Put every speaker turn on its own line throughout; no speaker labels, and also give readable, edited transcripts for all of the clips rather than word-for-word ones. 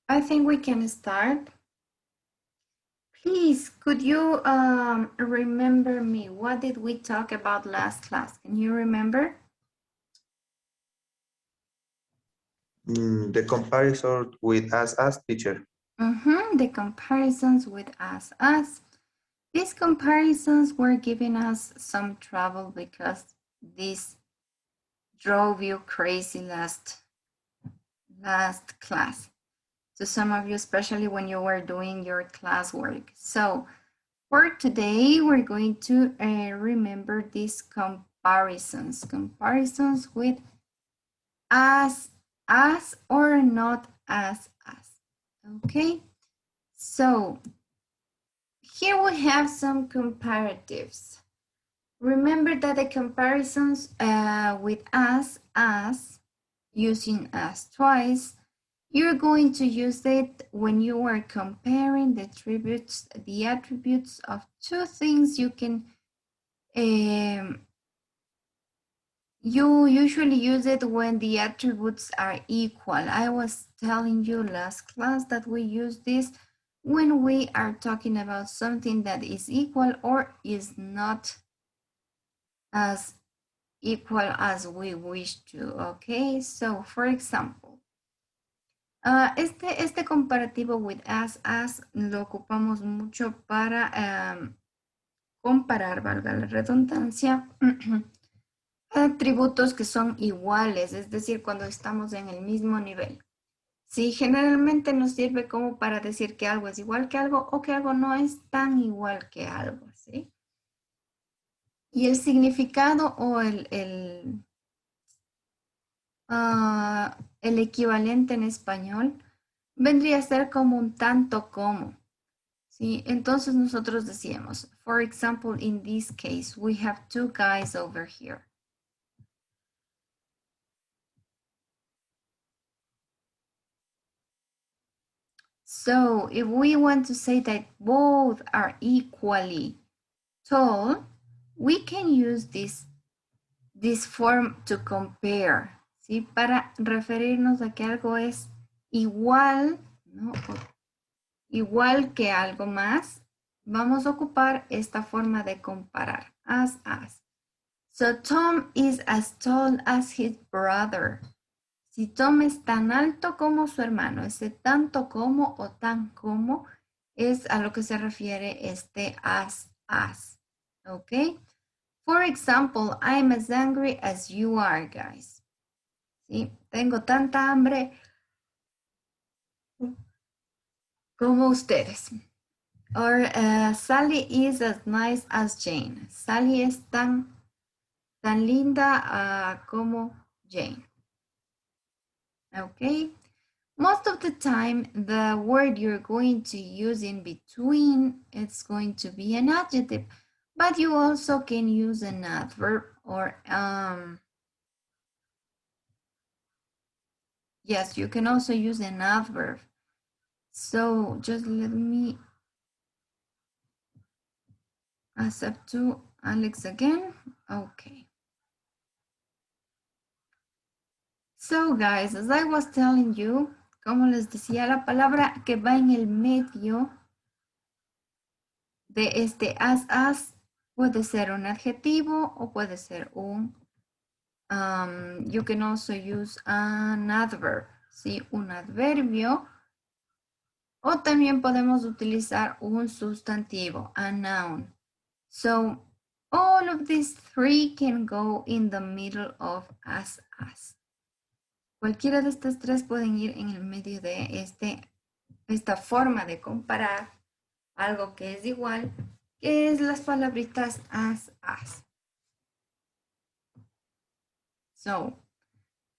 I think we can start. Please, could you remember me? What did we talk about last class? Can you remember?
The comparison with us teacher.
The comparisons with us. These comparisons were giving us some trouble because this drove you crazy last class. To some of you, especially when you were doing your classwork. So for today, we're going to remember these comparisons with as or not as us. Okay, so here we have some comparatives. Remember that the comparisons with as using as twice, you're going to use it when you are comparing the attributes of two things. You can you usually use it when the attributes are equal. I was telling you last class that we use this when we are talking about something that is equal or is not as equal as we wish to. Okay, so for example, este comparativo with as lo ocupamos mucho para comparar, valga la redundancia, atributos que son iguales, es decir, cuando estamos en el mismo nivel. Sí, generalmente nos sirve como para decir que algo es igual que algo o que algo no es tan igual que algo, ¿sí? Y el significado o el equivalente en español vendría a ser como un tanto como, ¿sí? Entonces nosotros decíamos, for example, in this case, we have two guys over here. So if we want to say that both are equally tall, we can use this form to compare, ¿sí? Para referirnos a que algo es igual, ¿no? Igual que algo más, vamos a ocupar esta forma de comparar, as. So Tom is as tall as his brother. Si Tom es tan alto como su hermano, ese tanto como o tan como es a lo que se refiere este as. ¿Ok? For example, I'm as angry as you are, guys. ¿Sí? Tengo tanta hambre como ustedes. Or Sally is as nice as Jane. Sally es tan linda como Jane. Okay. Most of the time, the word you're going to use in between, it's going to be an adjective, but you also can use an adverb or, yes, you can also use an adverb. So just let me accept to Alex again. Okay. So guys, as I was telling you, como les decía, la palabra que va en el medio de este as puede ser un adjetivo o puede ser un, you can also use an adverb, ¿sí? Un adverbio. O también podemos utilizar un sustantivo, a noun. So all of these three can go in the middle of as. Cualquiera de estas tres pueden ir en el medio de esta forma de comparar algo que es igual, que es las palabritas as. So,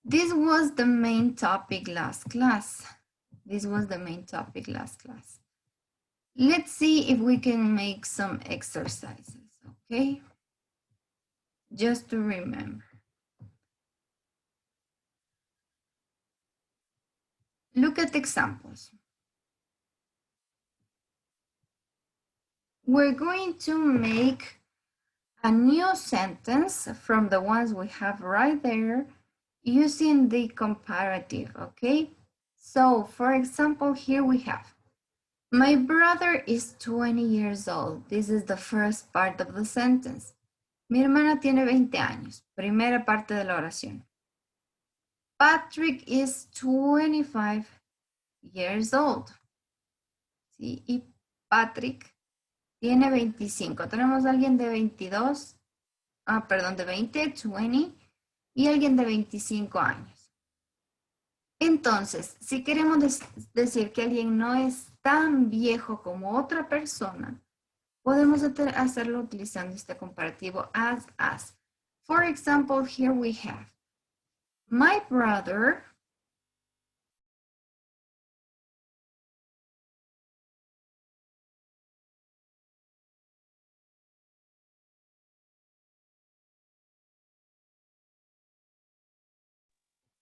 this was the main topic last class. Let's see if we can make some exercises, okay? Just to remember. Look at examples. We're going to make a new sentence from the ones we have right there using the comparative, okay? So, for example, here we have, my brother is 20 years old. This is the first part of the sentence. Mi hermano tiene 20 años. Primera parte de la oración. Patrick is 25 years old. ¿Sí? Y Patrick tiene 25. Tenemos a alguien de 22, perdón, de 20, 20, y alguien de 25 años. Entonces, si queremos decir que alguien no es tan viejo como otra persona, podemos hacerlo utilizando este comparativo as. For example, here we have, my brother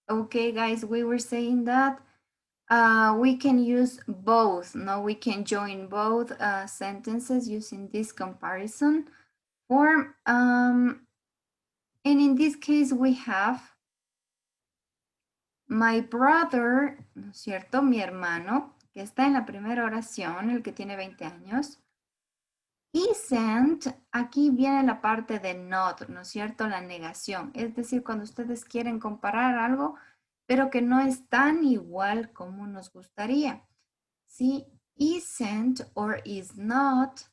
okay, guys, we were saying that we can use both. No, we can join both sentences using this comparison form. And in this case, we have my brother, ¿no es cierto? Mi hermano, que está en la primera oración, el que tiene 20 años. Isn't, aquí viene la parte de not, ¿no es cierto? La negación. Es decir, cuando ustedes quieren comparar algo, pero que no es tan igual como nos gustaría. ¿Sí? Isn't or is not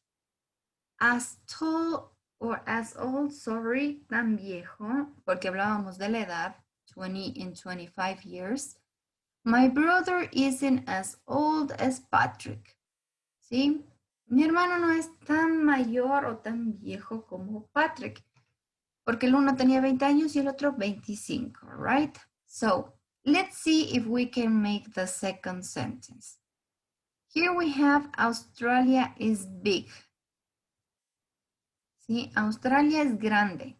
as tall or as old, sorry, tan viejo, porque hablábamos de la edad, 20 and 25 years. My brother isn't as old as Patrick. ¿Sí? Mi hermano no es tan mayor o tan viejo como Patrick, porque el uno tenía 20 años y el otro 25, right? So, let's see if we can make the second sentence. Here we have Australia is big. ¿Sí? Australia es grande.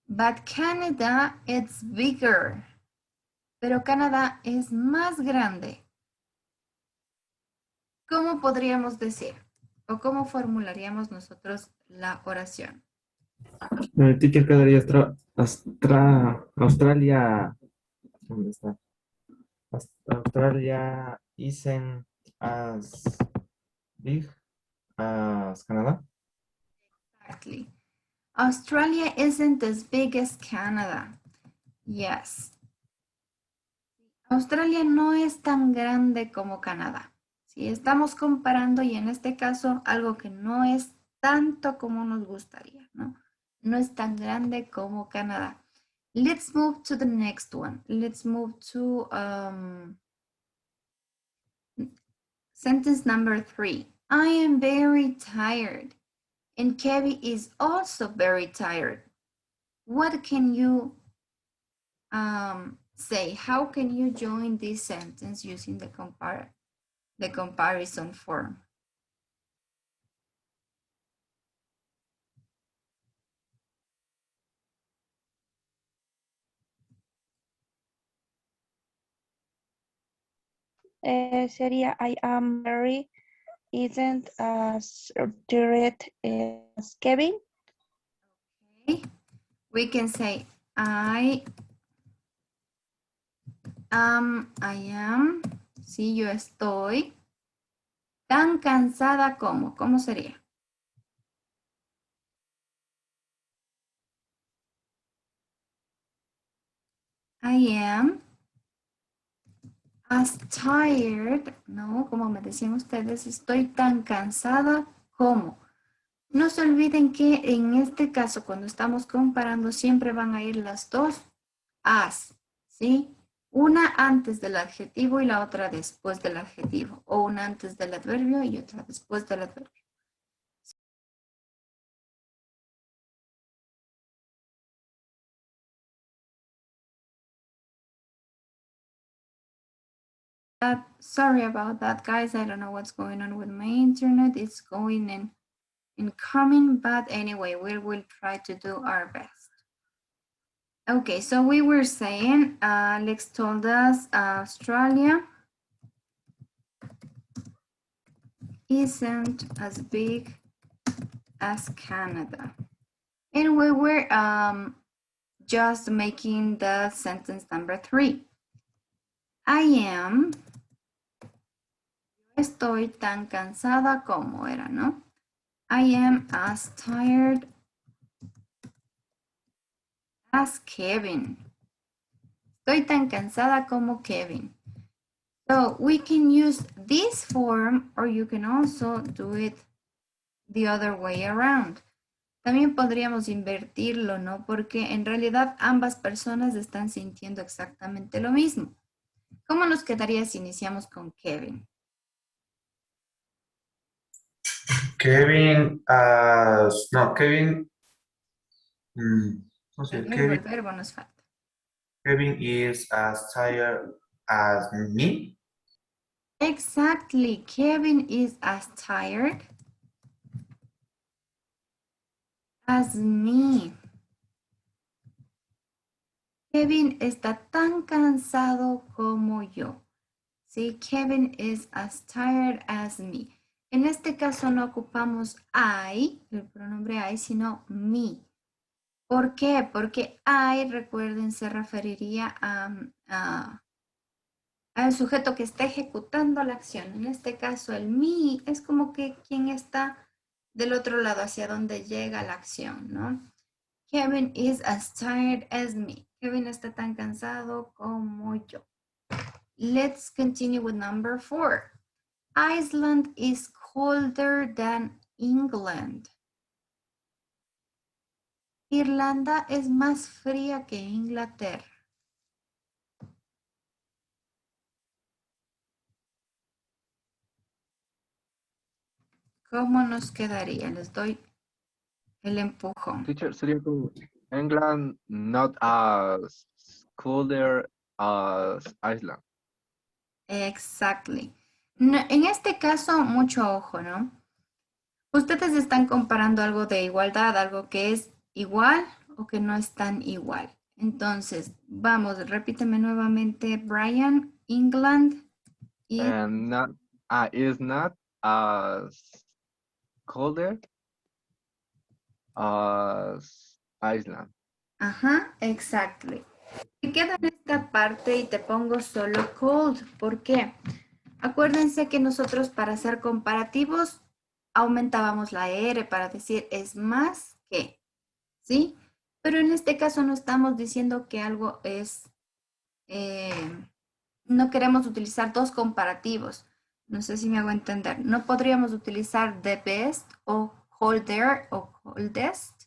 But Canada is bigger. Pero Canadá es más grande. ¿Cómo podríamos decir? ¿O cómo formularíamos nosotros la oración?
El teacher quedaría Australia. ¿Dónde está? Australia isn't as big as Canada.
Exactly. Australia isn't as big as Canada. Yes. Australia no es tan grande como Canadá. Si estamos comparando y en este caso algo que no es tanto como nos gustaría, ¿no? No es tan grande como Canadá. Let's move to the next one. Let's move to sentence number 3. I am very tired. And Kevin is also very tired. What can you say? How can you join this sentence using the comparison form?
Sería I am very isn't as tired as Kevin.
Okay. We can say I am, sí, yo estoy tan cansada como, ¿cómo sería? I am as tired, no, como me decían ustedes, estoy tan cansada como. No se olviden que en este caso, cuando estamos comparando, siempre van a ir las dos as, ¿sí? Una antes del adjetivo y la otra después del adjetivo, o una antes del adverbio y otra después del adverbio. Sorry about that, guys. I don't know what's going on with my internet. It's going and coming, but anyway, we will try to do our best. Okay, so we were saying, Alex told us Australia isn't as big as Canada. And we were just making the sentence number 3. I am. Estoy tan cansada como era, ¿no? I am as tired as Kevin. Estoy tan cansada como Kevin. So we can use this form or you can also do it the other way around. También podríamos invertirlo, ¿no? Porque en realidad ambas personas están sintiendo exactamente lo mismo. ¿Cómo nos quedaría si iniciamos con Kevin?
Kevin no, Kevin, no sé,
El verbo nos falta.
Kevin is as tired as me.
Exactly. Kevin is as tired as me. Kevin está tan cansado como yo. Sí, Kevin is as tired as me. En este caso no ocupamos I, el pronombre I, sino me. ¿Por qué? Porque I, recuerden, se referiría al sujeto que está ejecutando la acción. En este caso, el me es como que quien está del otro lado, hacia donde llega la acción, ¿no? Kevin is as tired as me. Kevin está tan cansado como yo. Let's continue with number 4. Iceland is colder than England. Irlanda es más fría que Inglaterra. ¿Cómo nos quedaría? Les doy el empujón.
Teacher, sería como England not as colder as Iceland.
Exactly. No, en este caso, mucho ojo, ¿no? Ustedes están comparando algo de igualdad, algo que es igual o que no es tan igual. Entonces, vamos, repíteme nuevamente, Brian. England is...
And not is not as colder as Iceland.
Ajá, exactly. Me quedo en esta parte y te pongo solo cold. ¿Por qué? Acuérdense que nosotros para hacer comparativos aumentábamos la R para decir es más que, ¿sí? Pero en este caso no estamos diciendo que algo es, no queremos utilizar dos comparativos. No sé si me hago entender. No podríamos utilizar the best o colder o coldest,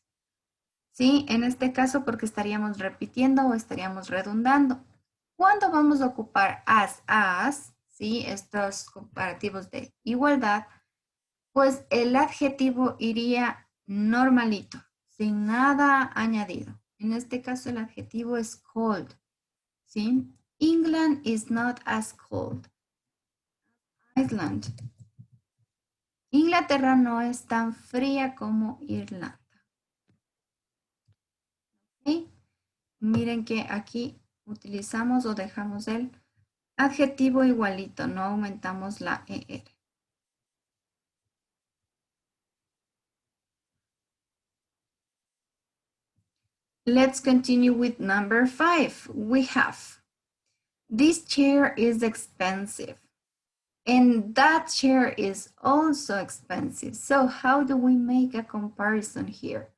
¿sí? En este caso porque estaríamos repitiendo o estaríamos redundando. ¿Cuándo vamos a ocupar as, ¿sí? Estos comparativos de igualdad, pues el adjetivo iría normalito, sin nada añadido. En este caso el adjetivo es cold, ¿sí? England is not as cold. Iceland. Inglaterra no es tan fría como Irlanda. ¿Sí? Miren que aquí utilizamos o dejamos el adjetivo igualito, no aumentamos la ER. Let's continue with number 5. We have, this chair is expensive. And that chair is also expensive. So how do we make a comparison here?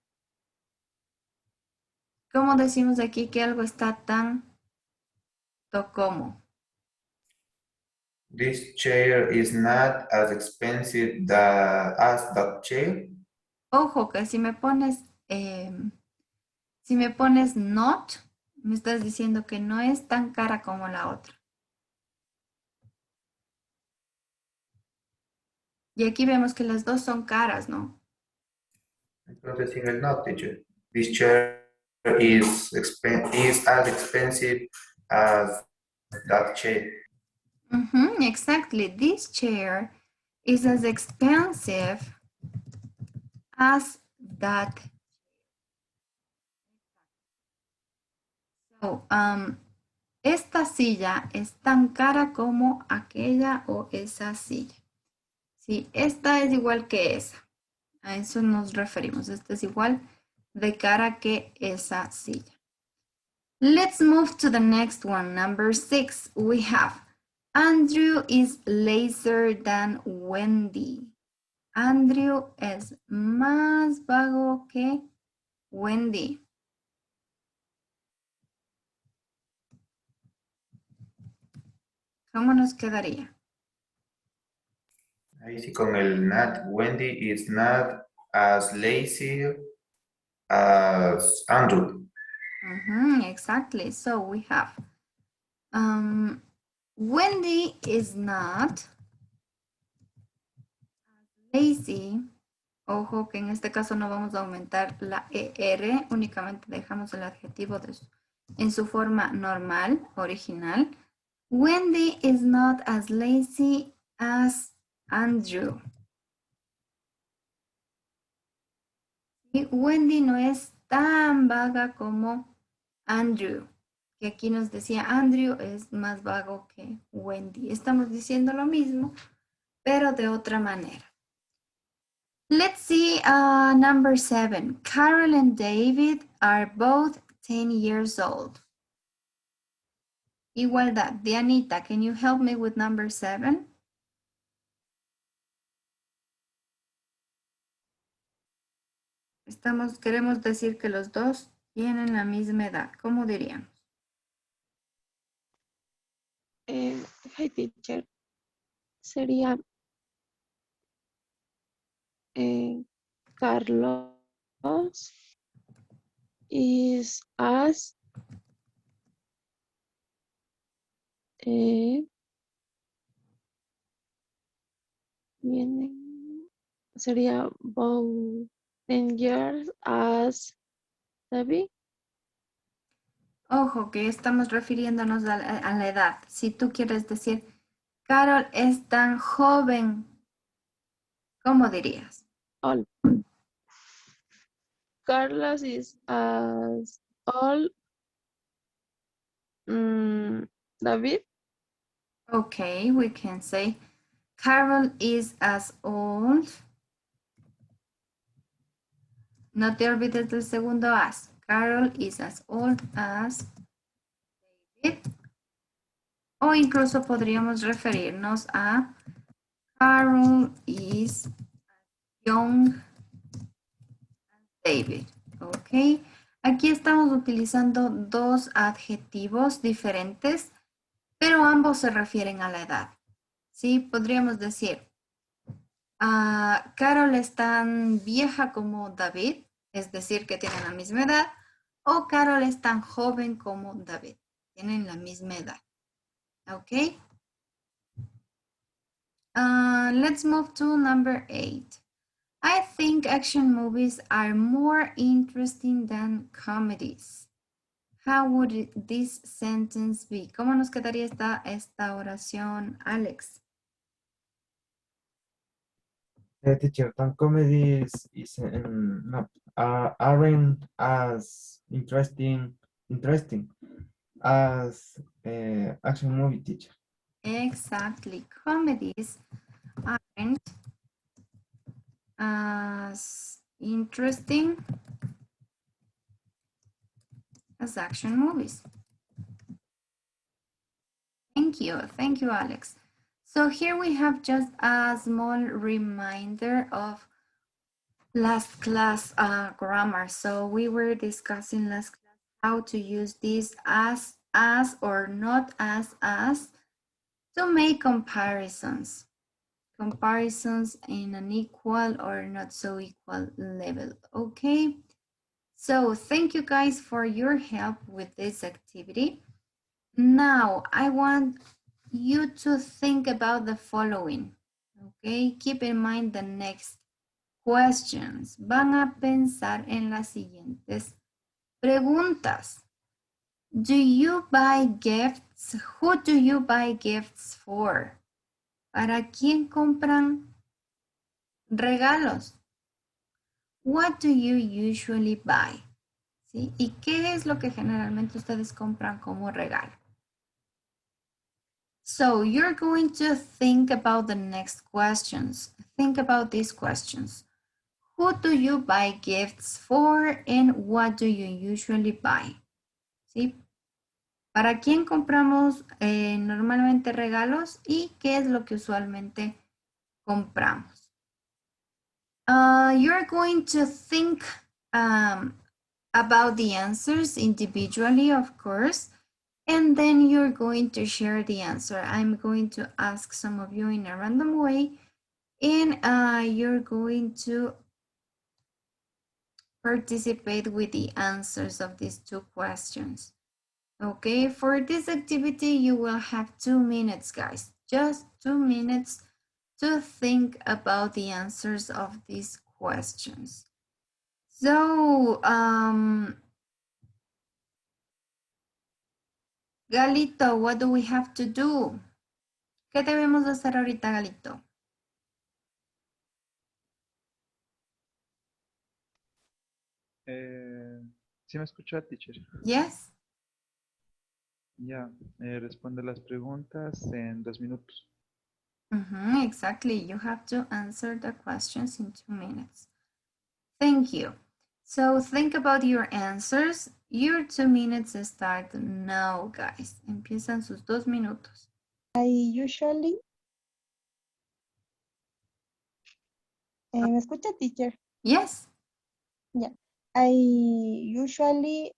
¿Cómo decimos aquí que algo está tan como?
This chair is not as expensive as that chair.
Ojo, que si me pones not, me estás diciendo que no es tan cara como la otra. Y aquí vemos que las dos son caras, ¿no?
Entonces, sin el not, teacher. This chair is as expensive as that chair.
Exactly. This chair is as expensive as that. So, esta silla es tan cara como aquella o esa silla. Sí, esta es igual que esa. A eso nos referimos. Esta es igual de cara que esa silla. Let's move to the next one. Number 6, we have Andrew is lazier than Wendy. Andrew es más vago que Wendy. ¿Cómo nos quedaría?
Ahí sí con el not. Wendy is not as lazy as Andrew.
Exactly. So we have Wendy is not lazy. Ojo que en este caso no vamos a aumentar la ER, únicamente dejamos el adjetivo en su forma normal, original. Wendy is not as lazy as Andrew. Y Wendy no es tan vaga como Andrew, que aquí nos decía Andrew es más vago que Wendy. Estamos diciendo lo mismo, pero de otra manera. Let's see number 7. Carol and David are both 10 years old. Igualdad. Dianita, can you help me with number 7? Queremos decir que los dos tienen la misma edad. ¿Cómo diríamos?
Hi, teacher. Sería Carlos is as sería about 10 years as David.
Ojo, que estamos refiriéndonos a la edad. Si tú quieres decir, Carol es tan joven, ¿cómo dirías?
Old. Carlos is as old David.
Okay, we can say Carol is as old. No te olvides del segundo as. Carol is as old as David. O incluso podríamos referirnos a Carol is young as David. Ok. Aquí estamos utilizando dos adjetivos diferentes, pero ambos se refieren a la edad. ¿Sí? Podríamos decir, Carol es tan vieja como David, es decir, que tienen la misma edad, o Carol es tan joven como David, tienen la misma edad. ¿Ok? Let's move to number 8. I think action movies are more interesting than comedies. How would this sentence be? ¿Cómo nos quedaría esta oración, Alex?
Teacher, some comedies aren't as interesting as action movie, teacher.
Exactly. Comedies aren't as interesting as action movies. Thank you, Alex. So here we have just a small reminder of last class grammar. So we were discussing last class how to use this as or not as to make comparisons. Comparisons in an equal or not so equal level. Okay. So thank you guys for your help with this activity. Now I want you to think about the following. Okay, keep in mind the next questions. Van a pensar en las siguientes preguntas. Do you buy gifts? Who do you buy gifts for? ¿Para quién compran regalos? What do you usually buy? ¿Sí? ¿Y qué es lo que generalmente ustedes compran como regalo? So you're going to think about the next questions. Think about these questions. Who do you buy gifts for and what do you usually buy? ¿Sí? ¿Para quién compramos normalmente regalos y qué es lo que usualmente compramos? You're going to think about the answers individually, of course, and then you're going to share the answer. I'm going to ask some of you in a random way, and you're going to participate with the answers of these two questions. Okay, for this activity, you will have 2 minutes, guys. Just 2 minutes to think about the answers of these questions. So, Galito, what do we have to do? ¿Qué debemos hacer ahorita, Galito?
¿Sí me escucha, teacher?
Yes?
Ya, responde las preguntas en 2 minutos.
Exactly. You have to answer the questions in 2 minutes. Thank you. So think about your answers. Your 2 minutes start now, guys. Empiezan sus 2 minutos.
I usually, ¿me escucha, teacher?
Yes?
Yeah. I usually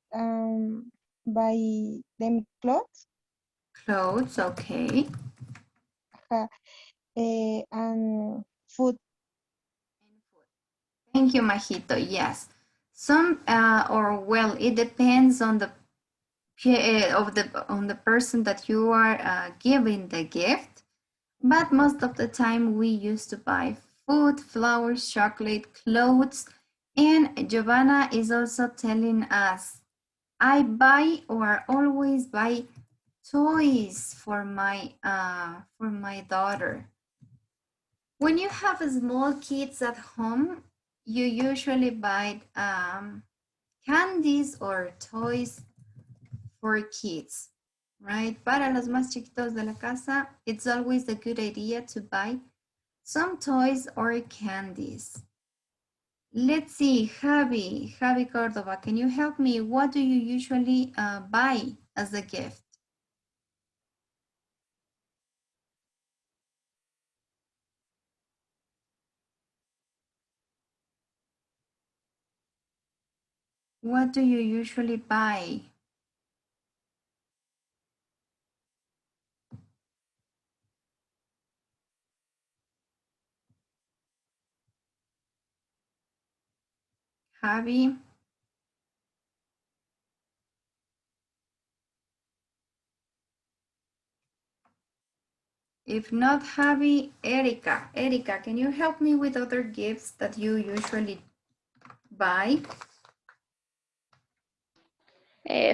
buy them clothes
Clothes, okay.
and food.
Thank you, Majito. Yes. Some or well, it depends on the on the person that you are giving the gift. But most of the time we used to buy food, flowers, chocolate, clothes, and Giovanna is also telling us, I buy or always buy toys for my daughter. When you have small kids at home, you usually buy candies or toys for kids, right? Para los más chiquitos de la casa, it's always a good idea to buy some toys or candies. Let's see, Javi Cordova, can you help me? What do you usually buy as a gift? What do you usually buy? Javi? If not Javi, Erika. Erika, can you help me with other gifts that you usually buy?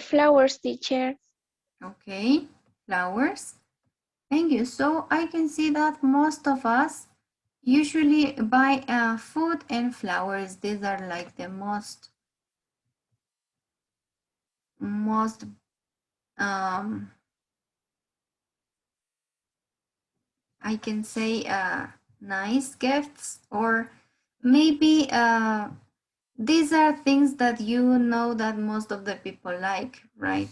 Flowers, teacher.
Okay, flowers. Thank you. So I can see that most of us usually buy food and flowers. These are like the most I can say nice gifts, or maybe these are things that you know that most of the people like, right?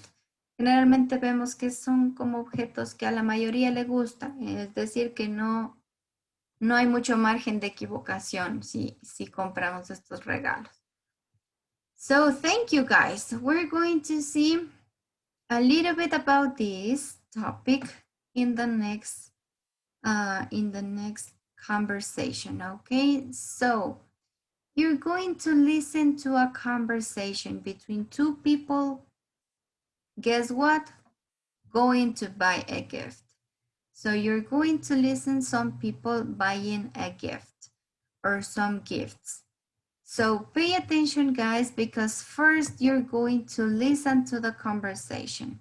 Generalmente vemos que son como objetos que a la mayoría le gusta, es decir, que no hay mucho margen de equivocación si compramos estos regalos. So thank you guys. We're going to see a little bit about this topic in the next conversation, okay? So you're going to listen to a conversation between two people. Guess what? Going to buy a gift. So you're going to listen some people buying a gift or some gifts. So pay attention, guys, because first you're going to listen to the conversation.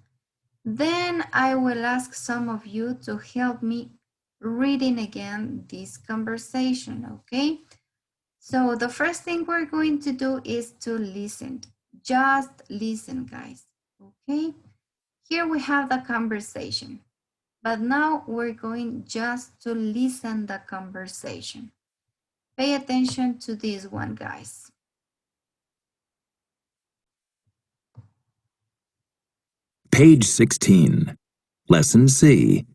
Then I will ask some of you to help me reading again this conversation, okay? So the first thing we're going to do is to listen. Just listen, guys, okay? Here we have the conversation, but now we're going just to listen the conversation. Pay attention to this one, guys.
Page 16. Lesson C.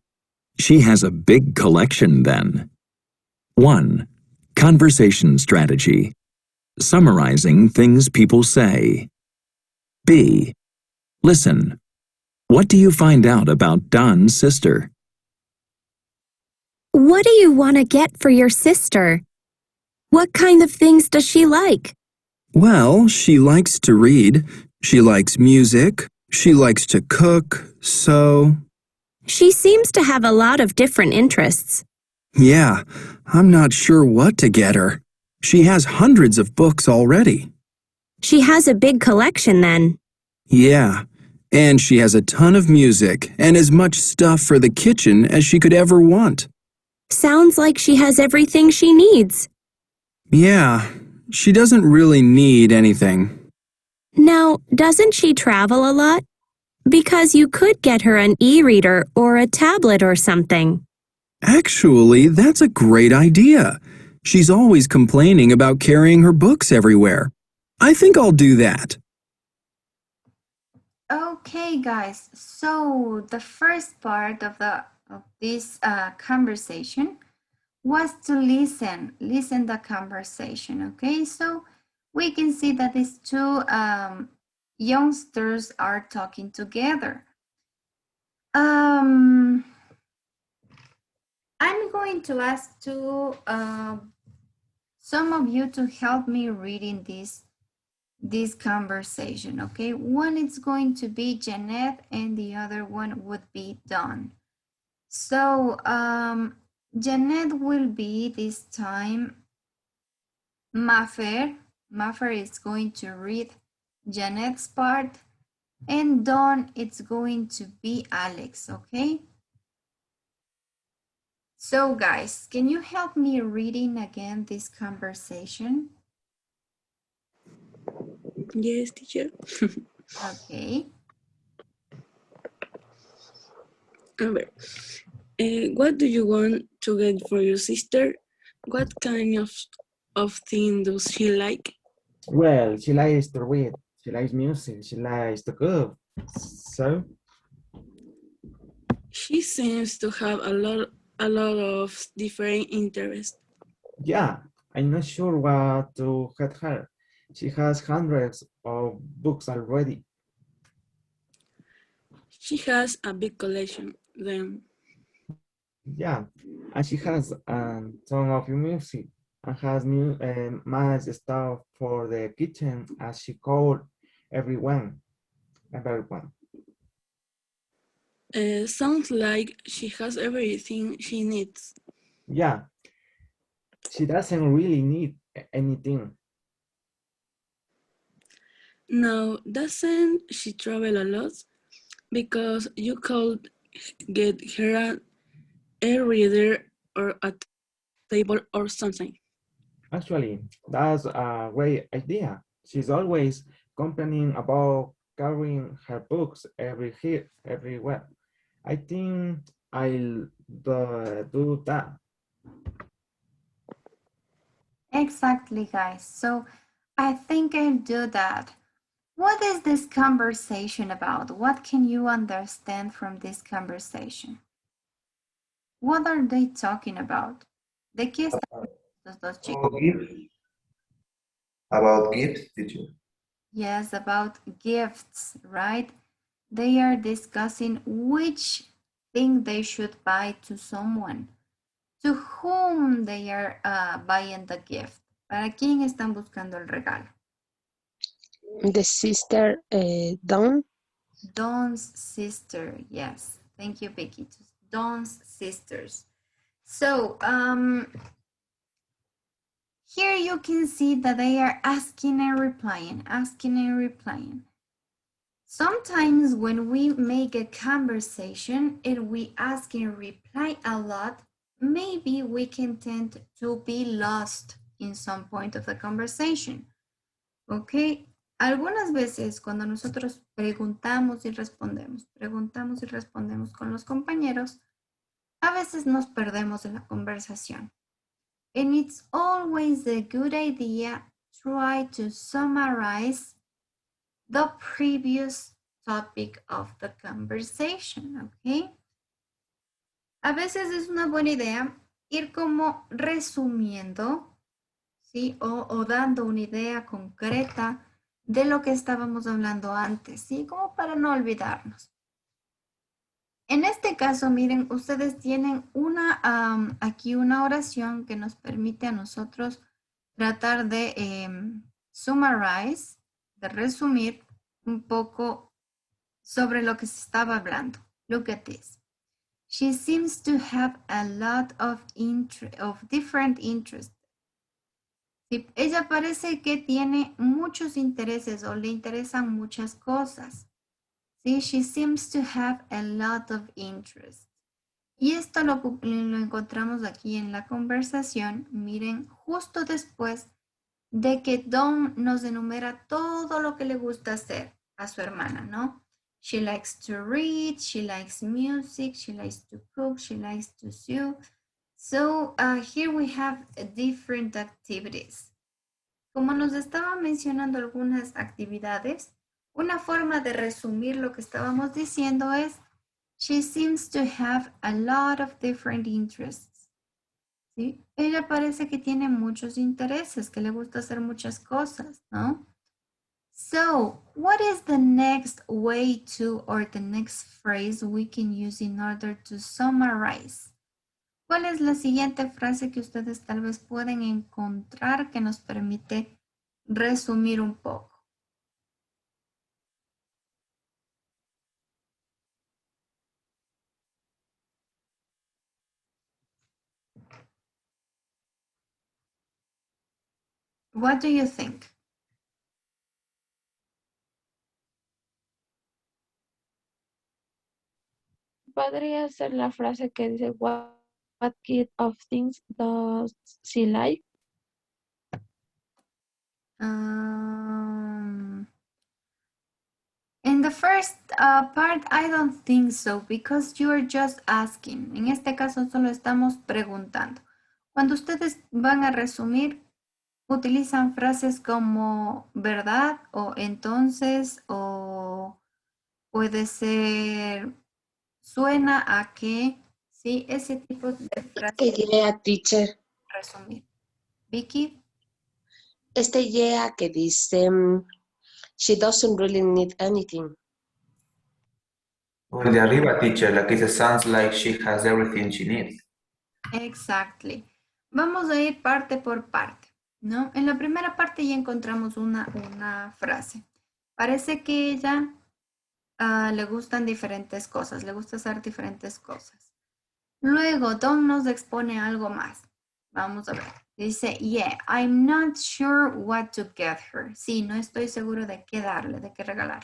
She has a big collection then. 1. Conversation strategy. Summarizing things people say. B. Listen. What do you find out about Don's sister?
What do you want to get for your sister? What kind of things does she like?
Well, she likes to read. She likes music. She likes to cook, sew.
She seems to have a lot of different interests.
Yeah, I'm not sure what to get her. She has hundreds of books already.
She has a big collection then.
Yeah, and she has a ton of music and as much stuff for the kitchen as she could ever want.
Sounds like she has everything she needs.
Yeah, she doesn't really need anything.
Now, doesn't she travel a lot? Because you could get her an e-reader or a tablet or something.
Actually, that's a great idea. She's always complaining about carrying her books everywhere. I think I'll do that.
Okay, guys. So the first part of this conversation was to listen the conversation. Okay, so we can see that these two youngsters are talking together. I'm going to ask some of you to help me reading this conversation. Okay, one is going to be Jeanette and the other one would be Dawn. So Jeanette will be this time Mafer. Mafer is going to read Jeanette's part, and Dawn it's going to be Alex. Okay. So guys, can you help me reading again this conversation?
Yes, teacher.
Okay.
A ver, what do you want to get for your sister? What kind of thing does she like?
Well, she likes to read. She likes music. She likes to cook. So,
She seems to have a lot of different interests.
yeah, I'm not sure what to get her. She has hundreds of books already.
She has a big collection then.
Yeah, and she has a ton of music and has new much stuff for the kitchen, as she called everyone. Everyone.
Sounds like she has everything she needs.
Yeah, she doesn't really need anything.
Now, doesn't she travel a lot? Because you could get her a reader or a table or something.
Actually, that's a great idea. She's always complaining about carrying her books everywhere. I think I'll do that.
Exactly, guys. So I think I'll do that. What is this conversation about? What can you understand from this conversation? What are they talking about? ¿De qué están hablando estos dos chicos?
Oh, gifts. About gifts, teacher.
Yes, about gifts, right? They are discussing which thing they should buy to someone, to whom they are buying the gift. ¿Para quién están buscando el regalo?
The sister Dawn.
Dawn's sister, yes. Thank you, Vicky. Dawn's sisters. So here you can see that they are asking and replying, asking and replying. Sometimes when we make a conversation and we ask and reply a lot, maybe we can tend to be lost in some point of the conversation. ¿Ok? Algunas veces cuando nosotros preguntamos y respondemos con los compañeros, a veces nos perdemos en la conversación. And it's always a good idea try to summarize the previous topic of the conversation, okay? A veces es una buena idea ir como resumiendo, ¿sí? O dando una idea concreta de lo que estábamos hablando antes, ¿sí? Como para no olvidarnos. En este caso, miren, ustedes tienen aquí una oración que nos permite a nosotros tratar de summarize, de resumir un poco sobre lo que se estaba hablando. Look at this. She seems to have a lot of different interests. Sí, ella parece que tiene muchos intereses o le interesan muchas cosas. Sí, she seems to have a lot of interests. Y esto lo encontramos aquí en la conversación. Miren, justo después de que Dawn nos enumera todo lo que le gusta hacer a su hermana, ¿no? She likes to read, she likes music, she likes to cook, she likes to sew. So here we have different activities. Como nos estaba mencionando algunas actividades, una forma de resumir lo que estábamos diciendo es she seems to have a lot of different interests. ¿Sí? Ella parece que tiene muchos intereses, que le gusta hacer muchas cosas, ¿no? So, what is the next way to or the next phrase we can use in order to summarize? ¿Cuál es la siguiente frase que ustedes tal vez pueden encontrar que nos permite resumir un poco? What do you think?
Podría ser la frase que dice, what kind of things does she like?
In the first part, I don't think so, because you're just asking. En este caso, solo estamos preguntando. Cuando ustedes van a resumir, utilizan frases como verdad o entonces o puede ser suena a que, ¿sí? Ese tipo de frases.
Yeah, teacher.
Resumir. Vicky.
Yeah que dice, she doesn't really need anything.
O el de arriba, teacher, la que dice sounds like she has everything she needs.
Exactly. Vamos a ir parte por parte, ¿no? En la primera parte ya encontramos una frase. Parece que ella le gustan diferentes cosas, le gusta hacer diferentes cosas. Luego, Don nos expone algo más. Vamos a ver. Dice, yeah, I'm not sure what to get her. Sí, no estoy seguro de qué darle, de qué regalar.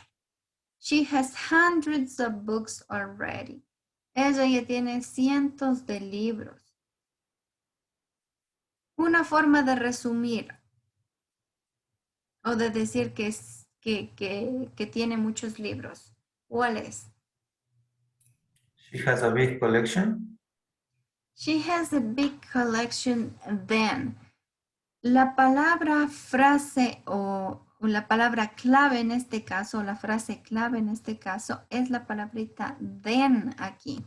She has hundreds of books already. Ella ya tiene cientos de libros. Una forma de resumir o de decir que tiene muchos libros. ¿Cuál es?
She has a big collection.
She has a big collection then. La palabra frase o la palabra clave en este caso, la frase clave en este caso es la palabrita then aquí.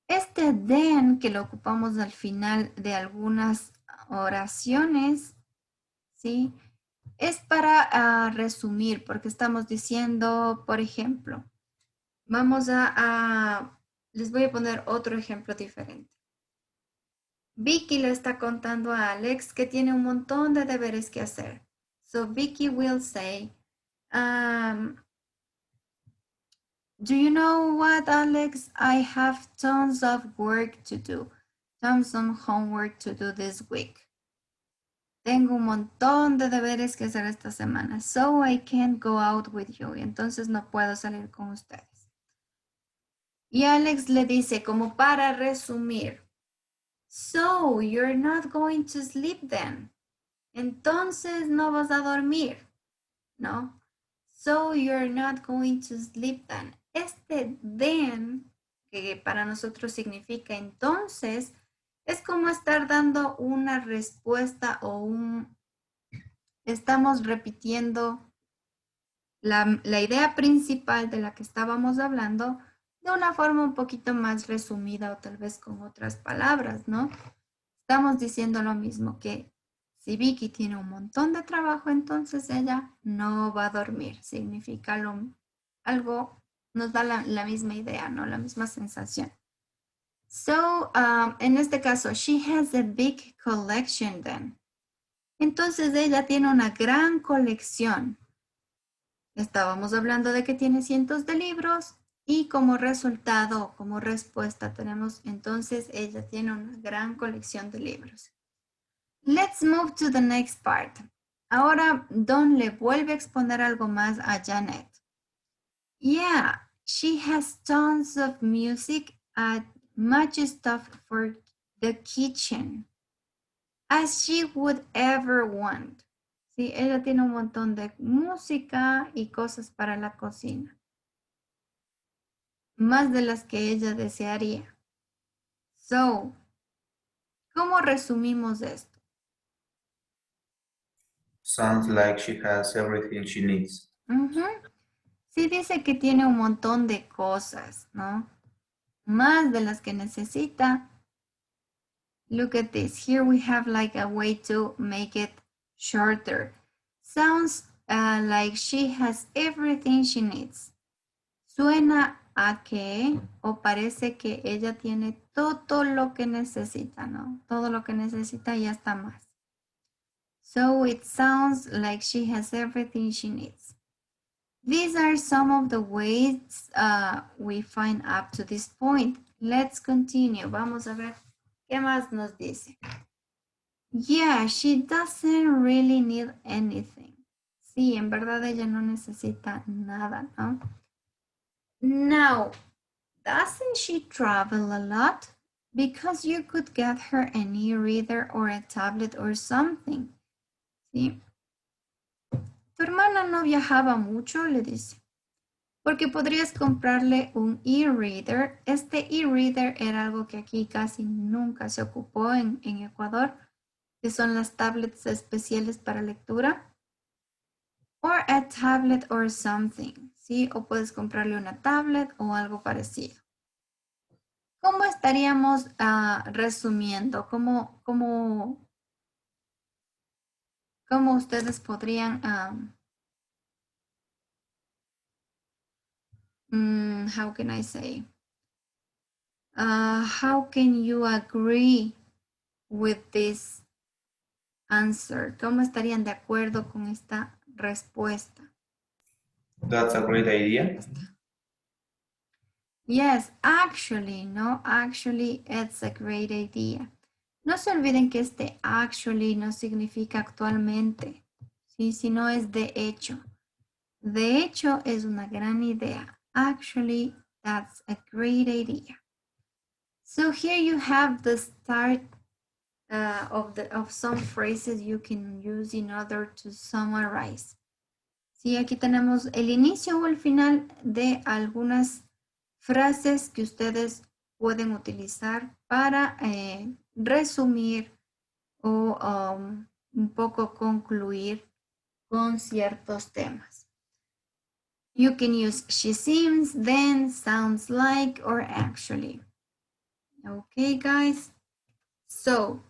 Este then que lo ocupamos al final de algunas oraciones, ¿sí? Es para resumir, porque estamos diciendo, por ejemplo, vamos les voy a poner otro ejemplo diferente. Vicky le está contando a Alex que tiene un montón de deberes que hacer. So Vicky will say, do you know what, Alex? I have tons of work to do, tons of homework to do this week. Tengo un montón de deberes que hacer esta semana, so I can't go out with you. Entonces no puedo salir con ustedes. Y Alex le dice, como para resumir, so you're not going to sleep then. Entonces no vas a dormir, ¿no? So you're not going to sleep then. Este then, que para nosotros significa entonces, es como estar dando una respuesta o estamos repitiendo la idea principal de la que estábamos hablando de una forma un poquito más resumida o tal vez con otras palabras, ¿no? Estamos diciendo lo mismo, que si Vicky tiene un montón de trabajo, entonces ella no va a dormir. Significa algo, nos da la misma idea, ¿no? La misma sensación. So, en este caso, she has a big collection then. Entonces ella tiene una gran colección. Estábamos hablando de que tiene cientos de libros y como resultado, como respuesta, tenemos entonces ella tiene una gran colección de libros. Let's move to the next part. Ahora Don le vuelve a exponer algo más a Janet. Yeah, she has tons of music and much stuff for the kitchen, as she would ever want. Sí, ella tiene un montón de música y cosas para la cocina, más de las que ella desearía. So, ¿cómo resumimos esto?
Sounds like she has everything she needs.
Sí dice que tiene un montón de cosas, ¿no? Más de las que necesita. Look at this. Here we have like a way to make it shorter. Sounds like she has everything she needs. Suena a que o parece que ella tiene todo lo que necesita, ¿no? Todo lo que necesita y hasta más. So it sounds like she has everything she needs. These are some of the ways we find up to this point. Let's continue. Vamos a ver qué más nos dice. Yeah, she doesn't really need anything. Sí, en verdad ella no necesita nada, ¿no? Now, doesn't she travel a lot? Because you could get her an e-reader or a tablet or something. ¿Sí? Tu hermana no viajaba mucho, le dice. Porque podrías comprarle un e-reader. Este e-reader era algo que aquí casi nunca se ocupó en Ecuador, que son las tablets especiales para lectura. Or a tablet or something, ¿sí? O puedes comprarle una tablet o algo parecido. ¿Cómo estaríamos resumiendo? ¿Cómo ustedes podrían, how can I say? How can you agree with this answer? ¿Cómo estarían de acuerdo con esta respuesta?
That's a great idea.
Yes, actually, no, actually, it's a great idea. No se olviden que este actually no significa actualmente, ¿sí? Sino es de hecho. De hecho, es una gran idea. Actually, that's a great idea. So here you have the start of some phrases you can use in order to summarize. Sí, aquí tenemos el inicio o el final de algunas frases que ustedes pueden utilizar para resumir o un poco concluir con ciertos temas. You can use she seems, then, sounds like, or actually. Okay, guys? So,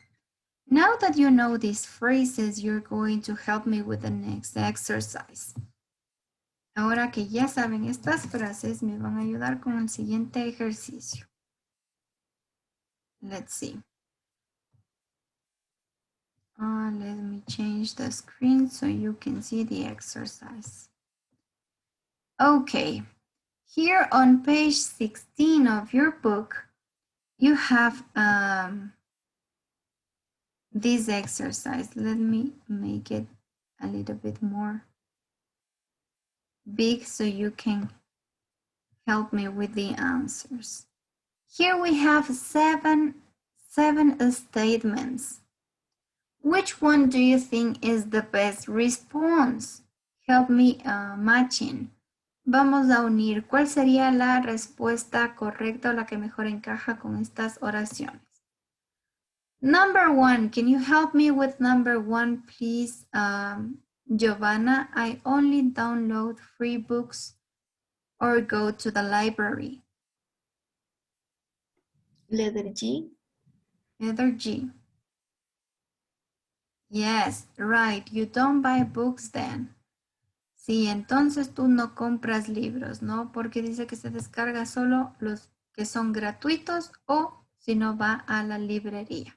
now that you know these phrases, you're going to help me with the next exercise. Ahora que ya saben estas frases, me van a ayudar con el siguiente ejercicio. Let's see. Let me change the screen so you can see the exercise. Okay, here on page 16 of your book, you have this exercise. Let me make it a little bit more big so you can help me with the answers. Here we have seven statements. Which one do you think is the best response? Help me matching. Vamos a unir. ¿Cuál sería la respuesta correcta o la que mejor encaja con estas oraciones? Number one, can you help me with number one, please? Giovanna, I only download free books or go to the library.
Letter G.
Letter G. Yes, right. You don't buy books then. Sí, entonces tú no compras libros, ¿no? Porque dice que se descarga solo los que son gratuitos o si no va a la librería.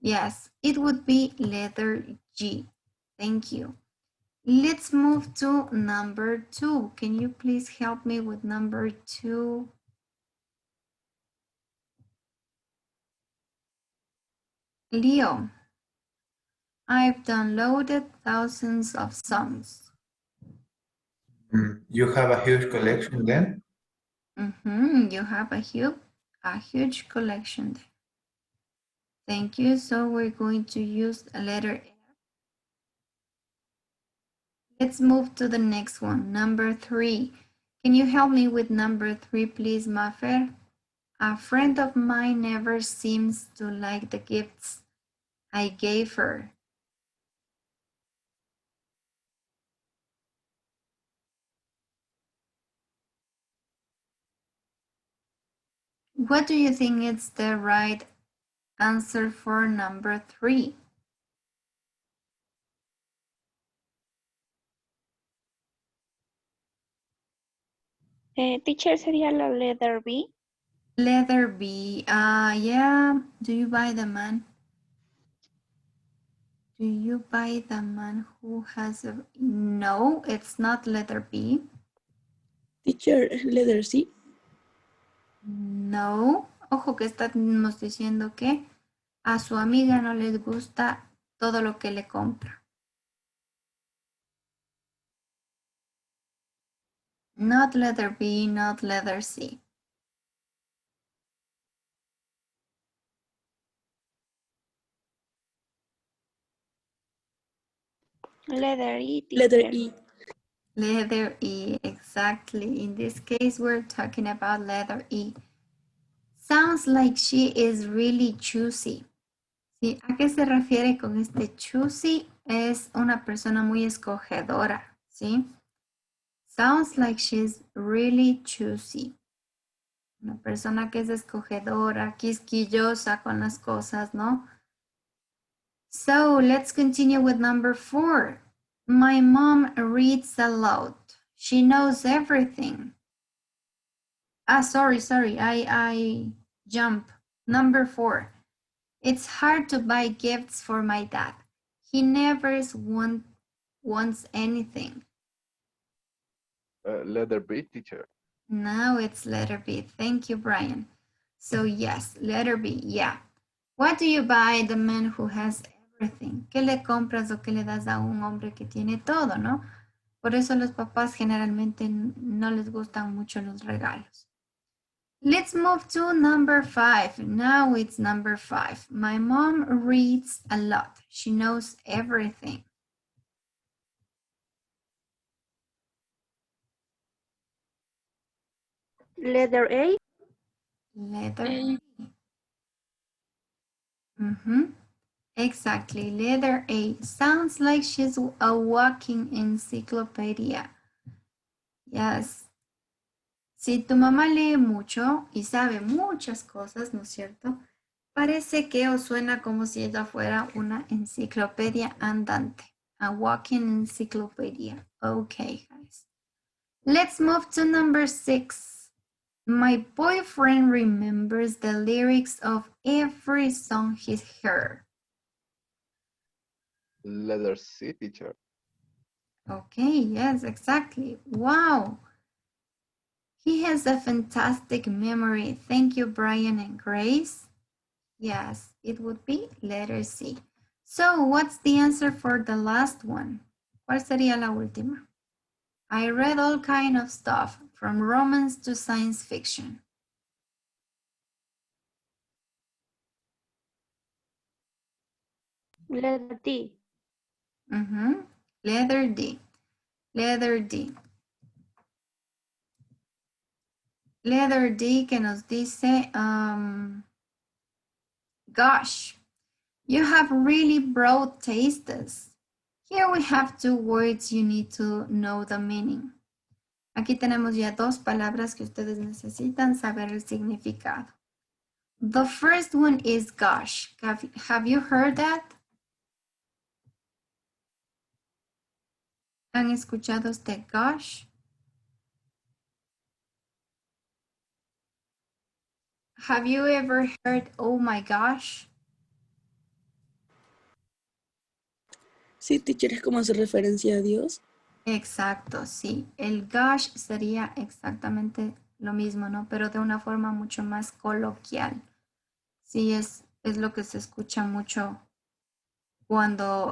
Yes, it would be letter G. Thank you. Let's move to number 2. Can you please help me with number 2? Leo, I've downloaded thousands of songs.
You have a huge collection then?
You have a huge collection there. Thank you. So we're going to use a letter A. Let's move to the next one, number 3. Can you help me with number 3, please, Mafer? A friend of mine never seems to like the gifts I gave her. What do you think is the right answer for number 3?
Teacher, sería la letter B.
Letter B. Yeah. Do you buy the man? Do you buy the man who has a... No, it's not letter B.
Teacher, letter C.
No. Ojo que estamos diciendo que a su amiga no les gusta todo lo que le compra. Not letter B, not letter C.
Letter E, teacher.
Letter E.
Letter E, exactly. In this case, we're talking about letter E. Sounds like she is really choosy. ¿Sí? ¿A qué se refiere con este choosy? Es una persona muy escogedora, ¿sí? Sounds like she's really choosy. Una persona que es escogedora, quisquillosa con las cosas, ¿no? So let's continue with number 4. My mom reads a lot. She knows everything. Sorry, I jump. Number 4. It's hard to buy gifts for my dad. He never wants anything.
Letter B, teacher.
Now it's letter B. Thank you, Brian. So yes, letter B, yeah. What do you buy the man who has everything? ¿Qué le compras o qué le das a un hombre que tiene todo, no? Por eso los papás generalmente no les gustan mucho los regalos. Let's move to number 5. Now it's number 5. My mom reads a lot. She knows everything.
Letter A.
Letter A. Exactly, letter A. Sounds like she's a walking encyclopedia. Yes. Si tu mamá lee mucho y sabe muchas cosas, ¿no es cierto? Parece que o suena como si ella fuera una enciclopedia andante. A walking encyclopedia. Okay, guys. Let's move to number 6. My boyfriend remembers the lyrics of every song he's heard.
Letter C, teacher.
Okay, yes, exactly. Wow. He has a fantastic memory. Thank you, Brian and Grace. Yes, it would be letter C. So, what's the answer for the last one? ¿Cuál sería la última? I read all kind of stuff, from romance to science fiction.
Letter D.
Letter D. Letter D. Letter D que nos dice, gosh, you have really broad tastes. Here we have two words you need to know the meaning. Aquí tenemos ya dos palabras que ustedes necesitan saber el significado. The first one is gosh. Have you heard that? ¿Han escuchado este gosh? Have you ever heard oh my gosh?
Sí, teacher, es como hacer referencia a Dios.
Exacto, sí. El gosh sería exactamente lo mismo, ¿no? Pero de una forma mucho más coloquial. Sí, es lo que se escucha mucho cuando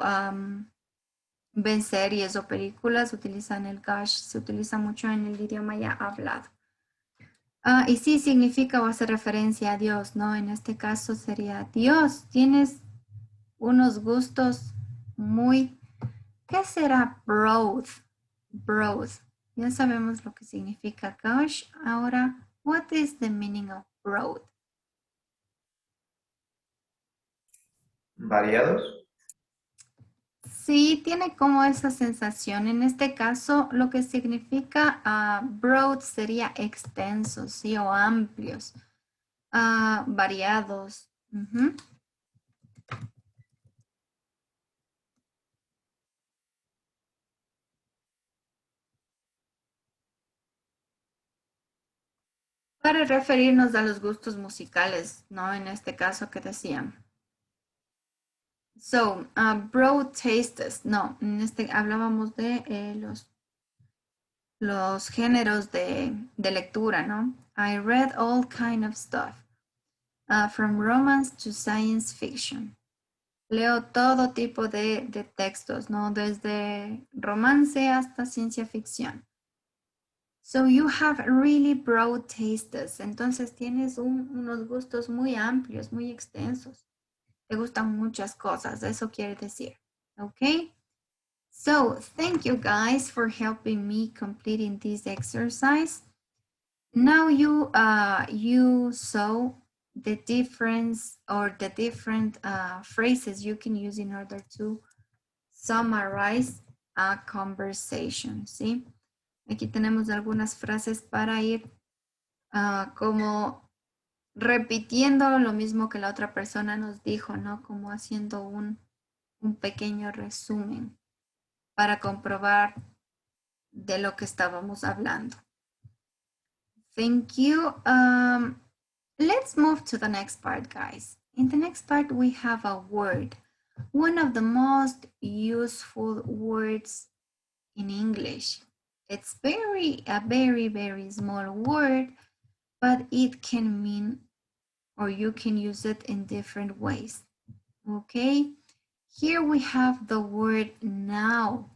ven series o películas, utilizan el gosh, se utiliza mucho en el idioma ya hablado. Y sí significa o hace referencia a Dios, ¿no? En este caso sería Dios, tienes unos gustos muy, ¿qué será broad? Broad. Ya sabemos lo que significa gosh. Ahora, what is the meaning of broad?
¿Variados?
Sí, tiene como esa sensación. En este caso, lo que significa broad sería extensos, sí, o amplios, variados. Ujú. Para referirnos a los gustos musicales, ¿no? En este caso que decían. So, broad tastes, no, en este hablábamos de los géneros de lectura, ¿no? I read all kind of stuff, from romance to science fiction. Leo todo tipo de textos, ¿no? Desde romance hasta ciencia ficción. So you have really broad tastes. Entonces tienes unos gustos muy amplios, muy extensos. Te gustan muchas cosas, eso quiere decir. Okay? So thank you guys for helping me completing this exercise. Now you saw the difference or the different phrases you can use in order to summarize a conversation, ¿sí? Aquí tenemos algunas frases para ir como repitiendo lo mismo que la otra persona nos dijo, ¿no? Como haciendo un pequeño resumen para comprobar de lo que estábamos hablando. Thank you. Let's move to the next part, guys. In the next part, we have a word. One of the most useful words in English. It's a very small word, but it can mean, or you can use it in different ways. Okay, here we have the word now.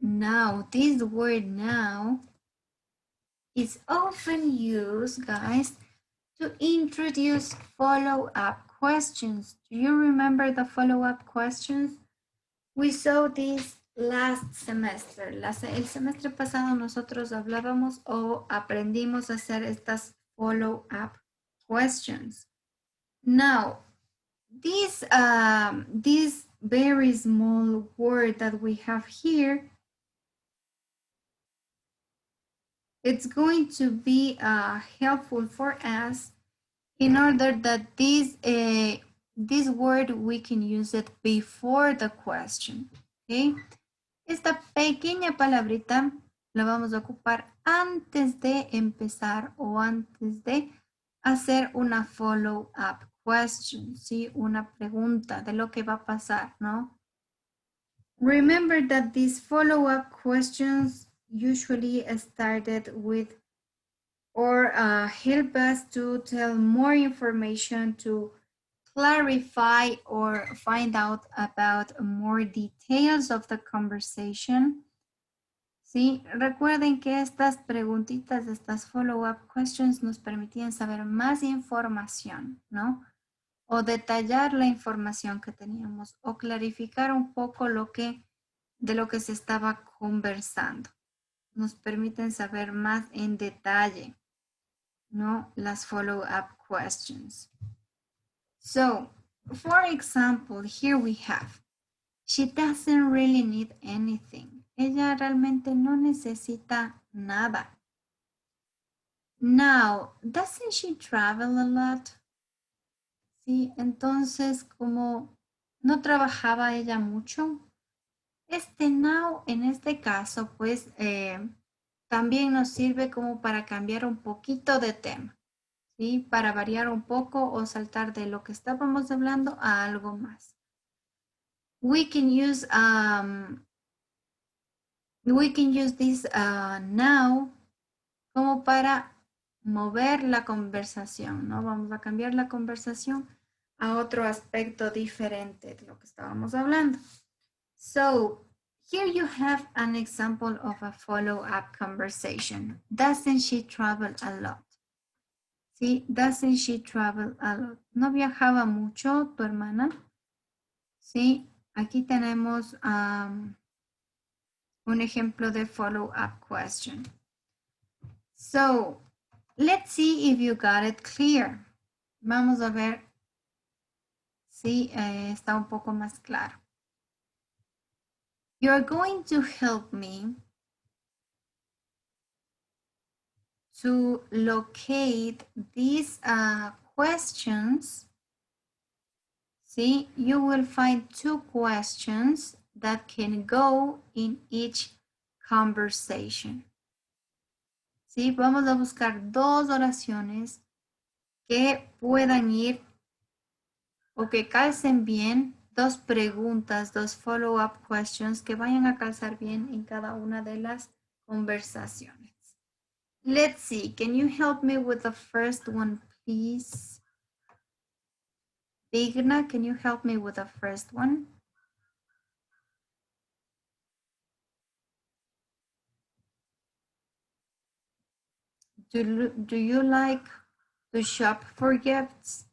Now, this word now is often used, guys, to introduce follow-up questions. Do you remember the follow-up questions? We saw this last semester. El semestre pasado nosotros hablábamos o aprendimos a hacer estas follow-up questions. Now, this very small word that we have here, it's going to be helpful for us in order that this word we can use it before the question. Okay? Esta pequeña palabrita la vamos a ocupar antes de empezar o antes de hacer una follow-up question, ¿sí? Una pregunta de lo que va a pasar, ¿no? Remember that these follow-up questions usually started with or help us to tell more information, to clarify or find out about more details of the conversation. Sí, recuerden que estas preguntitas, estas follow-up questions nos permitían saber más información, ¿no? O detallar la información que teníamos o clarificar un poco de lo que se estaba conversando. Nos permiten saber más en detalle, ¿no? Las follow-up questions. So, for example, here we have, She doesn't really need anything. Ella realmente no necesita nada. Now, doesn't she travel a lot? Sí, entonces como no trabajaba ella mucho, este now en este caso pues también nos sirve como para cambiar un poquito de tema, ¿sí? Para variar un poco o saltar de lo que estábamos hablando a algo más. We can use this now como para mover la conversación, ¿no? Vamos a cambiar la conversación a otro aspecto diferente de lo que estábamos hablando. So, here you have an example of a follow-up conversation. Doesn't she travel a lot? ¿Sí? Doesn't she travel a lot? ¿No viajaba mucho tu hermana? Sí, aquí tenemos un ejemplo de follow-up question. So, let's see if you got it clear. Vamos a ver si está un poco más claro. You're going to help me to locate these questions. See, you will find two questions that can go in each conversation. Sí, vamos a buscar dos oraciones que puedan ir o que calcen bien, dos preguntas, dos follow-up questions que vayan a calzar bien en cada una de las conversaciones. Let's see, can you help me with the first one, please? Digna, can you help me with the first one? Do you like to shop for gifts?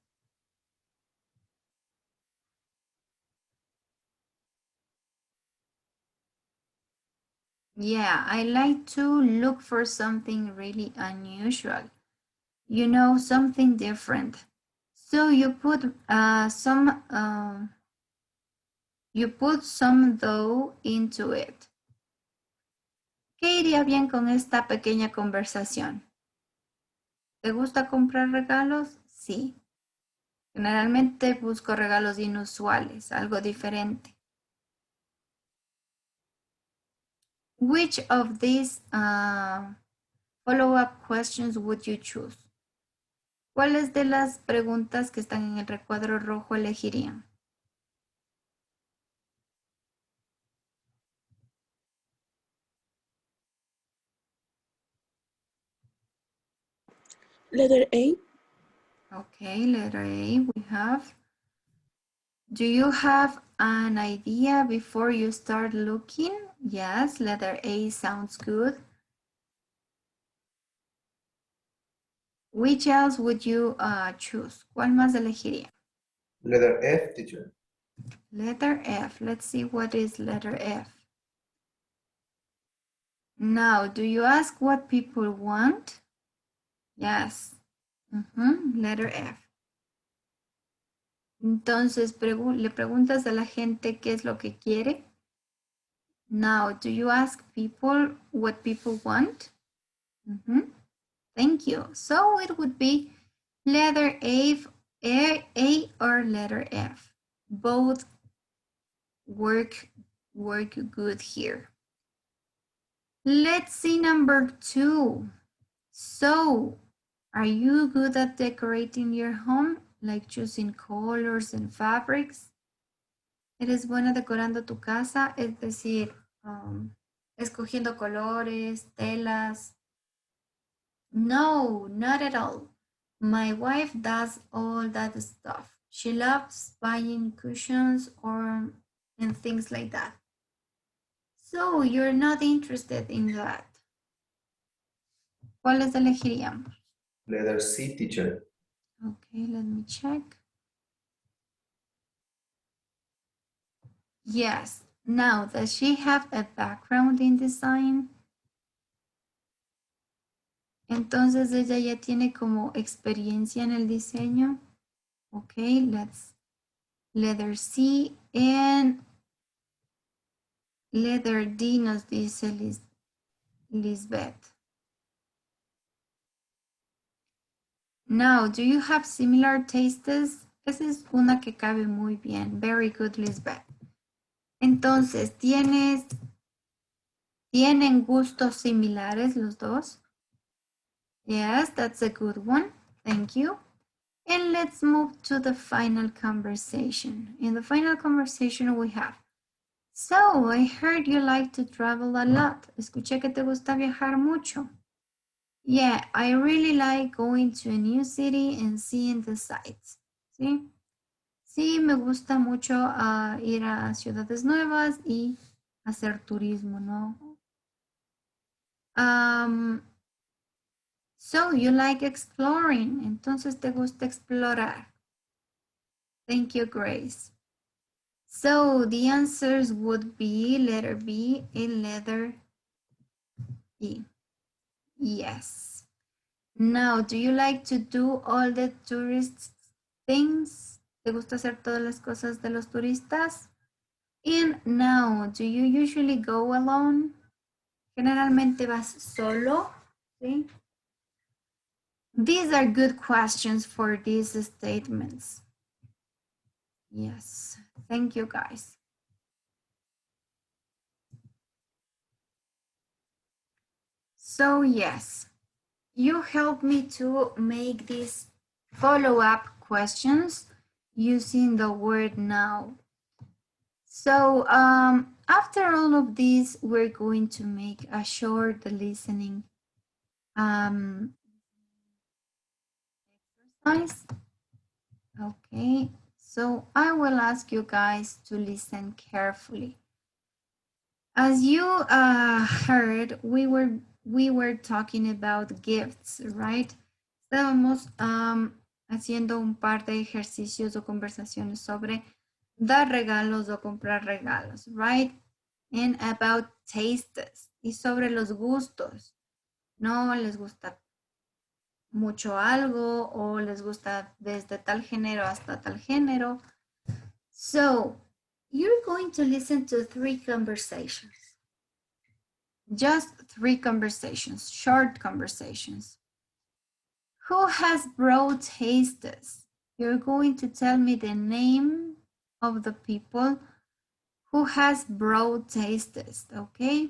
Yeah, I like to look for something really unusual. You know, something different. So you put some dough into it. ¿Qué iría bien con esta pequeña conversación? ¿Te gusta comprar regalos? Sí. Generalmente busco regalos inusuales, algo diferente. Which of these follow-up questions would you choose? ¿Cuáles de las preguntas que están en el recuadro rojo elegirían?
Letter A.
Okay, letter A we have. Do you have an idea before you start looking? Yes, letter A sounds good. Which else would you choose? ¿Cuál más elegiría?
Letter F, teacher.
Letter F. Let's see what is letter F. Now, do you ask what people want? Yes. Letter F. Entonces, le preguntas a la gente qué es lo que quiere. Now, do you ask people what people want? Thank you. So it would be letter A or letter F. Both work good here. Let's see number 2. So, are you good at decorating your home? Like choosing colors and fabrics? ¿Eres buena decorando tu casa? Es decir, escogiendo colores, telas. No, not at all. My wife does all that stuff. She loves buying cushions and things like that. So, you're not interested in that. ¿Cuáles elegiríamos?
Letter C, teacher.
Okay, let me check. Yes. Now, does she have a background in design? Entonces ella ya tiene como experiencia en el diseño. Okay, let's letter C. And Letter D nos dice Lisbeth. Now, do you have similar tastes? Esa es una que cabe muy bien. Very good, Lisbeth. Entonces, ¿tienen gustos similares los dos? Yes, that's a good one. Thank you. And let's move to the final conversation. In the final conversation we have, so I heard you like to travel a lot. Escuché que te gusta viajar mucho. Yeah, I really like going to a new city and seeing the sights. ¿Sí? Sí, me gusta mucho ir a ciudades nuevas y hacer turismo, ¿no? So you like exploring. Entonces te gusta explorar. Thank you, Grace. So the answers would be letter B and letter E. Yes. Now, do you like to do all the tourist things? ¿Te gusta hacer todas las cosas de los turistas? And now, do you usually go alone? Generalmente vas solo, ¿sí? These are good questions for these statements. Yes, thank you guys. So yes, you helped me to make these follow-up questions using the word now. So after all of this, we're going to make a short listening exercise. Okay, so I will ask you guys to listen carefully. As you heard, we were talking about gifts, right? Estábamos haciendo un par de ejercicios o conversaciones sobre dar regalos o comprar regalos, right? And about tastes y sobre los gustos. No les gusta mucho algo o les gusta desde tal género hasta tal género. So you're going to listen to 3 conversations. Just 3 conversations, short conversations. Who has broad tastes? You're going to tell me the name of the people who has broad tastes, okay?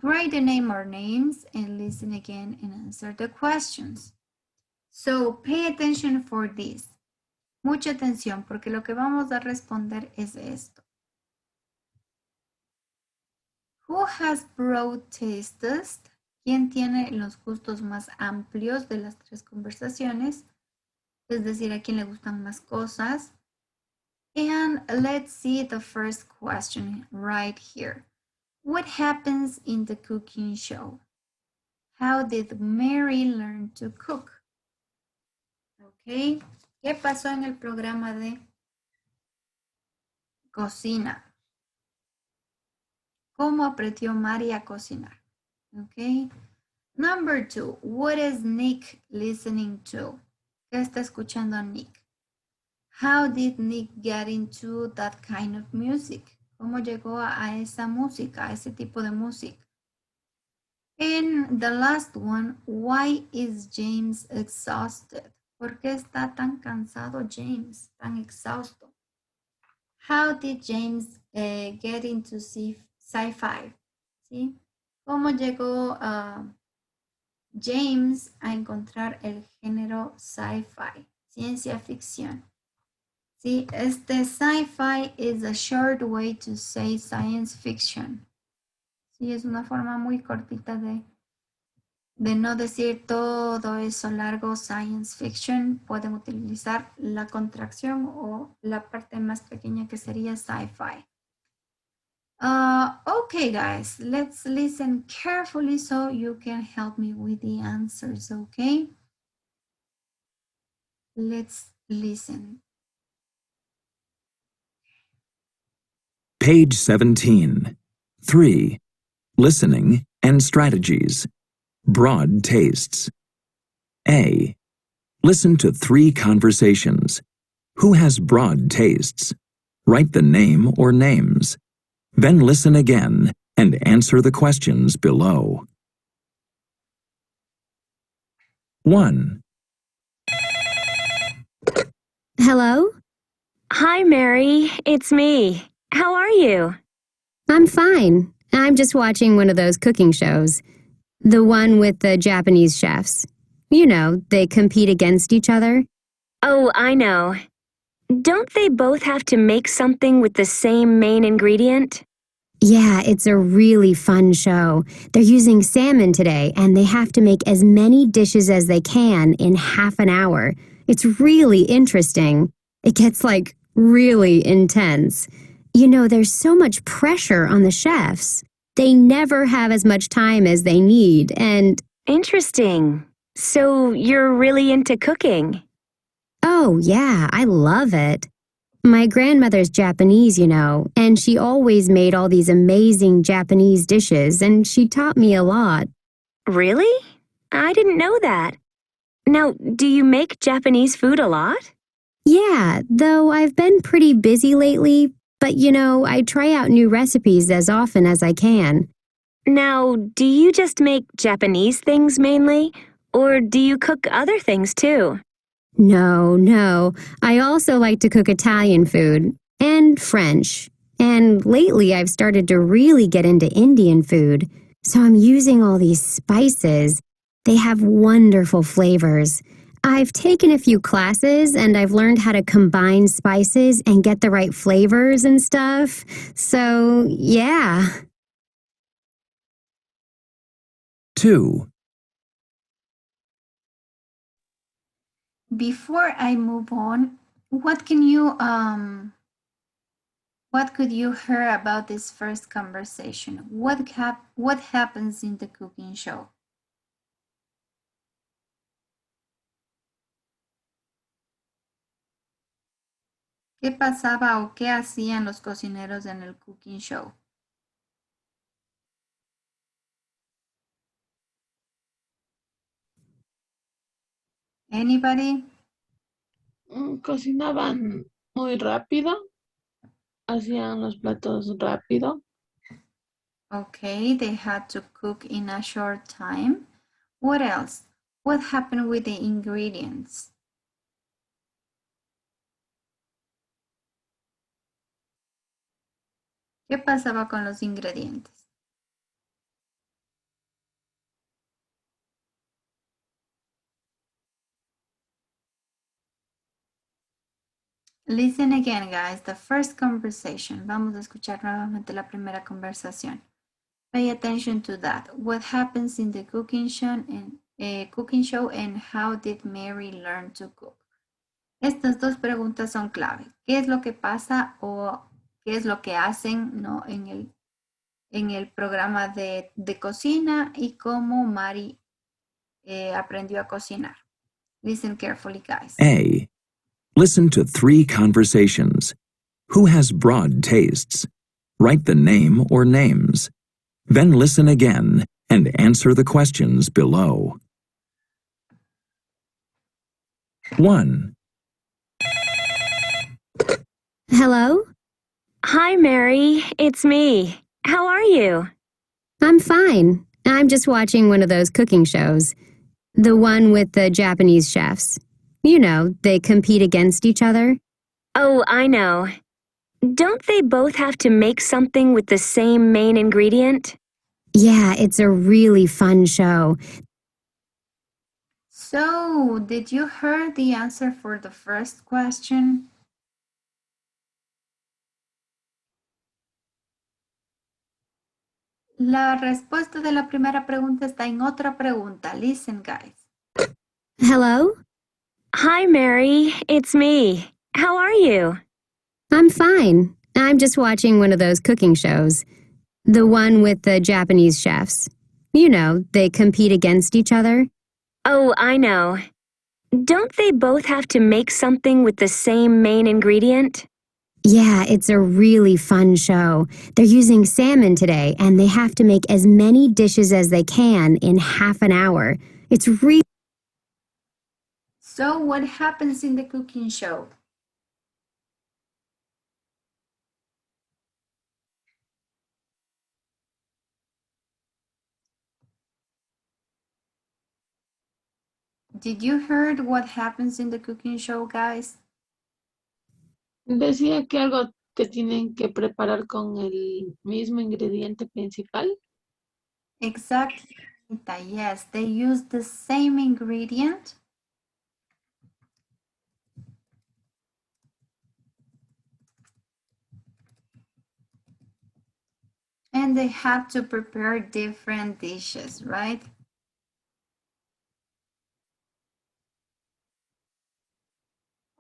Write the name or names and listen again and answer the questions. So pay attention for this. Mucha atención porque lo que vamos a responder es esto. Who has broad tastes? ¿Quién tiene los gustos más amplios de las 3 conversaciones? Es decir, a quién le gustan más cosas. And let's see the first question right here. What happens in the cooking show? How did Mary learn to cook? Okay. ¿Qué pasó en el programa de cocina? ¿Cómo aprendió Mary a cocinar? Okay. Number 2, what is Nick listening to? ¿Qué está escuchando Nick? How did Nick get into that kind of music? ¿Cómo llegó a esa música, a ese tipo de música? And the last one, why is James exhausted? ¿Por qué está tan cansado James, tan exhausto? How did James get into sci-fi? ¿Sí? ¿Cómo llegó James a encontrar el género sci-fi, ciencia ficción? Sí, este sci-fi is a short way to say science fiction. Sí, es una forma muy cortita de no decir todo eso largo, science fiction. Pueden utilizar la contracción o la parte más pequeña que sería sci-fi. Okay, guys, let's listen carefully so you can help me with the answers, okay? Let's listen.
Page 17. 3. Listening and strategies. Broad tastes. A. Listen to 3 conversations. Who has broad tastes? Write the name or names. Then listen again and answer the questions below. 1,
Hello? Hi, Mary. It's me. How are you? I'm fine. I'm just watching one of those cooking shows. The one with the Japanese chefs. You know, they compete against each other. Oh, I know. Don't they both have to make something with the same main ingredient? Yeah, it's a really fun show. They're using salmon today, and they have to make as many dishes as they can in half an hour. It's really interesting. It gets, really intense. You know, there's so much pressure on the chefs. They never have as much time as they need, and... Interesting. So you're really into cooking? Oh, yeah, I love it. My grandmother's Japanese, you know, and she always made all these amazing Japanese dishes, and she taught me a lot. Really? I didn't know that. Now, do you make Japanese food a lot? Yeah, though I've been pretty busy lately, but you know, I try out new recipes as often as I can. Now, do you just make Japanese things mainly, or do you cook other things too? No. I also like to cook Italian food and French. And lately I've started to really get into Indian food. So I'm using all these spices. They have wonderful flavors. I've taken a few classes and I've learned how to combine spices and get the right flavors and stuff. So, yeah.
2,
Before I move on, what could you hear about this first conversation? What happens in the cooking show? ¿Qué pasaba o qué hacían los cocineros en el cooking show? Anybody?
Cocinaban muy rápido, hacían los platos rápido.
Okay, they had to cook in a short time. What else? What happened with the ingredients? ¿Qué pasaba con los ingredientes? Listen again, guys. The first conversation. Vamos a escuchar nuevamente la primera conversación. Pay attention to that. What happens in the cooking show and how did Mary learn to cook? Estas dos preguntas son clave. ¿Qué es lo que pasa o qué es lo que hacen, ¿no? en el programa de cocina y cómo Mari aprendió a cocinar? Listen carefully, guys.
A. Listen to 3 conversations. Who has broad tastes? Write the name or names. Then listen again and answer the questions below. 1,
Hello? Hi, Mary. It's me. How are you? I'm fine. I'm just watching one of those cooking shows. The one with the Japanese chefs. You know, they compete against each other. Oh, I know. Don't they both have to make something with the same main ingredient? Yeah, it's a really fun show.
So, did you hear the answer for the first question? La respuesta de la primera pregunta está en otra pregunta. Listen, guys.
Hello? Hi, Mary. It's me. How are you? I'm fine. I'm just watching one of those cooking shows. The one with the Japanese chefs. You know, they compete against each other. Oh, I know. Don't they both have to make something with the same main ingredient? Yeah, it's a really fun show. They're using salmon today, and they have to make as many dishes as they can in half an hour. It's really...
So, what happens in the cooking show? Did you heard what happens in the cooking show, guys?
Decía que algo que tienen que preparar con el mismo ingrediente principal.
Exactly. Yes, they use the same ingredient. And they have to prepare different dishes, right?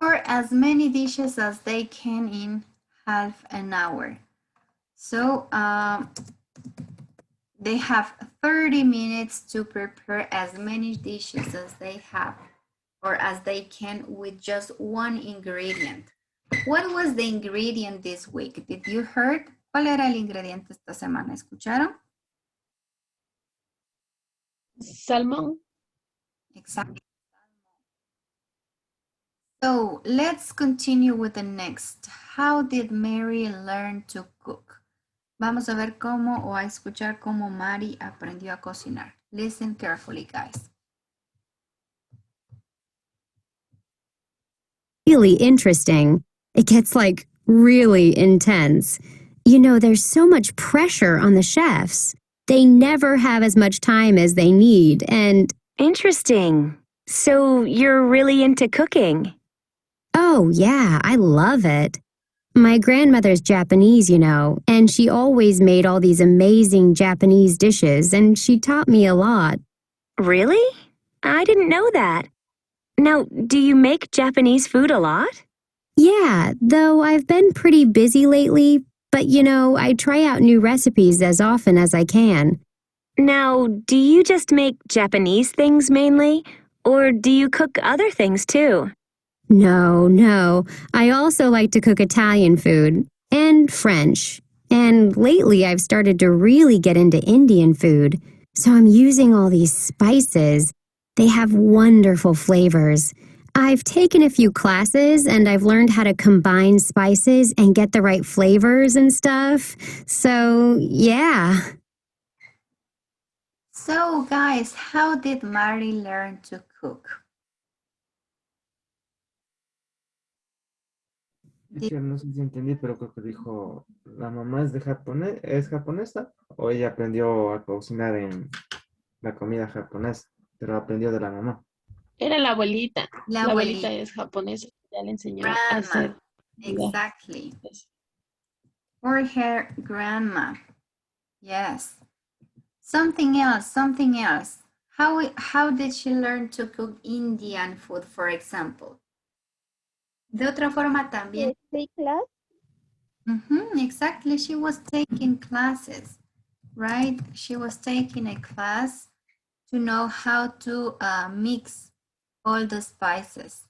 Or as many dishes as they can in half an hour. So they have 30 minutes to prepare as many dishes as they have or as they can with just one ingredient. What was the ingredient this week? Did you heard? ¿Cuál era el ingrediente esta semana? ¿Escucharon?
Salmón.
Exactly. So let's continue with the next. How did Mary learn to cook? Vamos a ver cómo o a escuchar cómo Mari aprendió a cocinar. Listen carefully, guys.
Really interesting. It gets like really intense. You know, there's so much pressure on the chefs. They never have as much time as they need, and
Interesting. So you're really into cooking?
oh yeah, I love it. My grandmother's Japanese, you know, and she always made all these amazing Japanese dishes, and she taught me a lot.
Really? I didn't know that. Now, do you make Japanese food a lot?
Yeah, though I've been pretty busy lately, but you know, I try out new recipes as often as I can.
Now, do you just make Japanese things mainly? Or do you cook other things too?
No. I also like to cook Italian food and French. And lately I've started to really get into Indian food. So I'm using all these spices. They have wonderful flavors. I've taken a few classes and I've learned how to combine spices and get the right flavors and stuff. So, yeah.
So guys, how did Mari learn to cook?
Es que no sé si entendí, pero creo que dijo, ¿la mamá es es japonesa? ¿O ella aprendió a cocinar en la comida japonesa, pero aprendió de la mamá?
Era la abuelita.
La
La abuelita
abuelita.
es japonesa. Ya le enseñó a
Grandma.
hacer.
Exactly. Or her grandma. Yes. Something else. How did she learn to cook Indian food, for example? De otra forma también.
Take class.
Exactly. She was taking classes, right? She was taking a class to know how to mix all the spices.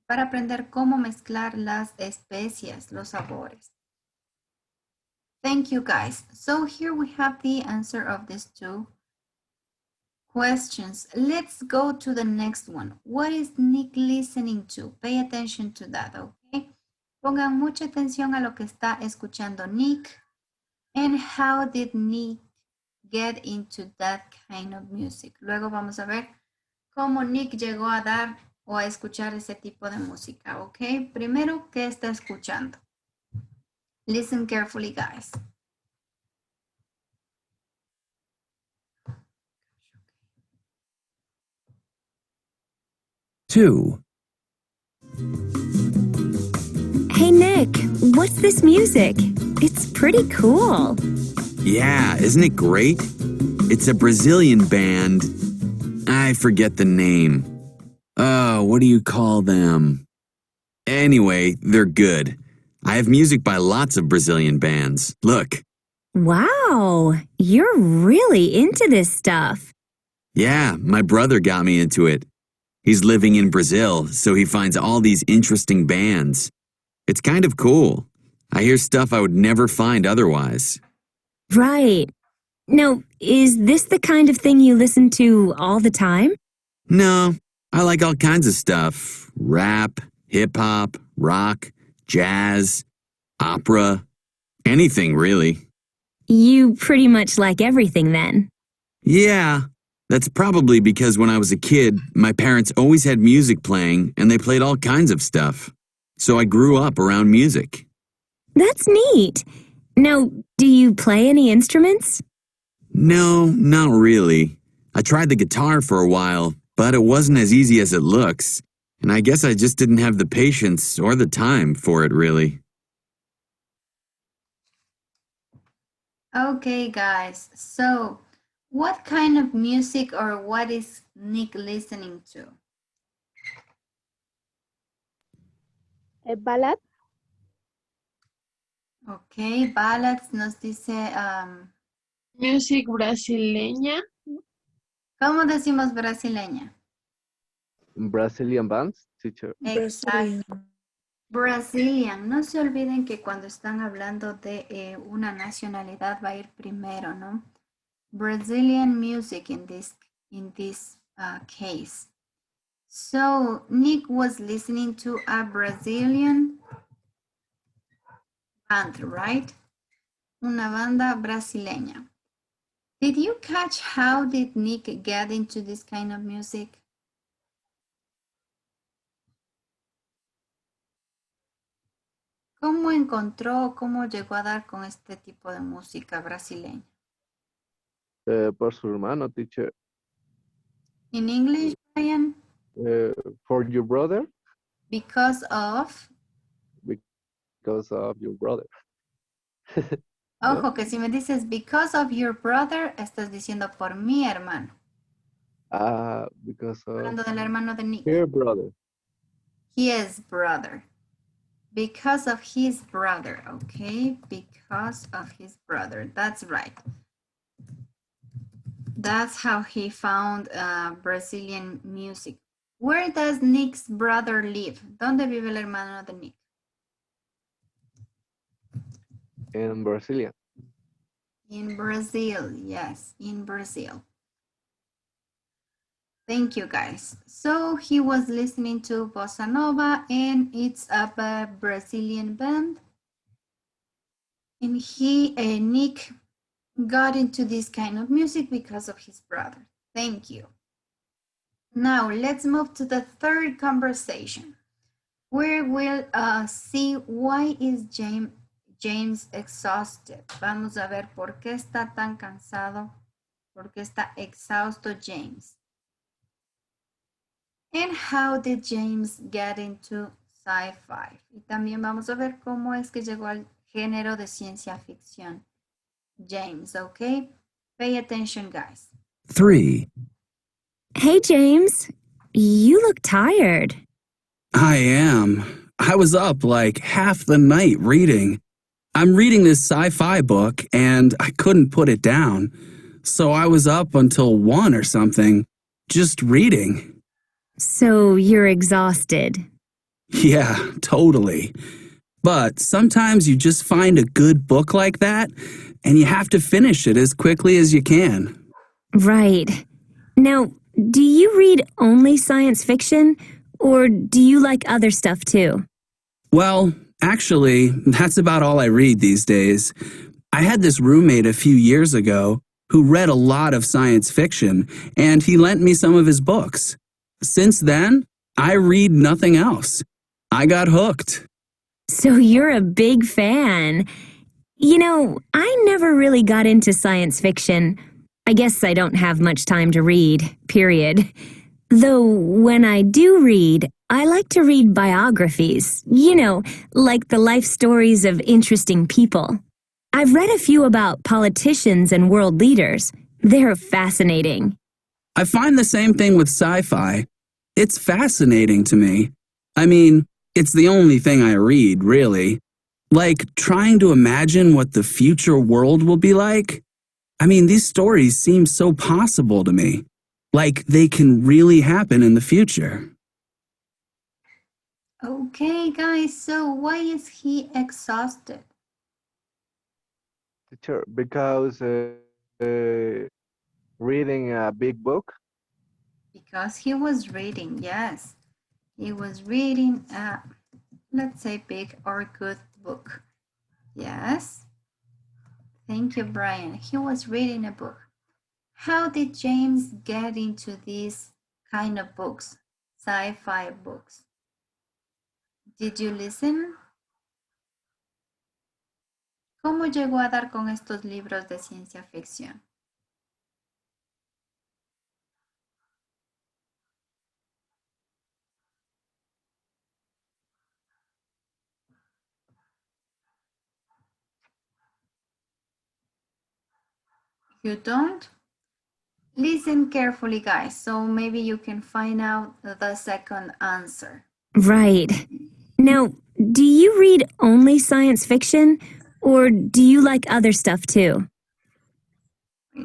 Para aprender cómo mezclar las especias, los sabores. Thank you, guys. So here we have the answer of these two questions. Let's go to the next one. What is Nick listening to? Pay attention to that, okay? Pongan mucha atención a lo que está escuchando Nick. And how did Nick get into that kind of music? Luego vamos a ver cómo Nick llegó a dar o a escuchar ese tipo de música, ¿ok? Primero, ¿qué está escuchando? Listen carefully, guys.
Two.
Hey Nick, what's this music? It's pretty cool.
Yeah, isn't it great? It's a Brazilian band. I forget the name. Oh, what do you call them? Anyway, they're good. I have music by lots of Brazilian bands. Look.
Wow, you're really into this stuff.
Yeah, my brother got me into it. He's living in Brazil, so he finds all these interesting bands. It's kind of cool. I hear stuff I would never find otherwise.
Right. Now, is this the kind of thing you listen to all the time?
No, I like all kinds of stuff. Rap, hip-hop, rock, jazz, opera, anything really.
You pretty much like everything then.
Yeah, That's probably because when I was a kid, my parents always had music playing and they played all kinds of stuff. So I grew up around music.
That's neat. Now, do you play any instruments?
No, not really. I tried the guitar for a while, but it wasn't as easy as it looks. And I guess I just didn't have the patience or the time for it, really.
Okay, guys. So, what kind of music or what is Nick listening to?
A ballad?
Okay, ballads nos dice,
Music brasileña.
¿cómo decimos brasileña?
Brazilian bands, teacher.
Exacto. Brazilian. No se olviden que cuando están hablando de una nacionalidad va a ir primero, ¿no? Brazilian music in this case. So Nick was listening to a Brazilian band, right? Una banda brasileña. Did you catch how did Nick get into this kind of music? ¿Cómo encontró, cómo llegó a dar con este tipo de música brasileña?
Por su hermano, teacher.
In English, Brian?
For your brother?
Because of...
Because of your brother.
Ojo, que si me dices because of your brother, estás diciendo por mi hermano.
Because of
Hablando del hermano de Nick.
her brother.
His brother. Because of his brother, okay? Because of his brother, that's right. That's how he found Brazilian music. Where does Nick's brother live? ¿Dónde vive el hermano de Nick?
In Brazilian.
In Brazil, yes, in Brazil. Thank you, guys. So he was listening to Bossa Nova, and it's a Brazilian band. And Nick got into this kind of music because of his brother. Thank you. Now let's move to the third conversation, where we'll see why is James exhausted. Vamos a ver por qué está tan cansado, por qué está exhausto James. And how did James get into sci-fi? Y también vamos a ver cómo es que llegó al género de ciencia ficción. James, okay? Pay attention, guys.
3.
Hey, James. You look tired.
I am. I was up like half the night reading. I'm reading this sci-fi book and I couldn't put it down. So I was up until 1 or something, just reading.
So you're exhausted.
Yeah, totally. But sometimes you just find a good book like that and you have to finish it as quickly as you can.
Right. Now, do you read only science fiction, or do you like other stuff too?
Well, actually, that's about all I read these days. I had this roommate a few years ago who read a lot of science fiction, and he lent me some of his books. Since then, I read nothing else. I got hooked.
So you're a big fan. You know, I never really got into science fiction. I guess I don't have much time to read, period. Though when I do read, I like to read biographies, you know, like the life stories of interesting people. I've read a few about politicians and world leaders. They're fascinating.
I find the same thing with sci-fi. It's fascinating to me. I mean, it's the only thing I read, really. Like trying to imagine what the future world will be like. I mean, these stories seem so possible to me. Like they can really happen in the future.
Okay, guys, so why is he exhausted?
Teacher, because reading a big book.
Because he was reading, yes. He was reading a, let's say, big or good book. Yes. Thank you, Brian. He was reading a book. How did James get into these kind of books, sci-fi books? Did you listen? ¿Cómo llegó a dar con estos libros de ciencia ficción? You don't? Listen carefully, guys, so maybe you can find out the second answer.
Right. Now, do you read only science fiction, or do you like other stuff too?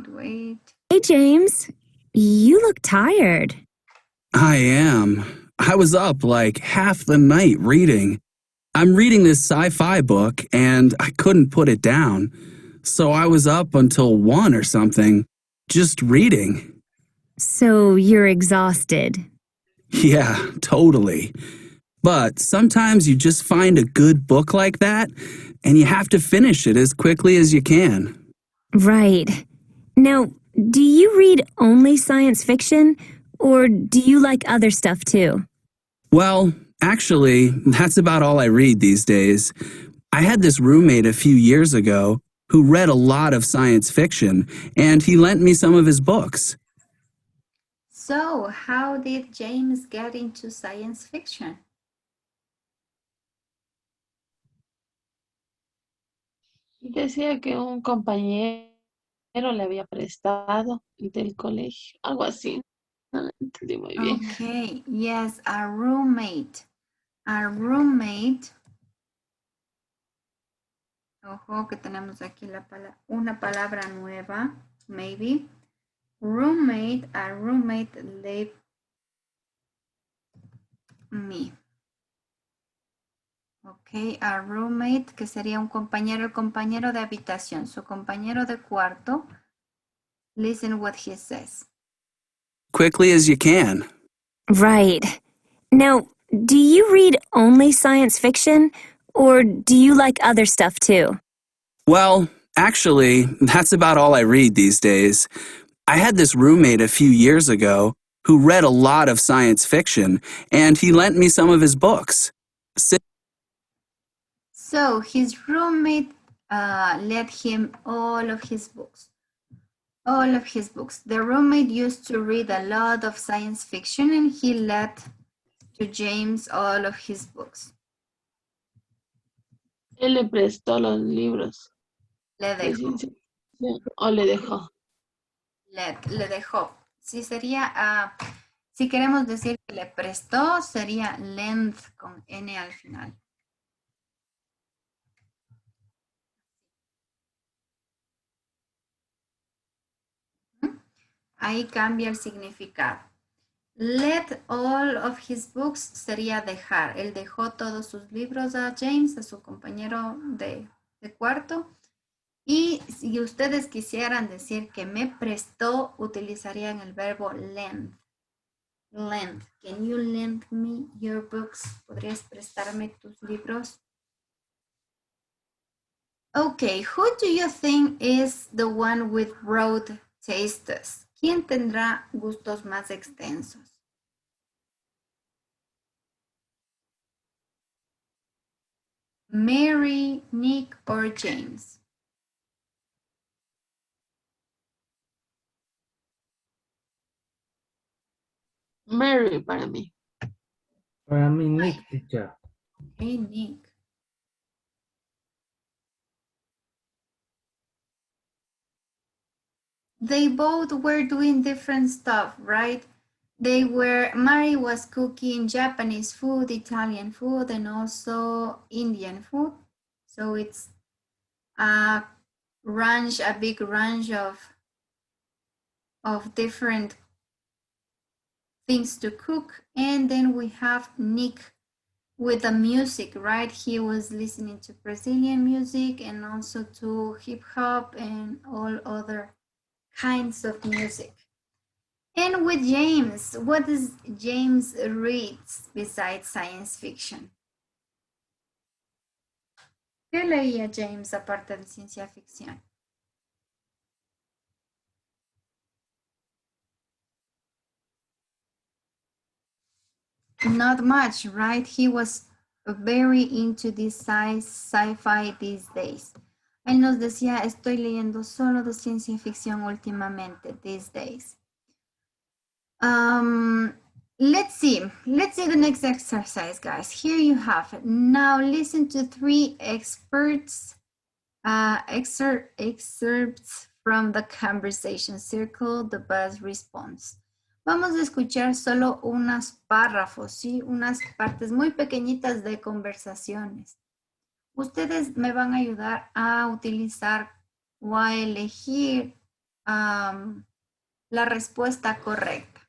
Wait.
Hey, James, you look tired.
I am. I was up like half the night reading. I'm reading this sci-fi book and I couldn't put it down. So I was up until 1 or something, just reading.
So you're exhausted.
Yeah, totally. But sometimes you just find a good book like that and you have to finish it as quickly as you can.
Right. Now, do you read only science fiction, or do you like other stuff too?
Well, actually, that's about all I read these days. I had this roommate a few years ago who read a lot of science fiction, and he lent me some of his books.
So, how did James get into science fiction?
Decía que un compañero le había prestado del colegio, algo así. No lo entendí muy bien.
Okay, yes, a roommate. A roommate. Ojo que tenemos aquí una palabra nueva, maybe. Roommate, a roommate left me. Ok, a roommate, que sería un compañero, el compañero de habitación, su compañero de cuarto. Listen what he says.
Quickly as you can.
Right. Now, do you read only science fiction, or do you like other stuff too?
Well, actually, that's about all I read these days. I had this roommate a few years ago who read a lot of science fiction, and he lent me some of his books.
So his roommate let him all of his books. All of his books. The roommate used to read a lot of science fiction and he let to James all of his books.
Él le prestó los libros
Le
de
dejó.
ciencia ficción, o le dejó.
Le dejó. Sí, sería, si queremos decir que le prestó, sería lend con N al final. Ahí cambia el significado. Let all of his books sería dejar. Él dejó todos sus libros a James, a su compañero de cuarto. Y si ustedes quisieran decir que me prestó, utilizarían el verbo lend. Lend. Can you lend me your books? ¿Podrías prestarme tus libros? Okay, who do you think is the one with broad tastes? ¿Quién tendrá gustos más extensos? Mary, Nick, or James?
Mary para mí.
Para mí, Nick, teacher.
Hey, Nick. They both were doing different stuff, right? Mary was cooking Japanese food, Italian food, and also Indian food. So it's a big range of different things to cook. And then we have Nick with the music, right? He was listening to Brazilian music and also to hip hop and all other kinds of music. And with James, what does James read besides science fiction? ¿Qué leía James aparte de ciencia ficción? Not much, right? He was very into this sci-fi these days. Él nos decía, estoy leyendo solo de ciencia ficción últimamente, these days. Let's see the next exercise, guys. Here you have it. Now listen to 3 excerpts from the conversation. Circle the best response. Vamos a escuchar solo unos párrafos, ¿sí? Unas partes muy pequeñitas de conversaciones. Ustedes me van a ayudar a utilizar o a elegir la respuesta correcta.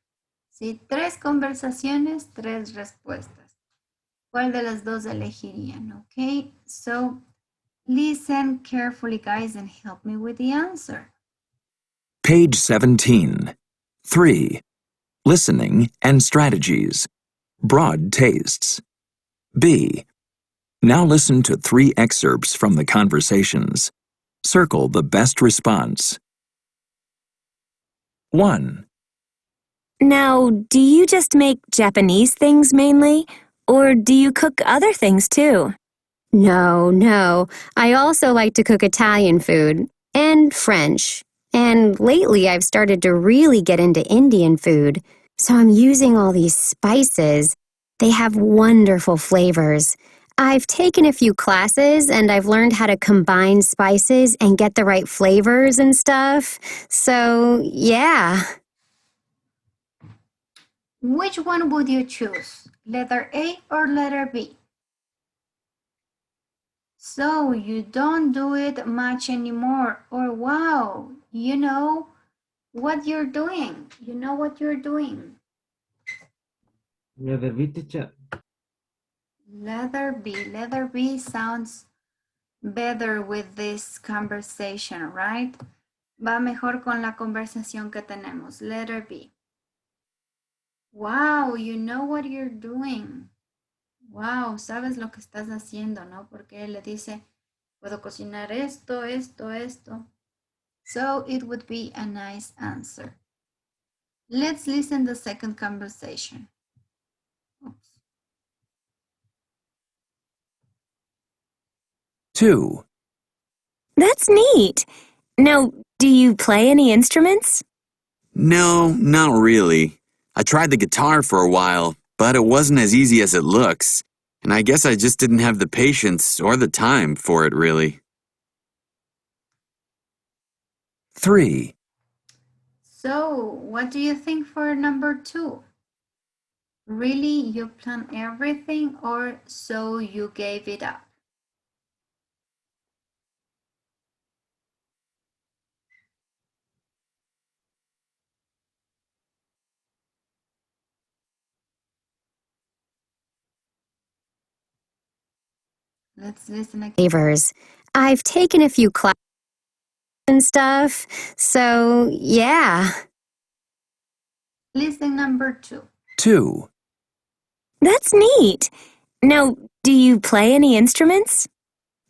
¿Sí? 3 conversaciones, 3 respuestas. ¿Cuál de las dos elegirían? Ok, so listen carefully, guys, and help me with the answer.
Page 17. 3. Listening and strategies. Broad tastes. B. Now listen to 3 excerpts from the conversations. Circle the best response. 1.
Now, do you just make Japanese things mainly? Or do you cook other things too?
No. I also like to cook Italian food and French. And lately I've started to really get into Indian food. So I'm using all these spices. They have wonderful flavors. I've taken a few classes and I've learned how to combine spices and get the right flavors and stuff. So, yeah.
Which one would you choose? Letter A or letter B? So you don't do it much anymore, or wow, you know what you're doing. You know what you're doing.
Letter B, teacher.
Letter B. Letter B sounds better with this conversation, right? Va mejor con la conversación que tenemos. Letter B. Wow, you know what you're doing. Wow, sabes lo que estás haciendo, ¿no? Porque él le dice, puedo cocinar esto, esto, esto. So it would be a nice answer. Let's listen to the second conversation. Oops.
2.
That's neat. Now, do you play any instruments?
No, not really. I tried the guitar for a while, but it wasn't as easy as it looks. And I guess I just didn't have the patience or the time for it, really.
3.
So what do you think for number 2? Really, you plan everything, or so you gave it up? Let's listen again.
Flavors. I've taken a few classes and stuff. So, yeah.
Listen number 2.
2.
That's neat. Now, do you play any instruments?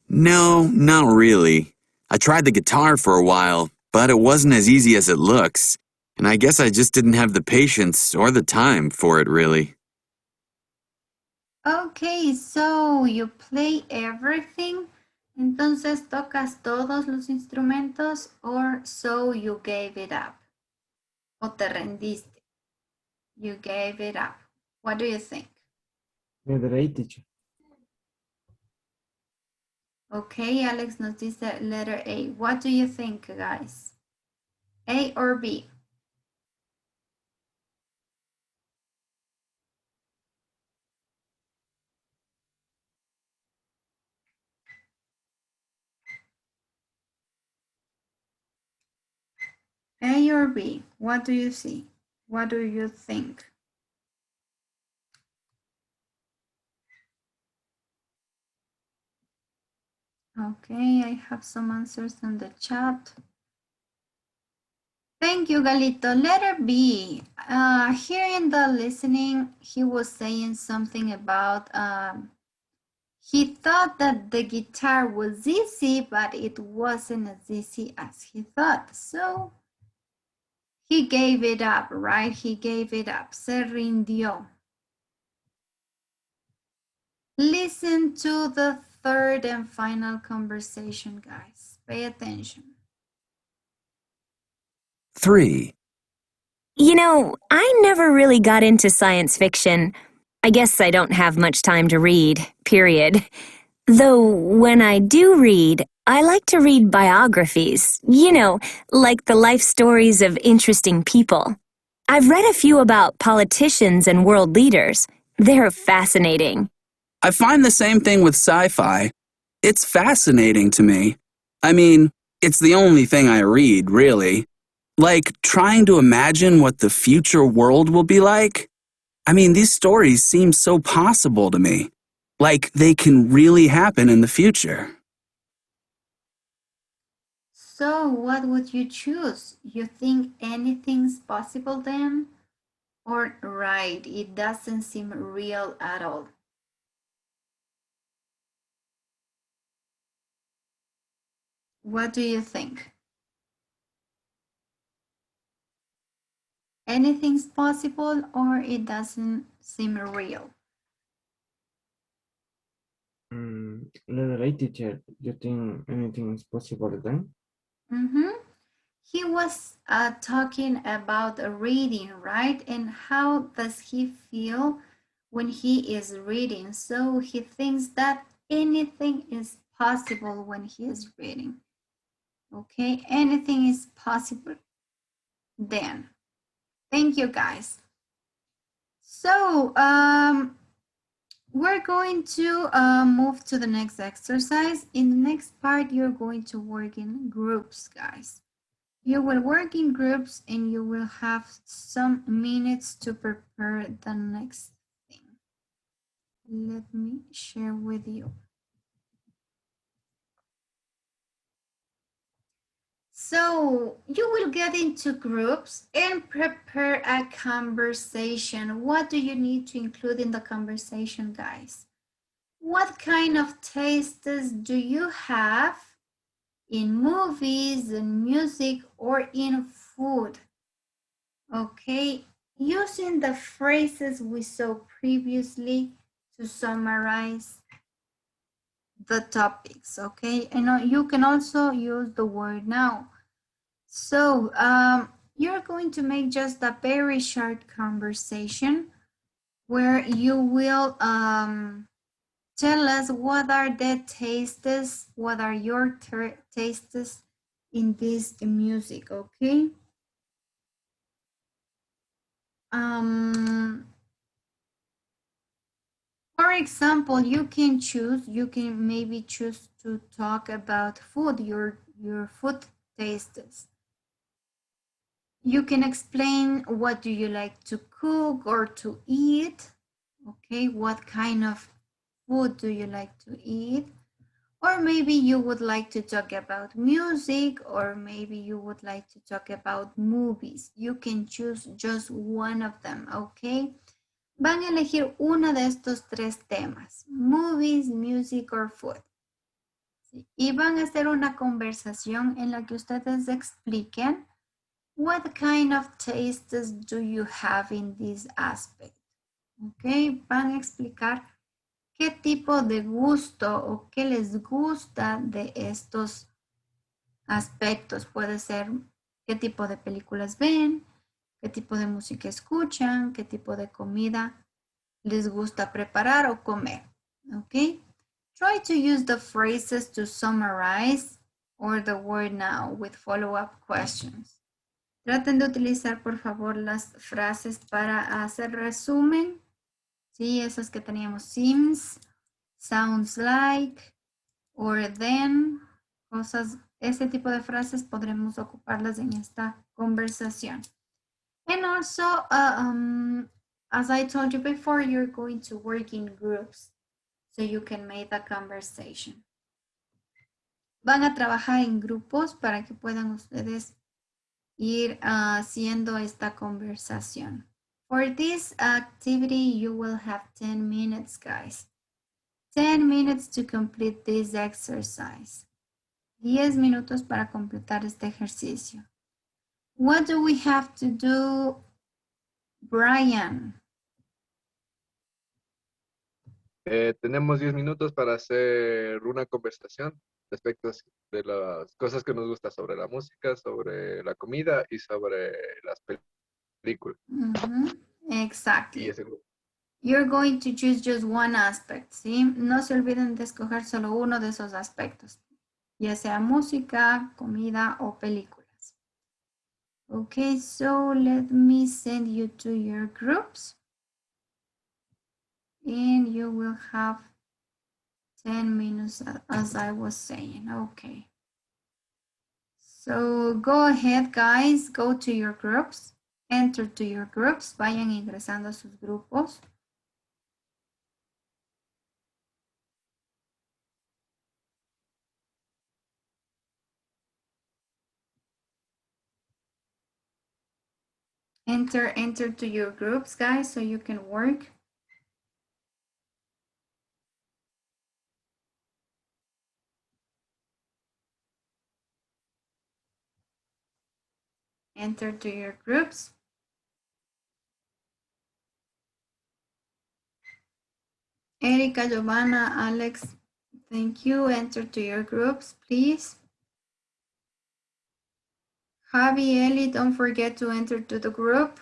No, not really. I tried the guitar for a while, but it wasn't as easy as it looks. And I guess I just didn't have the patience or the time for it, really.
Okay, so you play everything. Entonces tocas todos los instrumentos, or so you gave it up. O te rendiste. You gave it up. What do you think?
Letter A, teacher.
Okay, Alex nos dice letter A. What do you think, guys? A or B? A or B? What do you see? What do you think? Okay, I have some answers in the chat. Thank you, Galito. Letter B. Here in the listening, he was saying something about he thought that the guitar was easy, but it wasn't as easy as he thought. So he gave it up, right? He gave it up. Se rindió. Listen to the third and final conversation, guys. Pay attention.
3.
You know, I never really got into science fiction. I guess I don't have much time to read, period. Though when I do read, I like to read biographies, like the life stories of interesting people. I've read a few about politicians and world leaders. They're fascinating.
I find the same thing with sci-fi. It's fascinating to me. I mean, it's the only thing I read, really. Like trying to imagine what the future world will be like. I mean, these stories seem so possible to me. Like they can really happen in the future.
So, what would you choose? You think anything's possible then? Or, right, it doesn't seem real at all? What do you think? Anything's possible or it doesn't seem real?
Letter A, teacher, you think anything is possible then?
He was talking about reading, right? And how does he feel when he is reading? So he thinks that anything is possible when he is reading. Okay, anything is possible then. Thank you, guys. So we're going to move to the next exercise. In the next part, you're going to work in groups, guys. You will work in groups and you will have some minutes to prepare the next thing. Let me share with you. So you will get into groups and prepare a conversation. What do you need to include in the conversation, guys? What kind of tastes do you have in movies, in music, or in food? Okay, using the phrases we saw previously to summarize the topics, okay? And you can also use the word now. So you're going to make just a very short conversation where you will tell us what are the tastes, what are your tastes in this music, okay? For example, you can maybe choose to talk about food, your food tastes. You can explain what do you like to cook or to eat. Okay, what kind of food do you like to eat? Or maybe you would like to talk about music, or maybe you would like to talk about movies. You can choose just one of them, okay? Van a elegir uno de estos tres temas, movies, music or food. ¿Sí? Y van a hacer una conversación en la que ustedes expliquen what kind of tastes do you have in this aspect. Ok, van a explicar qué tipo de gusto o qué les gusta de estos aspectos. Puede ser qué tipo de películas ven, qué tipo de música escuchan, qué tipo de comida les gusta preparar o comer. Okay? Try to use the phrases to summarize or the word now with follow-up questions. Traten de utilizar, por favor, las frases para hacer resumen. Sí, esas que teníamos. Seems, sounds like, or then, cosas, ese tipo de frases podremos ocuparlas en esta conversación. And also, as I told you before, you're going to work in groups so you can make a conversation. Van a trabajar en grupos para que puedan ustedes ir haciendo esta conversación. For this activity, you will have 10 minutes, guys. 10 minutes to complete this exercise. 10 minutos para completar este ejercicio. What do we have to do, Brian?
Tenemos 10 minutos para hacer una conversación respecto de las cosas que nos gusta sobre la música, sobre la comida y sobre las películas. Y
Exactly.
ese grupo.
You're going to choose just one aspect, ¿sí? No se olviden de escoger solo uno de esos aspectos, ya sea música, comida o películas. Okay, so let me send you to your groups. And you will have 10 minutes as I was saying. Okay. So go ahead, guys. Go to your groups. Enter to your groups. Vayan ingresando a sus grupos. Enter to your groups, guys, so you can work. Enter to your groups. Erika, Giovanna, Alex, thank you. Enter to your groups, please. Javi, Eli, don't forget to enter to the group.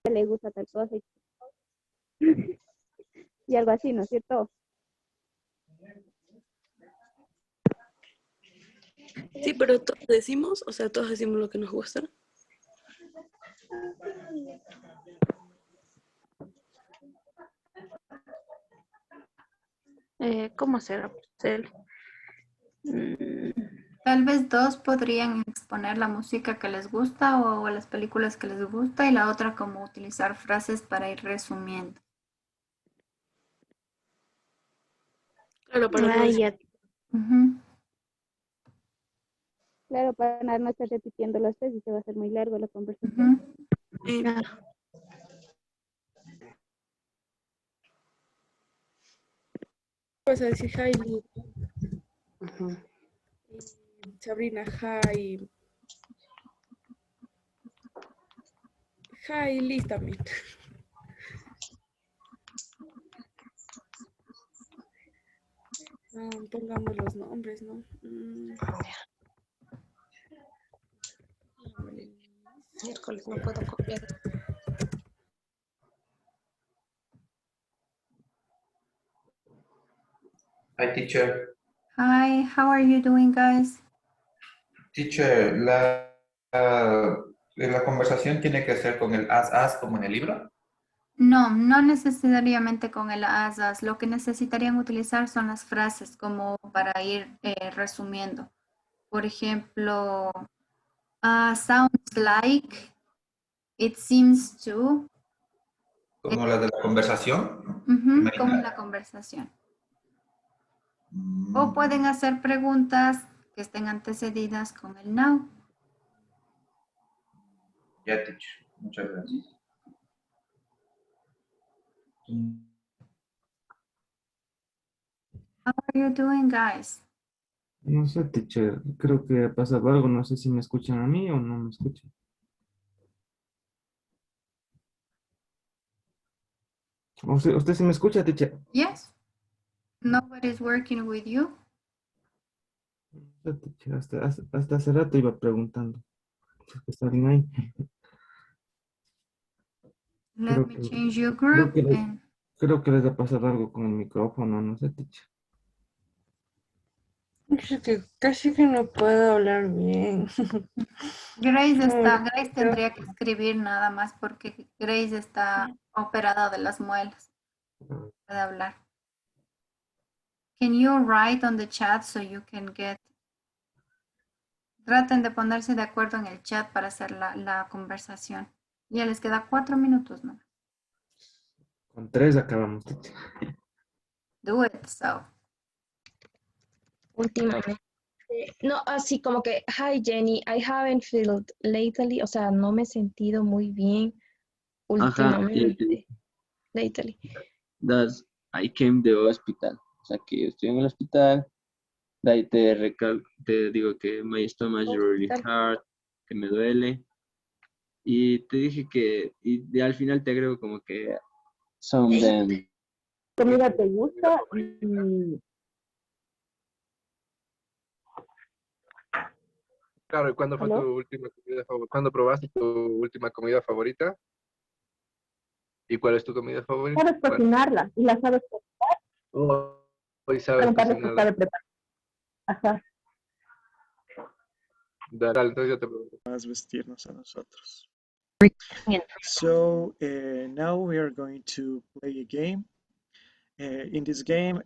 Le gusta tal cosa y algo así, ¿no es cierto?
Sí, pero todos decimos, o sea, todos decimos lo que nos gusta.
¿Cómo será, Marcelo?
Tal vez dos podrían exponer la música que les gusta o las películas que les gusta y la otra como utilizar frases para ir resumiendo.
Claro, para no decir.
Ya. Claro, para no estar repitiendo los tres y se va a hacer muy largo la conversación.
Vas a decir hi, Sabrina, hi. Hi, Liz también. Pongamos los nombres, ¿no?
Miércoles no puedo copiar.
Hi, teacher.
Hi, how are you doing, guys?
Teacher, la conversación tiene que ser con el as como en el libro.
No, no necesariamente con el as. Lo que necesitarían utilizar son las frases como para ir resumiendo. Por ejemplo, sounds like, it seems to.
Como la de la conversación.
Como la conversación. O pueden hacer preguntas que estén antecedidas con el now.
Ya, teacher. Muchas gracias.
How are you doing, guys?
No sé, teacher, creo que ha pasado algo, no sé si me escuchan a mí o no me escuchan. ¿Usted sí me escucha, teacher?
Yes. Nobody's working with you.
No sé, teacher, hasta hace rato iba preguntando. ¿Está bien ahí?
Let me change your group.
Creo que les ha pasado algo con el micrófono, no sé, teacher.
Que casi que no puedo hablar bien.
Grace tendría que escribir nada más porque Grace está operada de las muelas. Puede hablar. Can you write on the chat so you can get... Traten de ponerse de acuerdo en el chat para hacer la conversación. Ya les queda 4 minutos, ¿no?
Con 3 acabamos, teacher.
Do it, so.
Últimamente. No, así como que, hi Jenny, I haven't felt lately, o sea, no me he sentido muy bien últimamente. Lately.
That's, I came the hospital. O sea, que estoy en el hospital. De ahí te digo que my stomach is really hard, que me duele. Y te dije que, al final te agrego como que son de...
Comida te gusta y
Claro, ¿y cuándo fue tu
¿aló?
última comida favorita? ¿Cuándo probaste tu última comida favorita? ¿Y cuál es tu comida favorita?
Sabes
¿Cuál?
cocinarla y la sabes
Oh, hoy sabes
preguntarle si
cocinarla.
sabe preparar. Ajá.
Dale, entonces yo te pregunto.
Más vestirnos a nosotros. So now we are going to play a game. In this game,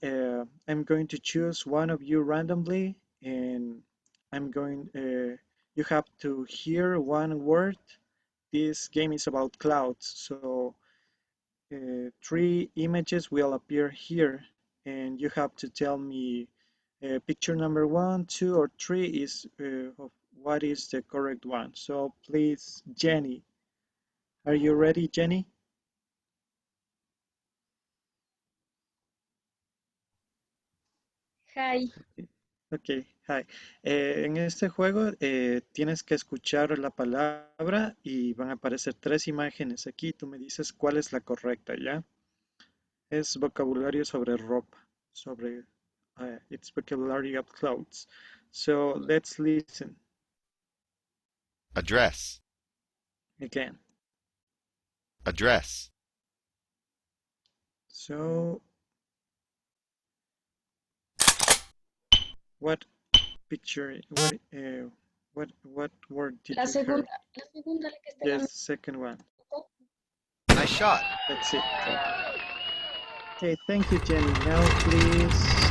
I'm going to choose one of you randomly, and I'm going. You have to hear one word. This game is about clouds, so three images will appear here, and you have to tell me picture number 1, 2, or 3 is of what is the correct one. So please, Jenny, are you ready, Jenny?
Hi.
Ok, hi. En este juego tienes que escuchar la palabra y van a aparecer tres imágenes aquí. Tú me dices cuál es la correcta, ¿ya? Es vocabulario sobre ropa, sobre it's vocabulary of clothes. So let's listen
Address.
again.
Address.
So what picture, what word did
La
you hear?
segunda, la que está en la
Yes, second one.
Nice shot.
That's it. Okay, thank you, Jenny. Now, please.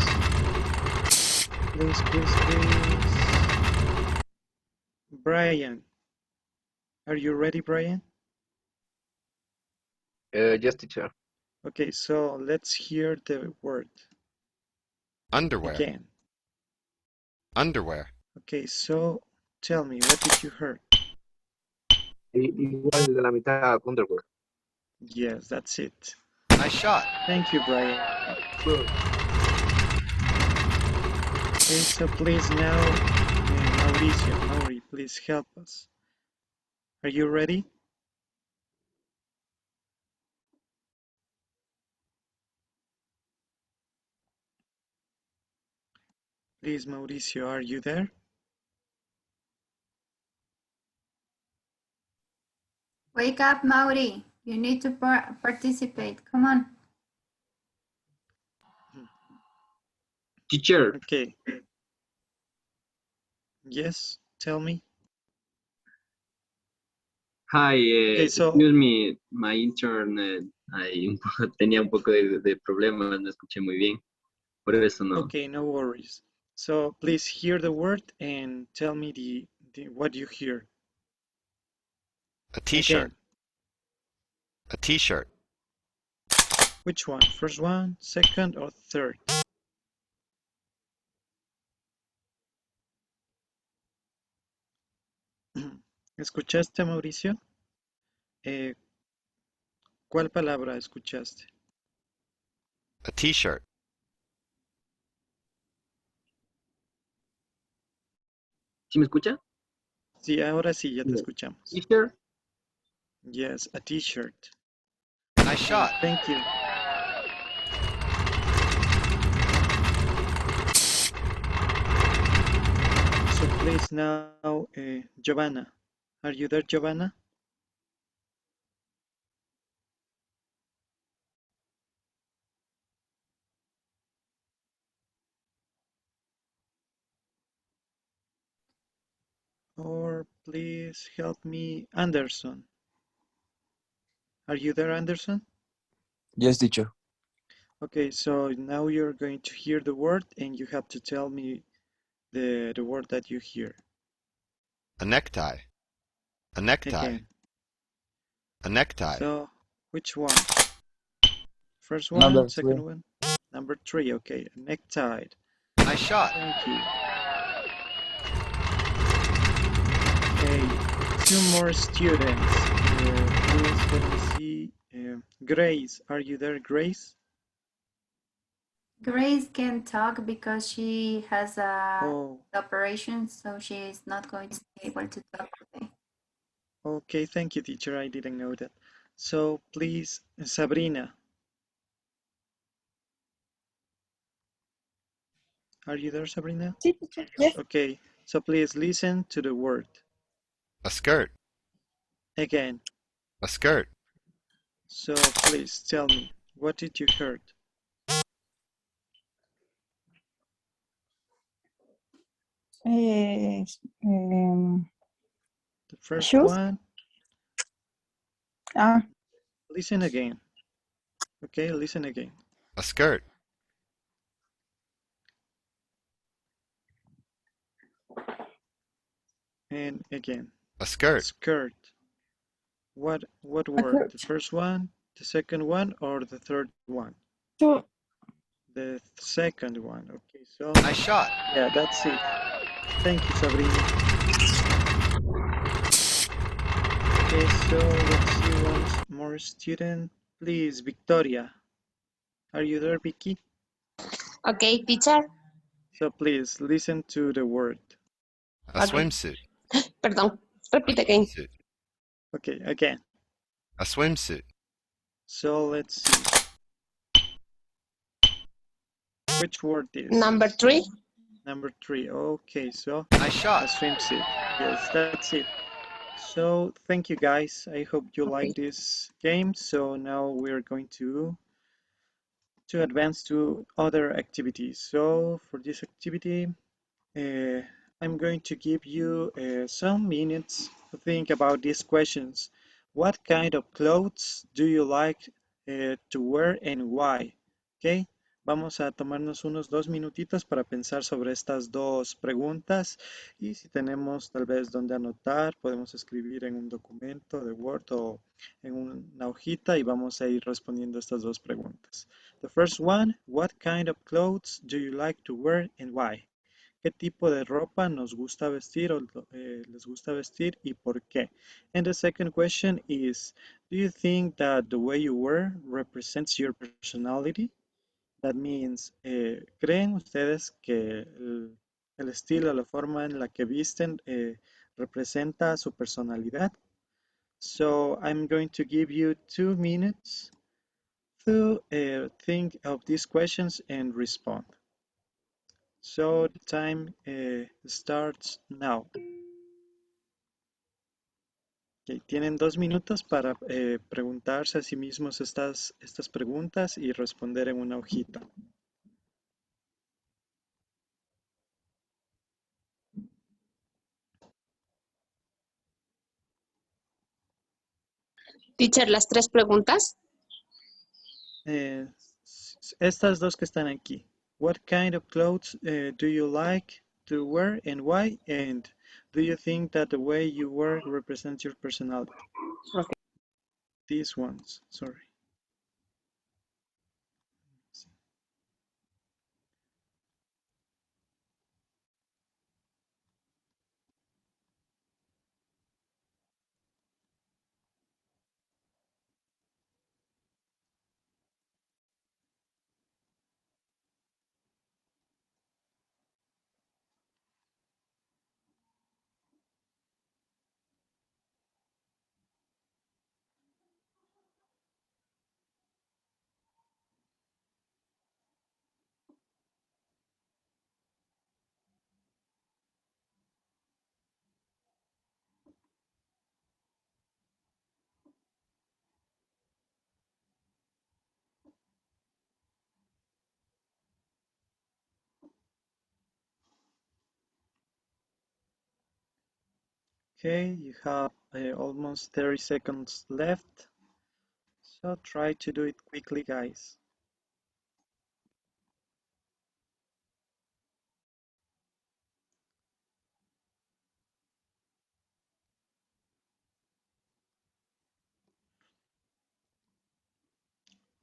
Brian, are you ready, Brian?
Yes, teacher.
Okay, so let's hear the word
Underwear.
again.
Underwear.
Okay, so tell me, what did you hear?
Igual de la mitad, underwear.
Yes, that's it.
Nice shot.
Thank you, Brian.
Good.
Okay, so please now, Mauri, please help us. Are you ready? Please, Mauricio, are you there?
Wake up, Mauri. You need to participate. Come on.
Teacher,
Okay. Yes, tell me.
hi,
Okay, so
excuse me, my internet, tenía un poco de problemas, no escuché muy bien, por eso no.
okay, no worries. So please hear the word and tell me the what you hear.
A t-shirt.
Again.
A t-shirt.
Which one? First one, second, or third? ¿Escuchaste, Mauricio? ¿Cuál palabra escuchaste?
A t-shirt.
¿Sí me escucha?
Sí, ahora sí, ya te escuchamos.
T-shirt.
Yes, a t-shirt.
Nice shot.
Thank you. So please now, Giovanna. Are you there, Giovanna? Or please help me, Anderson. Are you there, Anderson?
Yes, teacher.
Okay, so now you're going to hear the word and you have to tell me the word that you hear.
A necktie. A necktie.
Again.
A necktie.
So, which one? First one,
Number
second
3.
one? Number 3, okay, a necktie.
Nice shot.
Thank you. Okay, 2 more students. Please let me see. Grace, are you there, Grace?
Grace can talk because she has a
Oh,
operation, so she is not going to be able to talk today.
okay. Thank you, teacher. I didn't know that. So please, Sabrina, are you there, Sabrina?
Sí, teacher. Yes.
Okay. So please listen to the word.
A skirt.
Again.
A skirt.
So please tell me, what did you heard?
Eh, em,
The first
shoes.
one,
Ah,
listen again. Okay, listen again.
A skirt.
And again.
A skirt.
Skirt. What
a
word? The
coat.
first one, the second one, or the third one?
Two.
The second one. Okay, so
Nice shot.
yeah, that's it. Thank you, Sabrina. Okay, so let's see one more student. Please, Victoria. Are you there, Vicky?
Okay, teacher.
So please listen to the word.
A
Okay.
swimsuit.
Perdón.
A
Repeat again.
swimsuit.
Okay, again.
A swimsuit.
So let's see. Which word is?
Number 3.
Number 3. Okay, so
Nice shot.
a swimsuit. Yes, that's it. So thank you guys. I hope you like this game. So now we're going to advance to other activities. So for this activity, uh, I'm going to give you some minutes to think about these questions. What kind of clothes do you like to wear and why? Okay, vamos a tomarnos unos 2 minutitos para pensar sobre estas dos preguntas y si tenemos tal vez donde anotar, podemos escribir en un documento de Word o en una hojita y vamos a ir respondiendo estas dos preguntas. The first one, what kind of clothes do you like to wear and why? ¿Qué tipo de ropa nos gusta vestir o les gusta vestir y por qué? And the second question is, do you think that the way you wear represents your personality? That means, ¿creen ustedes que el estilo, la forma en la que visten representa su personalidad? So I'm going to give you 2 minutes to think of these questions and respond. So the time starts now. Okay, tienen 2 minutos para preguntarse a sí mismos estas preguntas y responder en una hojita.
Teacher, las 3 preguntas.
Estas dos que están aquí. What kind of clothes do you like to wear and why? And do you think that the way you wear represents your personality?
Okay.
These ones, sorry. Okay, you have almost 30 seconds left. So try to do it quickly, guys.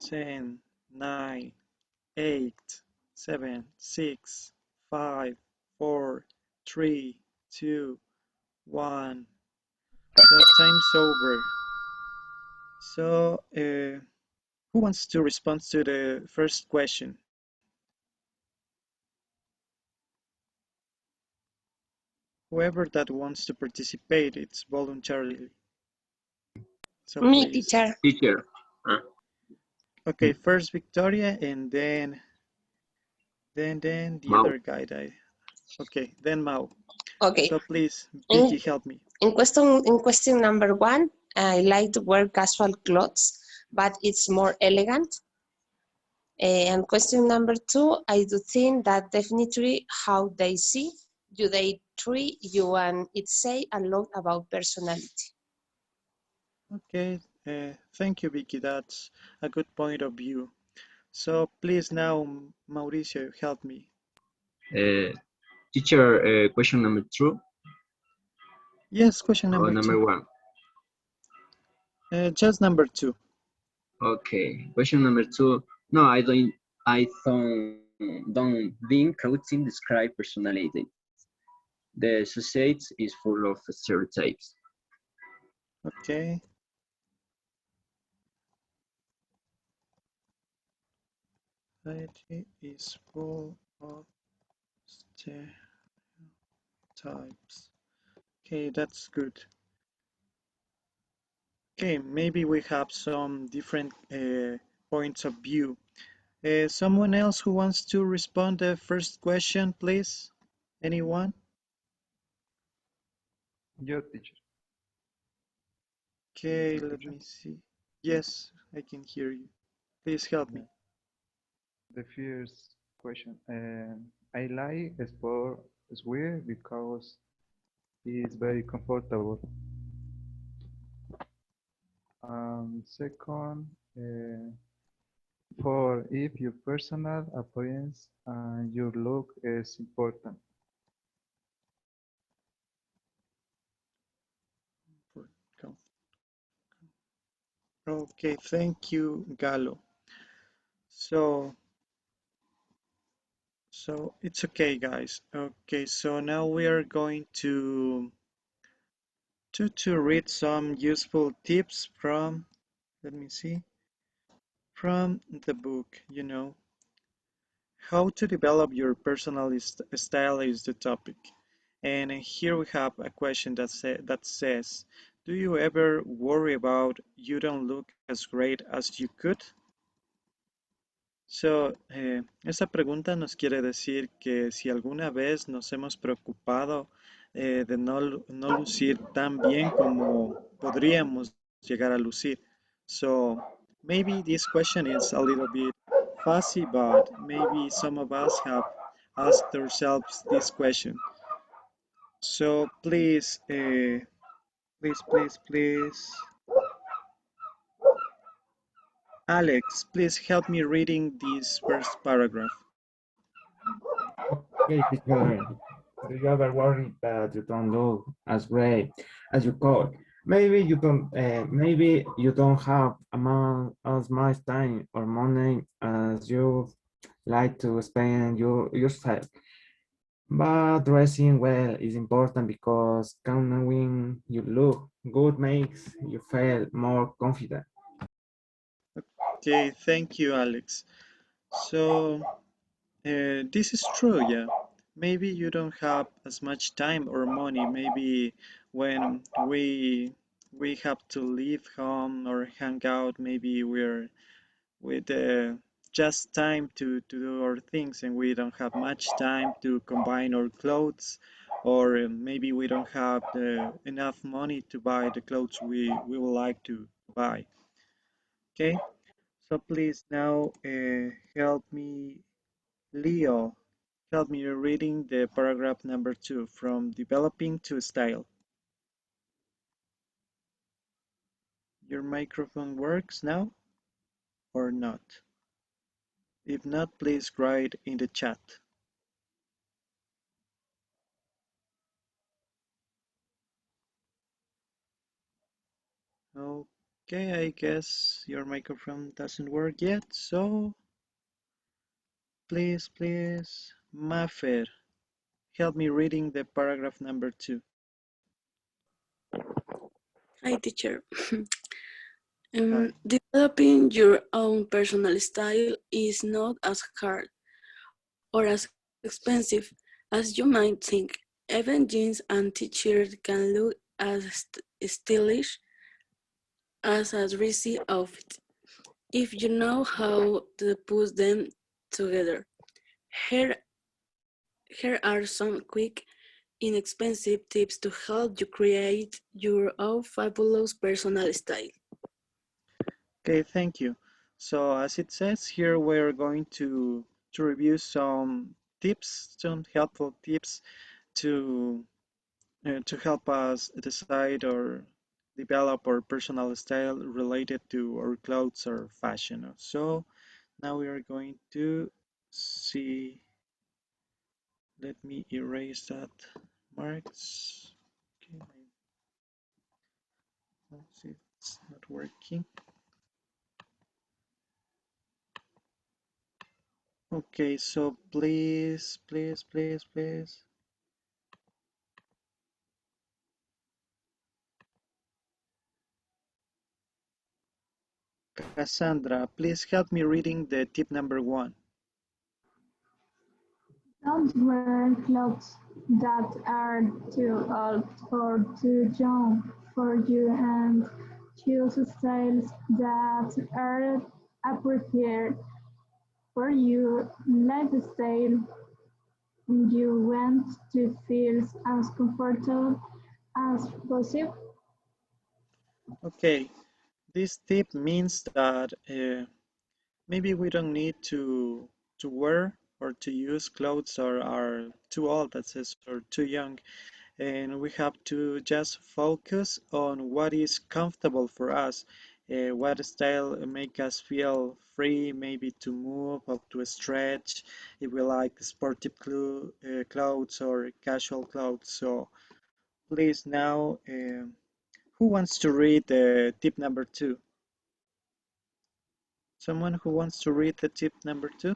10, 9, 8, 7, 6, 5, 4, 3, 2, 1. So time's over. So who wants to respond to the first question? Whoever that wants to participate, it's voluntarily. So
Me,
please.
teacher.
Teacher.
Okay, first Victoria and then the
Mau.
other guy. Okay, then Mao.
Okay.
So please, Vicky, help me.
In question number 1, I like to wear casual clothes, but it's more elegant. And question number 2, I do think that definitely how they see you, they treat you, and it say a lot about personality.
Okay, thank you, Vicky. That's a good point of view. So please now, Mauricio, help me.
Teacher, question number 2.
Yes, question number 2.
Number 1.
Just number 2.
Okay, question number 2. No, I don't think clothing describe personality. The society is full of stereotypes.
Okay. Society is full of stereotypes. Okay, that's good. Okay, maybe we have some different points of view. Someone else who wants to respond the first question, please? Anyone?
Yo, teacher.
Okay, let me see. Yes, I can hear you. Please help me.
The first question. I like sports wear because it's very comfortable. Second, for if your personal appearance and your look is important.
Okay, thank you, Galo. So it's okay, guys. Okay, so now we are going to read some useful tips from, let me see, from the book, How to develop your personal style is the topic. And here we have a question that says, do you ever worry about you don't look as great as you could? So, esa pregunta nos quiere decir que si alguna vez nos hemos preocupado de no lucir tan bien como podríamos llegar a lucir. So, maybe this question is a little bit fussy, but maybe some of us have asked ourselves this question. So, please, please. Alex, please help me reading this first paragraph.
Okay, teacher. Do you ever worry that you don't look as great as you could? Maybe you don't have as much time or money as you like to spend yourself. But dressing well is important because knowing you look good makes you feel more confident.
Okay, thank you, Alex. So, this is true, yeah. Maybe you don't have as much time or money. Maybe when we have to leave home or hang out, maybe we're with just time to do our things and we don't have much time to combine our clothes, or maybe we don't have enough money to buy the clothes we would like to buy. Okay, so please now help me, Leo. Help me reading the paragraph number 2, from developing to style. Your microphone works now or not? If not, please write in the chat. Okay, I guess your microphone doesn't work yet, so please, Mafer, help me reading the paragraph number 2.
Hi, teacher.
Hi.
Developing your own personal style is not as hard or as expensive as you might think. Even jeans and t-shirts can look as stylish as a dressy outfit if you know how to put them together. Here, here are some quick, inexpensive tips to help you create your own fabulous personal style.
Okay, thank you. So as it says here, we're going to review some tips, some helpful tips to help us decide or develop our personal style related to our clothes or fashion. So now we are going to see, let me erase that marks. Okay, let's see, it's not working. Okay, so please. Cassandra, please help me reading the tip number 1.
Don't wear clothes that are too old or too young for you and choose styles that are appropriate for your lifestyle. You want to feel as comfortable as possible.
Okay, this tip means that maybe we don't need to wear or to use clothes or are too old, that says, or too young, and we have to just focus on what is comfortable for us, what style make us feel free, maybe to move or to stretch, if we like sportive clothes or casual clothes. So please now, who wants to read tip number 2? Someone who wants to read the tip number 2?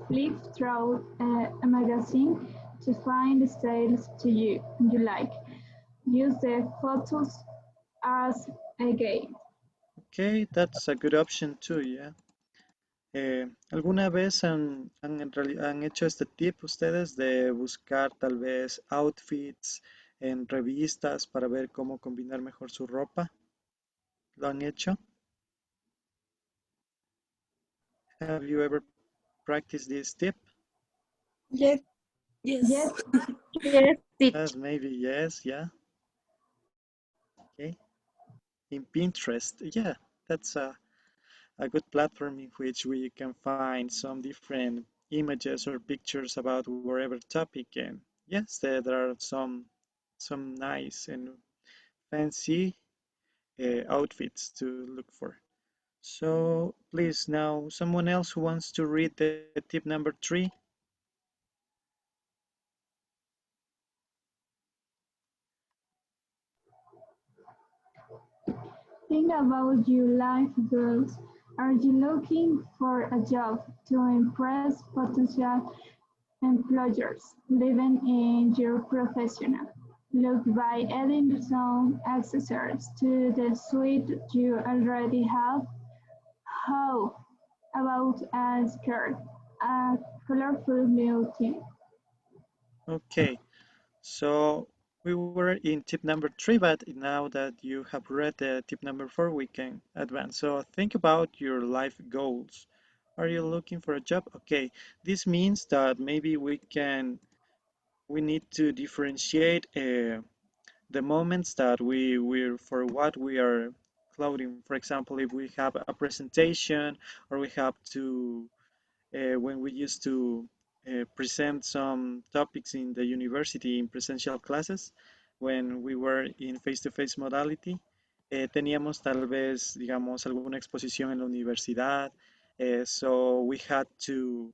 Flip through a magazine to find styles you like. Use the photos as a guide.
Okay, that's a good option too, yeah. ¿Alguna vez han hecho este tip ustedes de buscar tal vez outfits en revistas para ver cómo combinar mejor su ropa? ¿Lo han hecho? Have you ever practiced this tip?
Yes.
Yes,
Yes.
yes,
Yes, maybe yes, yeah. Okay. In Pinterest, yeah, that's a good platform in which we can find some different images or pictures about whatever topic. And yes, there are some nice and fancy outfits to look for. So please now, someone else who wants to read the tip number 3.
think about your life goals. Are you looking for a job to impress potential employers living in your professional? Look by adding some accessories to the suite you already have. How about a skirt, a colorful new theme?
Okay, so we were in tip number 3, but now that you have read the tip number 4, we can advance. So think about your life goals. Are you looking for a job? Okay, this means that maybe we need to differentiate the moments that we're for what we are clothing. For example, if we have a presentation or we have to when we used to present some topics in the university in presential classes, when we were in face-to-face modality, teníamos tal vez, digamos, alguna exposición en la universidad, so we had to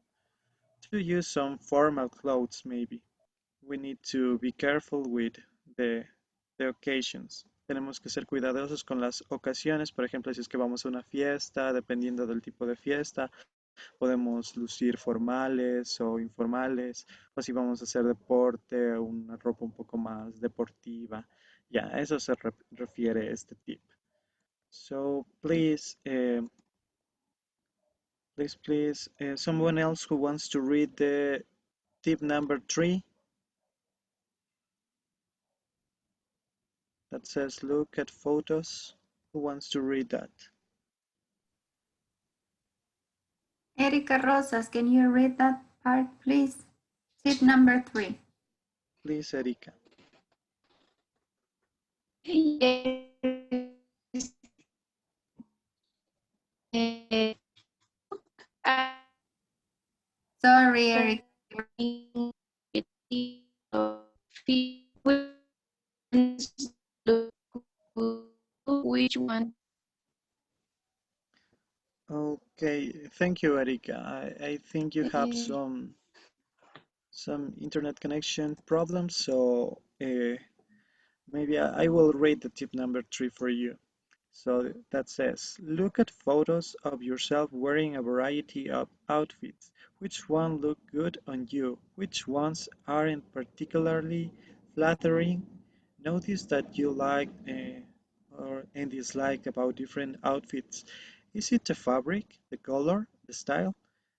use some formal clothes maybe. We need to be careful with the, the occasions. Tenemos que ser cuidadosos con las ocasiones, por ejemplo, si es que vamos a una fiesta, dependiendo del tipo de fiesta, podemos lucir formales o informales, o si vamos a hacer deporte, una ropa un poco más deportiva. Ya, a eso se refiere este tip. So, please, Please, someone else who wants to read the tip number 3 that says look at photos. Who wants to read that?
Erica Rosas, can you read that part, please? Tip number 3.
Please, Erika.
Yes. Eh,
Sorry, Erica.
Which one?
Okay, thank you, Erika. I think you have
Eh,
some internet connection problems, so maybe I will read the tip number 3 for you. So that says, look at photos of yourself wearing a variety of outfits. Which one look good on you? Which ones aren't particularly flattering? Notice that you like or and dislike about different outfits. Is it the fabric, the color, the style?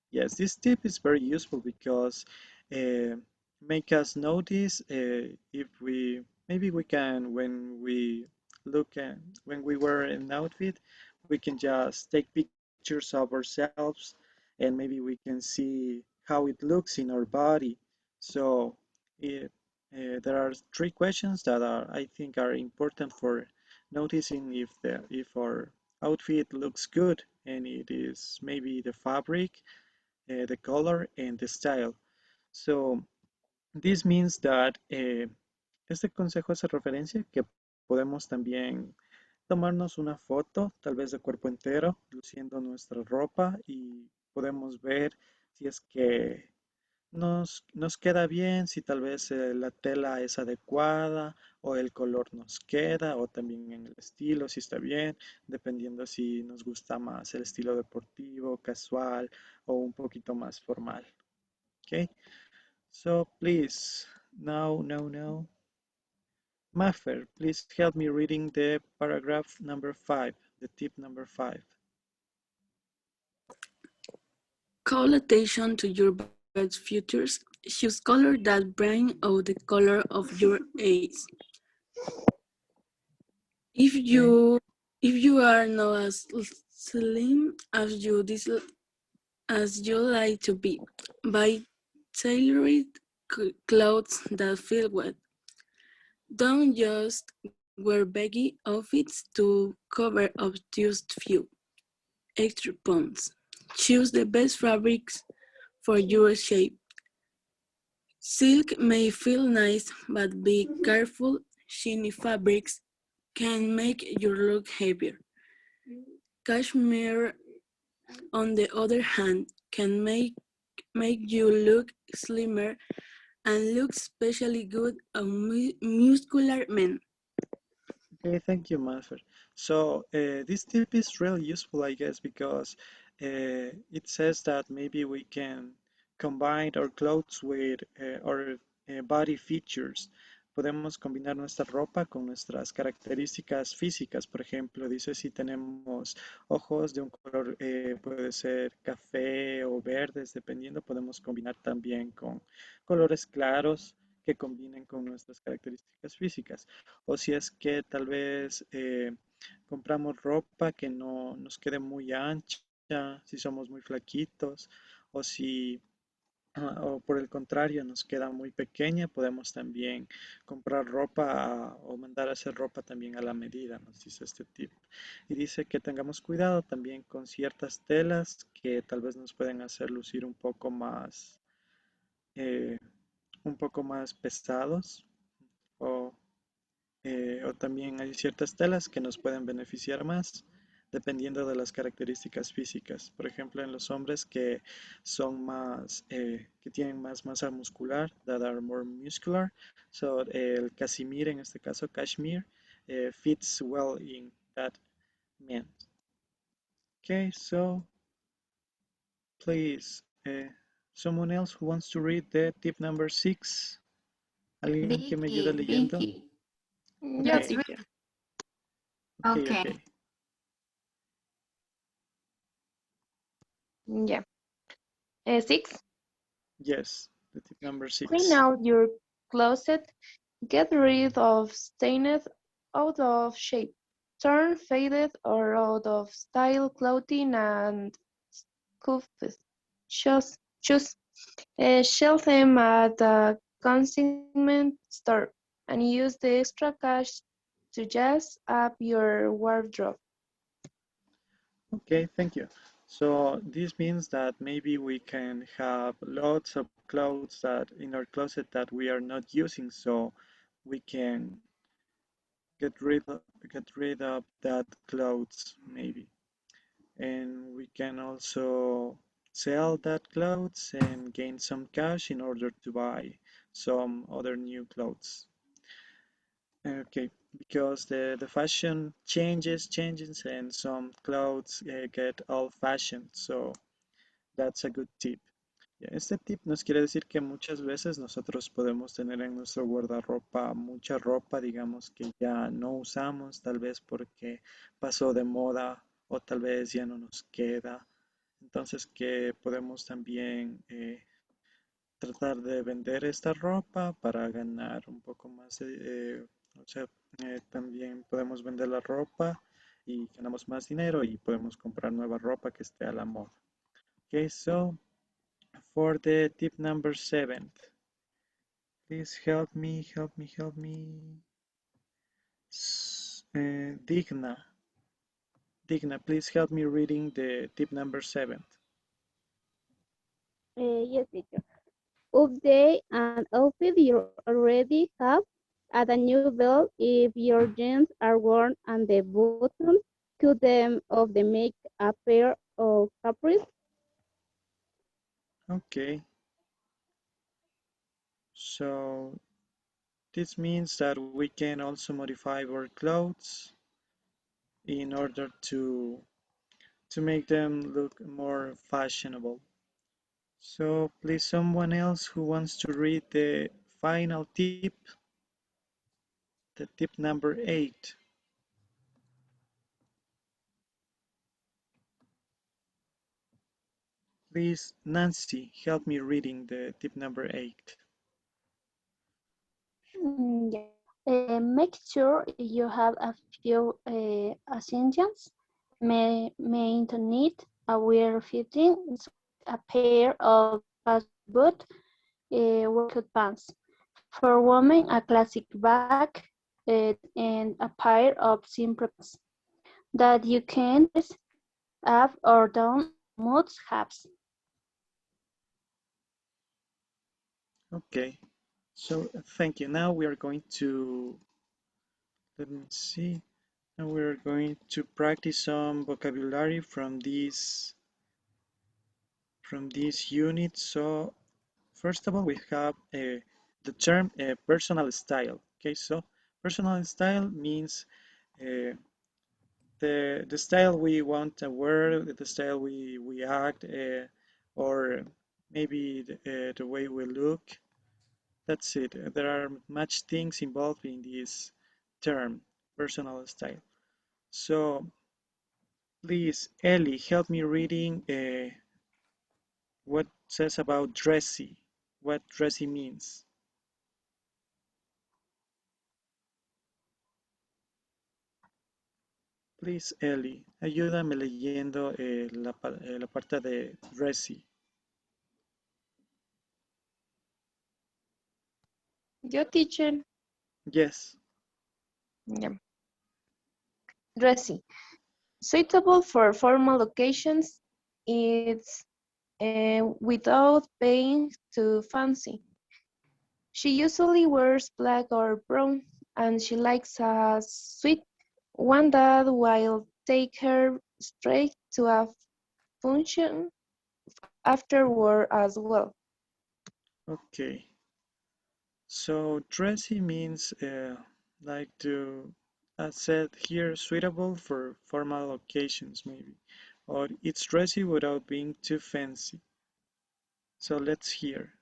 Yes, this tip is very useful because uh, make us notice if we maybe we can look at when we wear an outfit, we can just take pictures of ourselves and maybe we can see how it looks in our body. So it, there are three questions that are I think are important for noticing if our outfit looks good and it is maybe the fabric the color and the style. So this means that este consejo hace referencia que podemos también tomarnos una foto, tal vez de cuerpo entero, luciendo nuestra ropa y podemos ver si es que nos queda bien, si tal vez la tela es adecuada o el color nos queda o también en el estilo, si está bien, dependiendo si nos gusta más el estilo deportivo, casual o un poquito más formal. Okay, so please, now, Maffer, please help me reading the paragraph number 5, the tip number 5.
Call attention to your bed's features. Choose color that bring out the color of your eyes. If you are not as slim as you like to be, buy tailored clothes that feel well. Don't just wear baggy outfits to cover up just few extra pounds. Choose the best fabrics for your shape. Silk may feel nice, but be careful. Shiny fabrics can make your look heavier. Cashmere, on the other hand, can make you look slimmer and look especially good on muscular men.
Okay, thank you, Manfred. So this tip is really useful, I guess, because it says that maybe we can combine our clothes with our body features. Podemos combinar nuestra ropa con nuestras características físicas. Por ejemplo, dice si tenemos ojos de un color, puede ser café o verdes, dependiendo, podemos combinar también con colores claros que combinen con nuestras características físicas. O si es que tal vez compramos ropa que no nos quede muy ancha, si somos muy flaquitos, o si o por el contrario nos queda muy pequeña, podemos también comprar ropa o mandar a hacer ropa también a la medida, nos dice este tip. Y dice que tengamos cuidado también con ciertas telas que tal vez nos pueden hacer lucir eh, un poco más pesados o o también hay ciertas telas que nos pueden beneficiar más dependiendo de las características físicas. Por ejemplo, en los hombres que son más, que tienen más masa muscular, that are more muscular. So el cashmere, en este caso cashmere, fits well in that man. Okay, so please, someone else who wants to read the tip number 6. ¿Alguien que me ayude leyendo?
Vicky.
Yo,
Just read.
teacher.
Okay,
Okay.
okay.
Yeah. 6.
Yes, the tip number
Clean
6.
out your closet. Get rid of stained, out of shape, torn, faded, or out of style clothing and scuffed shoes. Shelf them at a consignment store and use the extra cash to jazz up your wardrobe.
Okay, thank you. So this means that maybe we can have lots of clothes that in our closet that we are not using, so we can get rid of that clothes maybe. And we can also sell that clothes and gain some cash in order to buy some other new clothes. Okay, because the fashion changes and some clothes get old fashioned, so that's a good tip. Este tip nos quiere decir que muchas veces nosotros podemos tener en nuestro guardarropa mucha ropa, digamos, que ya no usamos, tal vez porque pasó de moda o tal vez ya no nos queda. Entonces que podemos también tratar de vender esta ropa para ganar un poco más, o sea, también podemos vender la ropa y ganamos más dinero y podemos comprar nueva ropa que esté a la moda. Okay, so for the tip number 7, please help me. Digna, please help me reading the tip number 7.
Yes, teacher. Update an outfit you already have. Add a new belt if your jeans are worn and the buttons. Cut them off the make a pair of capris.
Okay, so this means that we can also modify our clothes in order to make them look more fashionable. So please, someone else who wants to read the final tip, the tip number 8. Please, Nancy, help me reading the tip number 8.
Yeah. Make sure you have a few essentials. Need a wear-fitting sweater, a pair of casual boots, workout pants. For women, a classic bag and a pair of simple pants that you can dress up or down as moods have.
Okay, so thank you. Now we are going to, let me see, now we're going to practice some vocabulary from this unit. So first of all, we have the term personal style. Okay, so personal style means uh, the style we want to wear, the style we act, or maybe the way we look. That's it. There are much things involved in this term, personal style. So please, Ellie, help me reading what says about dressy, what dressy means. Please, Ellie, ayúdame leyendo la parte de dressy.
Yo, teacher.
Yes.
Yeah. Dressy. Suitable for formal occasions. It's without being too fancy. She usually wears black or brown, and she likes a sweet one that will take her straight to a function afterward as well.
Okay. So dressy means like to, as said here, suitable for formal occasions maybe, or it's dressy without being too fancy. So let's hear.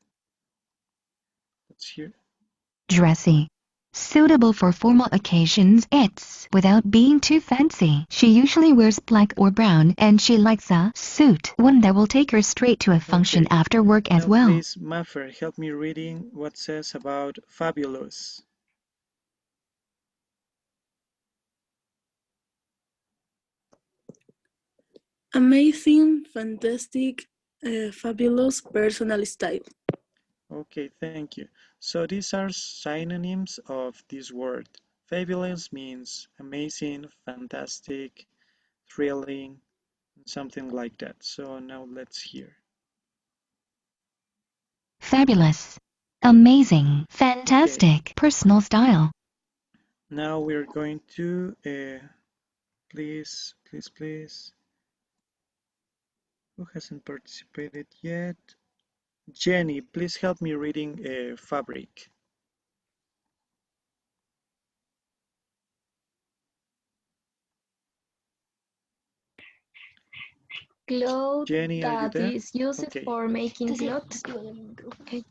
Dressy.
Suitable for formal occasions, it's without being too fancy. She usually wears black or brown and she likes a suit, one that will take her straight to a function
Okay.
after work as
Now
well.
please, Maffer, help me reading what says about fabulous.
Amazing, fantastic, fabulous personal style.
Okay, thank you. So these are synonyms of this word. Fabulous means amazing, fantastic, thrilling, something like that. So now let's hear.
Fabulous. Amazing. Fantastic. Personal style.
Now we're going to, please. Who hasn't participated yet? Jenny, please help me reading fabric.
Cloth
Jenny, are you
that
there?
is used
Okay.
for making clothes. Ok,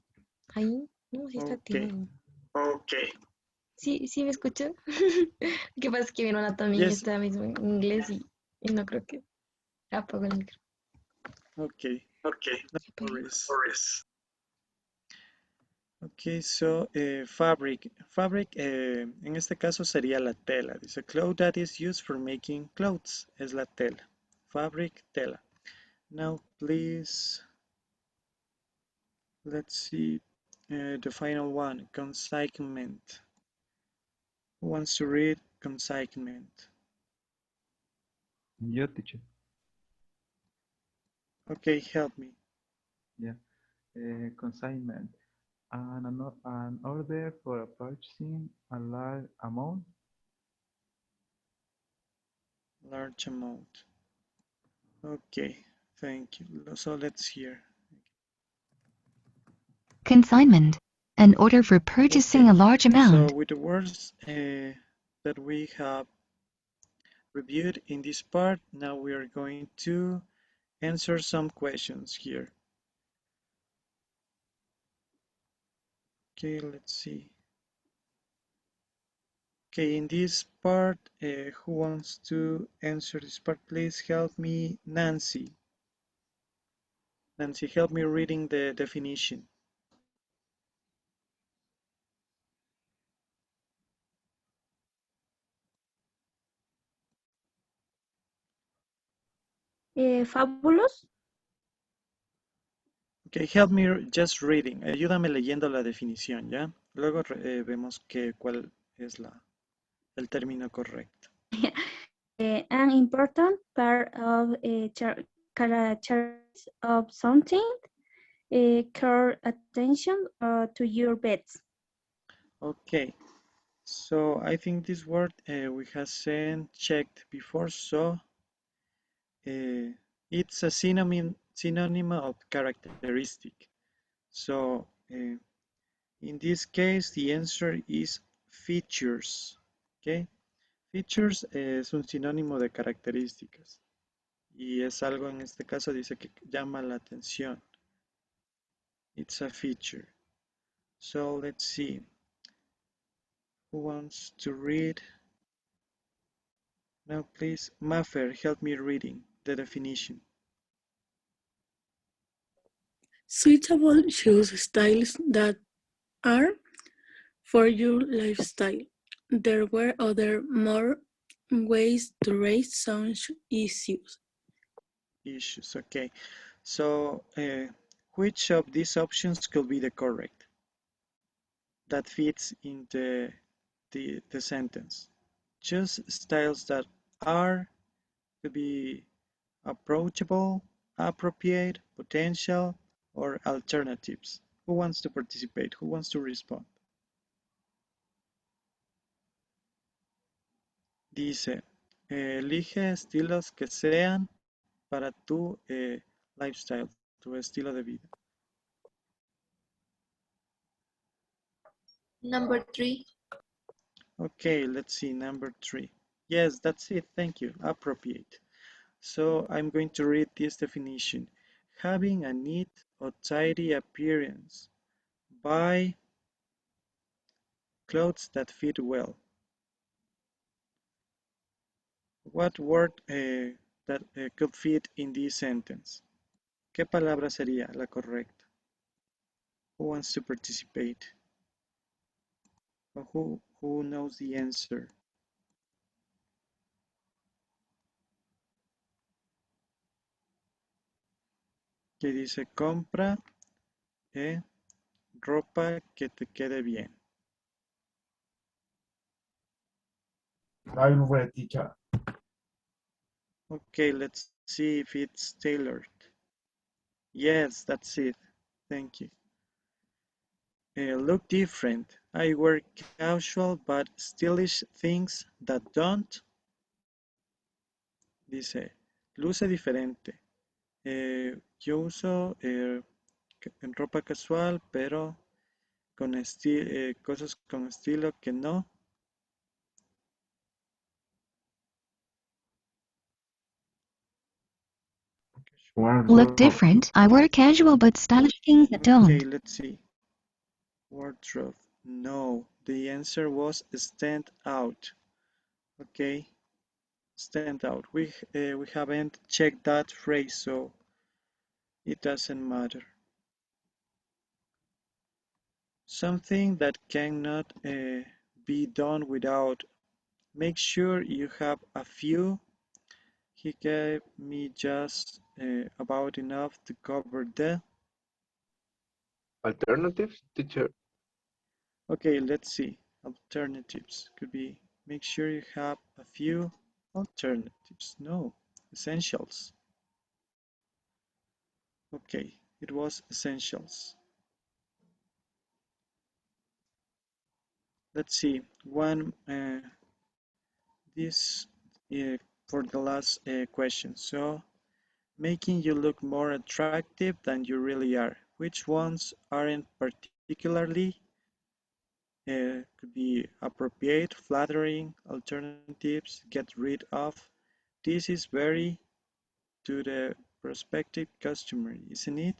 ahí, no, sí está
Okay.
activo.
Okay.
Sí, me escuchan. Lo que pasa es que mi hermana también
Yes.
está mismo en inglés y no creo que apago el micro.
Okay.
Okay.
No worries. Okay, so fabric. Fabric, en este caso sería la tela. Dice, cloth that is used for making clothes. Es la tela. Fabric, tela. Now, please, let's see the final one, consignment. Who wants to read consignment?
Yo, teacher.
Okay, help me.
Yeah. Consignment. An order for purchasing a large amount.
Large amount. Okay, thank you. So let's hear.
Consignment. An order for purchasing
Okay,
a large amount.
so with the words that we have reviewed in this part, now we are going to answer some questions here. Okay, let's see. Okay, in this part, who wants to answer this part? Please help me, Nancy. Nancy, help me reading the definition.
Fabulous.
Okay, help me just reading. Ayúdame leyendo la definición, ¿ya? Luego vemos cuál es el término correcto.
An important part of a characteristics of something. Care attention to your pets.
Okay, so I think this word we have seen checked before, so it's a synonym of characteristic. So in this case, the answer is features. Okay, features es un sinónimo de características y es algo en este caso dice que llama la atención. It's a feature. So let's see. Who wants to read? Now please, Maffer, help me reading the definition.
Suitable shoes styles that are for your lifestyle. There were other more ways to raise some issues.
Issues, okay. So which of these options could be the correct? That fits in the sentence. Choose styles that are to be approachable, appropriate, potential, or alternatives. Who wants to participate? Who wants to respond? Dice, elige estilos que sean para tu lifestyle, tu estilo de vida.
Number 3.
Okay, let's see, number 3. Yes, that's it, thank you, appropriate. So I'm going to read this definition. Having a neat or tidy appearance by clothes that fit well. What word that could fit in this sentence? ¿Qué palabra sería la correcta? Who wants to participate? Or who knows the answer? Que dice compra ropa que te quede bien.
I read, teacher.
Okay, let's see if it's tailored. Yes, that's it. Thank you. Look different. I wear casual but stylish things that don't. Dice, luce diferente. Yo uso ropa casual, pero con cosas con estilo que no.
Look
different. I wear casual but stylish things that don't.
Okay, let's see. Wardrobe. No, the answer was stand out. Okay, stand out. We haven't checked that phrase, so it doesn't matter. Something that cannot be done without. Make sure you have a few. He gave me just about enough to cover the.
Alternatives, teacher.
Okay, let's see. Alternatives could be make sure you have a few alternatives. No, essentials. Okay, it was essentials. Let's see. One this for the last question. So making you look more attractive than you really are. Which ones aren't particularly could be appropriate, flattering, alternatives, get rid of. This is very to the prospective customer, isn't it?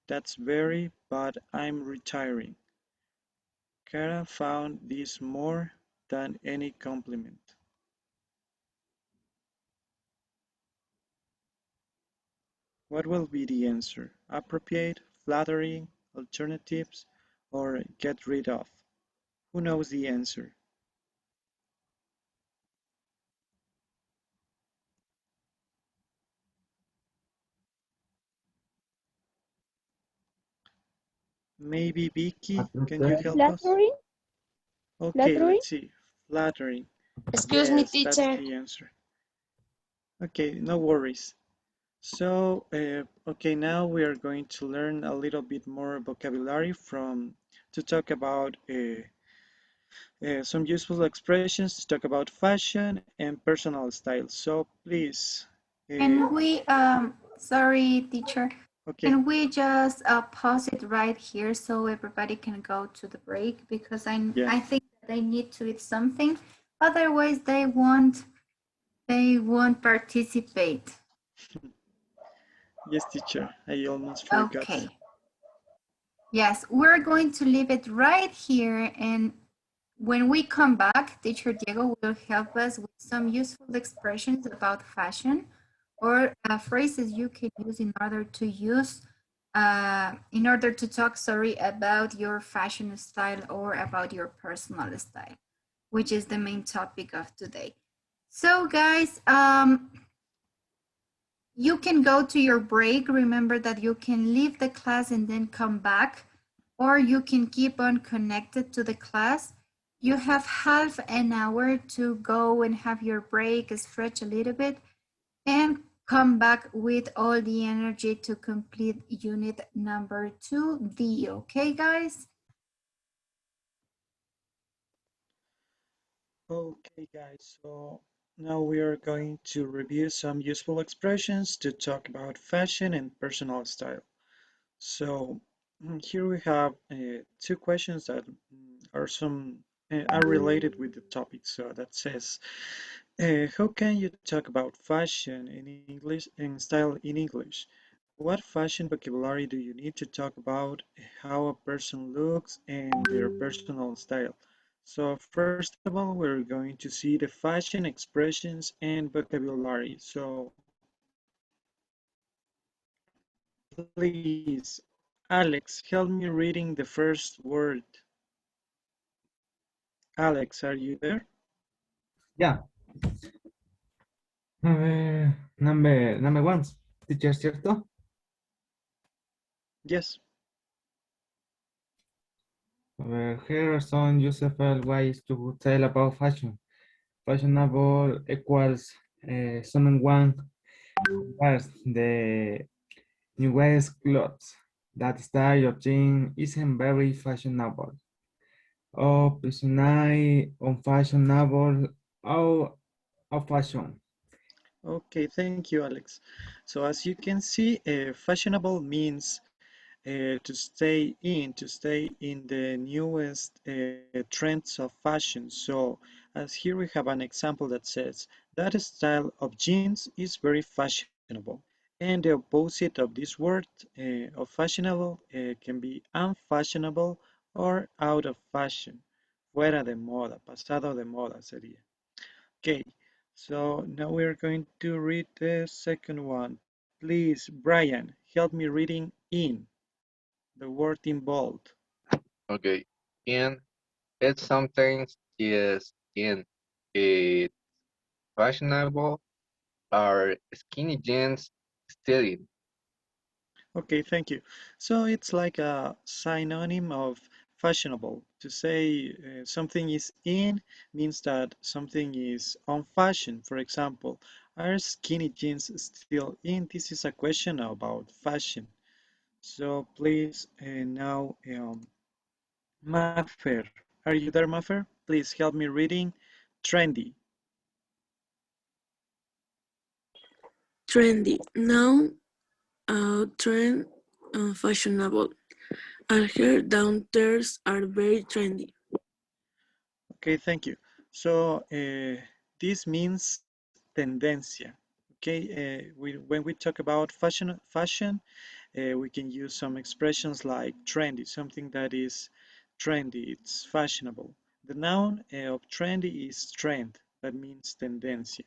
That's very, but I'm retiring. Kara found this more than any compliment. What will be the answer? Appropriate, flattering, alternatives, or get rid of? Who knows the answer? Maybe Vicky, can you help us?
Flattering?
Okay,
Flattering?
let's see. Flattering.
Excuse me,
Yes, that's
teacher.
the answer. Okay, no worries. So, okay, now we are going to learn a little bit more vocabulary to talk about some useful expressions, to talk about fashion and personal style. So please,
Can we, sorry, teacher,
okay,
can we just pause it right here so everybody can go to the break? Because
yeah,
I think that they need to eat something. Otherwise, they won't participate.
yes, teacher, I almost forgot.
Okay. Yes, we're going to leave it right here. And when we come back, teacher Diego will help us with some useful expressions about fashion or phrases you can use in order to talk, sorry, about your fashion style or about your personal style, which is the main topic of today. So guys, you can go to your break. Remember that you can leave the class and then come back, or you can keep on connected to the class. You have half an hour to go and have your break, stretch a little bit, and come back with all the energy to complete unit number 2D. Okay, guys?
Okay, guys, so now we are going to review some useful expressions to talk about fashion and personal style. So here we have two questions that are related with the topic. So that says, how can you talk about fashion in English and style in English? What fashion vocabulary do you need to talk about how a person looks and their personal style? So first of all, we're going to see the fashion expressions and vocabulary. So please, Alex, help me reading the first word. Alex, are you there?
Yeah. A ver, number one, teacher, ¿cierto?
Yes.
A ver, here are some useful ways to tell about fashion. Fashionable equals someone wears the newest clothes. That style of jean isn't very fashionable. Or personally unfashionable or of fashion.
Okay, thank you, Alex. So as you can see, fashionable means to stay in the newest trends of fashion. So as here we have an example that says that style of jeans is very fashionable. And the opposite of this word of fashionable can be unfashionable or out of fashion. Fuera de moda, pasado de moda sería. Okay, so now we're going to read the second one. Please, Brian, help me reading in, the word in bold.
Okay. In it's something is in it fashionable are skinny jeans still in.
Okay, thank you. So it's like a synonym of fashionable. To say something is in means that something is on fashion. For example, are skinny jeans still in? This is a question about fashion. So please now, Maffer. Are you there, Maffer? Please help me reading trendy.
Trendy. Now, trend, fashionable. And her downstairs are very trendy.
Okay, thank you. So this means tendencia. Okay, when we talk about fashion, we can use some expressions like trendy, something that is trendy, it's fashionable. The noun of trendy is trend, that means tendencia.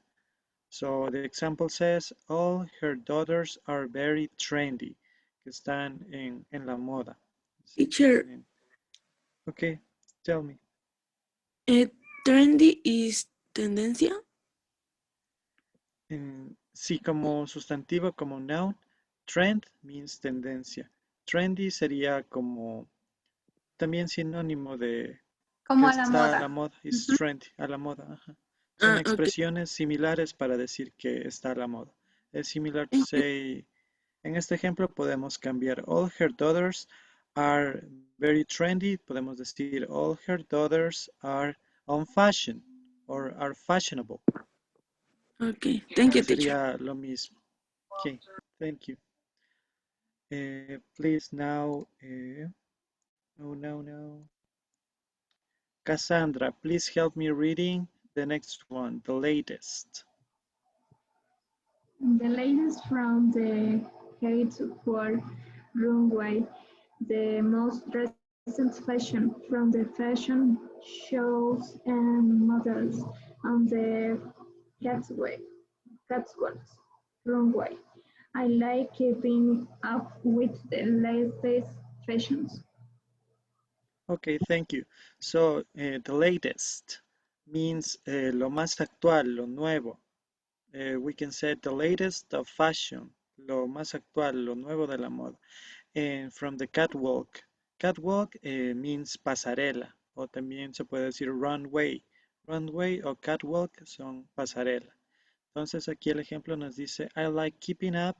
So the example says, all her daughters are very trendy, que están en la moda.
Teacher,
Okay, tell me.
trendy is tendencia.
Sí, como sustantivo, como noun, trend means tendencia. Trendy sería como también sinónimo de que
Como a la
está a la
moda.
moda, is trendy, a la moda. Ajá. Son
Ah, okay.
expresiones similares para decir que está a la moda. Es similar to
Thank you.
say, en este ejemplo podemos cambiar all her daughters are very trendy, podemos decir all her daughters are on fashion or are fashionable.
Okay. Thank you, teacher.
Sería lo mismo. Okay, thank you. Please now, no. Cassandra, please help me reading the next one, the latest.
The latest from the Hateful runway, the most recent fashion from the fashion shows and models on the Catwalks runway. I like keeping up with the latest fashions.
Okay, thank you. So, the latest means lo más actual, lo nuevo. We can say the latest of fashion, lo más actual, lo nuevo de la moda. And from the catwalk. Catwalk means pasarela, o también se puede decir runway. Runway o catwalk son pasarela. Entonces aquí el ejemplo nos dice, I like keeping up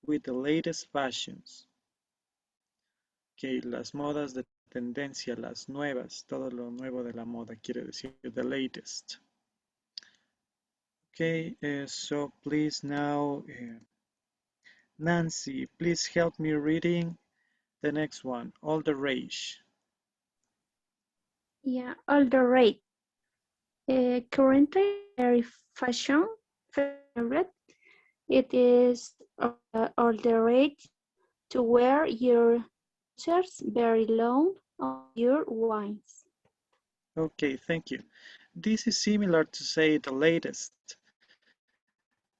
with the latest fashions. Okay, las modas de tendencia, las nuevas, todo lo nuevo de la moda quiere decir the latest. Okay, so please now, Nancy, please help me reading the next one, all the rage.
Yeah, all the rate. Currently, very fashion favorite. It is all the rate to wear your shirts very long on your wines.
Okay, thank you. This is similar to say the latest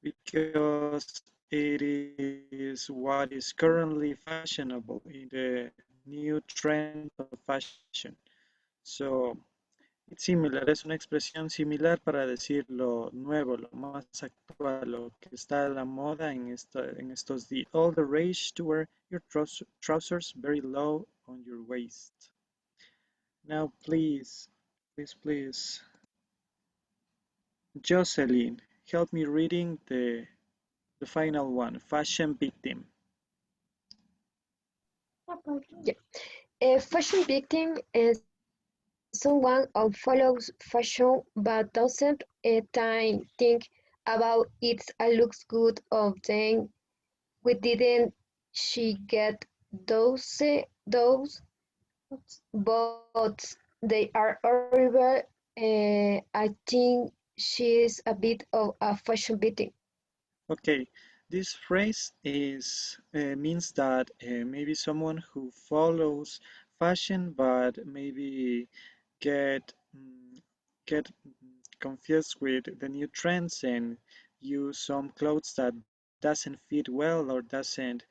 because it is what is currently fashionable in the new trends of fashion. So, it's similar, es una expresión similar para decir lo nuevo, lo más actual, lo que está a la moda en estos días. All the rage to wear your trousers very low on your waist. Now, please, Jocelyn, help me reading the final one, fashion victim.
Yeah. A fashion victim is someone who follows fashion but doesn't think about it looks good or then we didn't she get those but they are horrible. I think she's a bit of a fashion victim.
Okay, this phrase means that maybe someone who follows fashion but maybe get get confused with the new trends and use some clothes that doesn't fit well or doesn't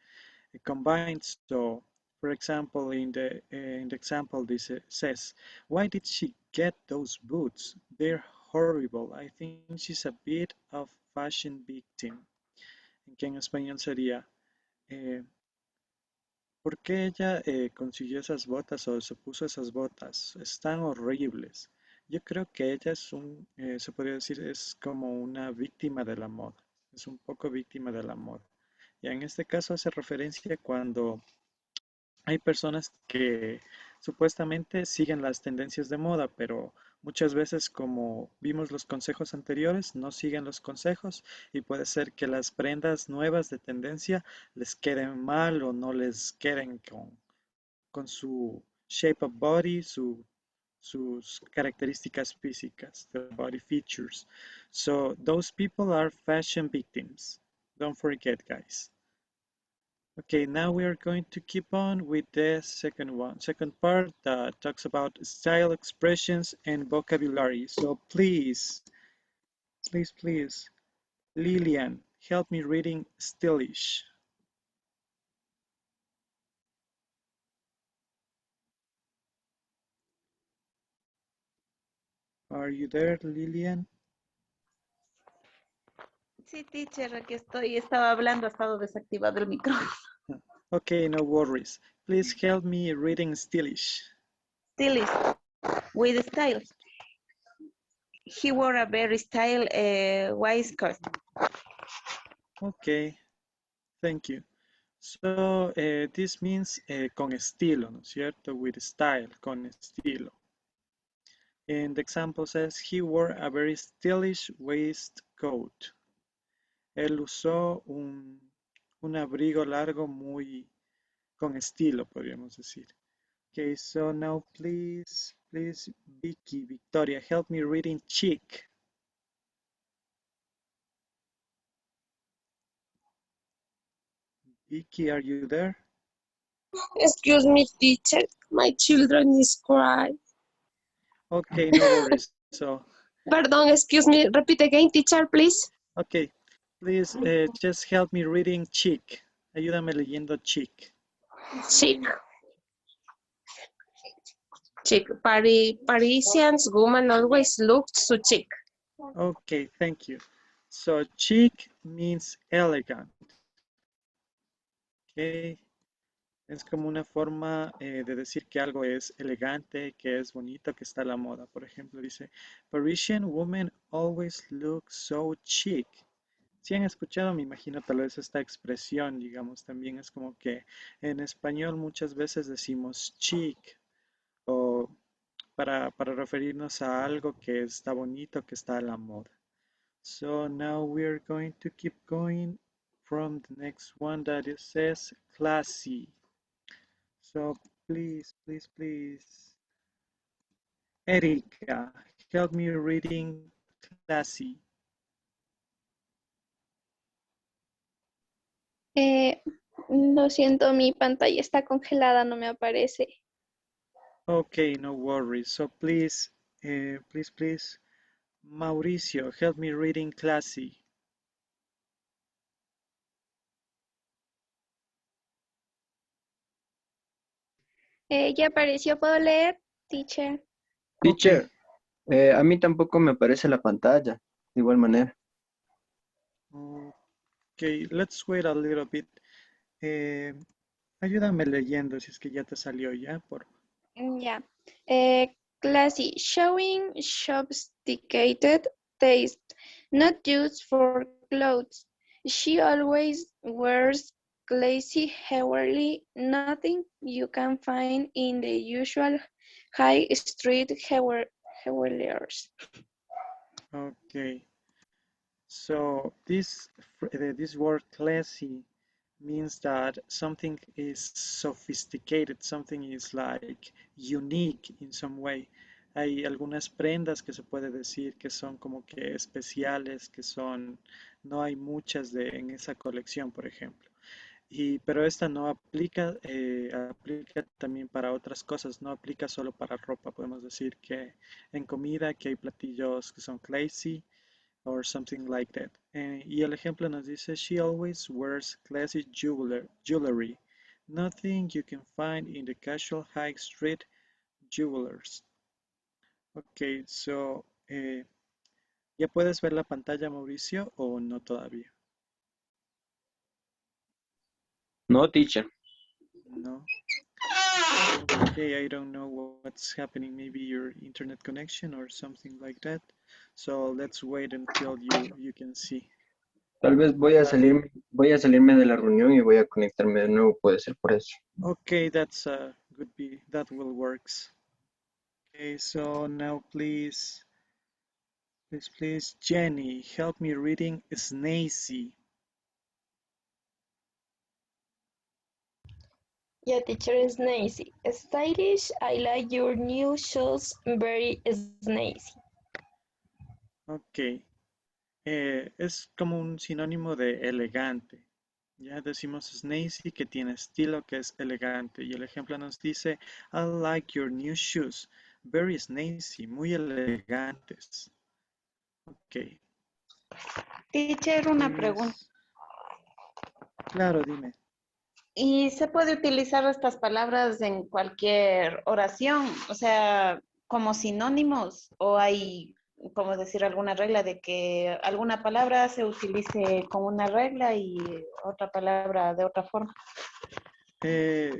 combine. So, for example, in the example, this says, "Why did she get those boots? They're horrible. I think she's a bit of fashion victim." Que en español sería, eh, ¿por qué ella consiguió esas botas o se puso esas botas? Están horribles. Yo creo que ella se podría decir, es como una víctima de la moda. Es un poco víctima de la moda. Y en este caso hace referencia cuando hay personas que supuestamente siguen las tendencias de moda, pero muchas veces, como vimos los consejos anteriores, no siguen los consejos y puede ser que las prendas nuevas de tendencia les queden mal o no les queden con su shape of body, sus características físicas, the body features. So those people are fashion victims. Don't forget, guys. Okay, now we are going to keep on with the second part that talks about style expressions and vocabulary. So please, Lillian, help me reading stylish. Are you there, Lillian?
Sí, teacher, aquí estoy. Estaba hablando, ha estado desactivado el micrófono.
Okay, no worries. Please help me reading stylish.
Stylish, with style. He wore a very style waistcoat.
Okay, thank you. So this means con estilo, ¿no es cierto? With style, con estilo. And the example says he wore a very stylish waistcoat. Él usó un abrigo largo muy con estilo, podríamos decir. Okay, so now please, Victoria, help me reading chic. Vicky, are you there?
Excuse me, teacher. My children is crying.
Okay, no worries. So,
Pardon, excuse me. Repeat again, teacher, please.
okay, please just help me reading chic. Ayúdame leyendo chic.
Chic. Chic. Parisians women always look so chic.
Okay, thank you. So chic means elegant. Okay, es como una forma de decir que algo es elegante, que es bonito, que está a la moda. Por ejemplo, dice, Parisian women always look so chic. Si han escuchado, me imagino tal vez esta expresión, digamos, también es como que en español muchas veces decimos chic o para referirnos a algo que está bonito, que está a la moda. So now we're going to keep going from the next one that it says classy. So please, Erika, help me reading classy.
Lo siento, mi pantalla está congelada, no me aparece.
Okay, no worries. So please, Please. Mauricio, help me reading classy.
Ya apareció, ¿puedo leer, teacher?
Teacher, a mí tampoco me aparece la pantalla, de igual manera.
Okay, let's wait a little bit. Eh, Ayúdame leyendo si es que ya te salió ya, por
Ya. Classy, showing sophisticated taste, not used for clothes. She always wears classy jewelry, nothing you can find in the usual high street jewelers.
Okay. So this word classy means that something is sophisticated, something is like unique in some way. Hay algunas prendas que se puede decir que son como que especiales, que son, no hay muchas en esa colección, por ejemplo. Pero esta no aplica, aplica también para otras cosas, no aplica solo para ropa. Podemos decir que en comida que hay platillos que son classy, or something like that. Y el ejemplo nos dice, she always wears classy jewelry, nothing you can find in the casual high street jewelers. Ok, so, ¿ya puedes ver la pantalla, Mauricio, o no todavía?
No, teacher.
No. Okay, I don't know what's happening. Maybe your internet connection or something like that. So let's wait until you can see.
Tal vez voy a salirme de la reunión y voy a conectarme de nuevo, puede ser por eso.
Okay, that will works. Okay, so now please, Jenny, help me reading Snacy.
Yeah, teacher is nice. Stylish, I like your new shoes, very nice.
Ok, es como un sinónimo de elegante. Ya decimos Snacy que tiene estilo, que es elegante. Y el ejemplo nos dice, I like your new shoes, very snacy, muy elegantes. Ok.
Teacher, una pregunta.
Please. Claro, dime.
¿Y se puede utilizar estas palabras en cualquier oración? O sea, como sinónimos, o hay, como decir, alguna regla de que alguna palabra se utilice con una regla y otra palabra de otra forma.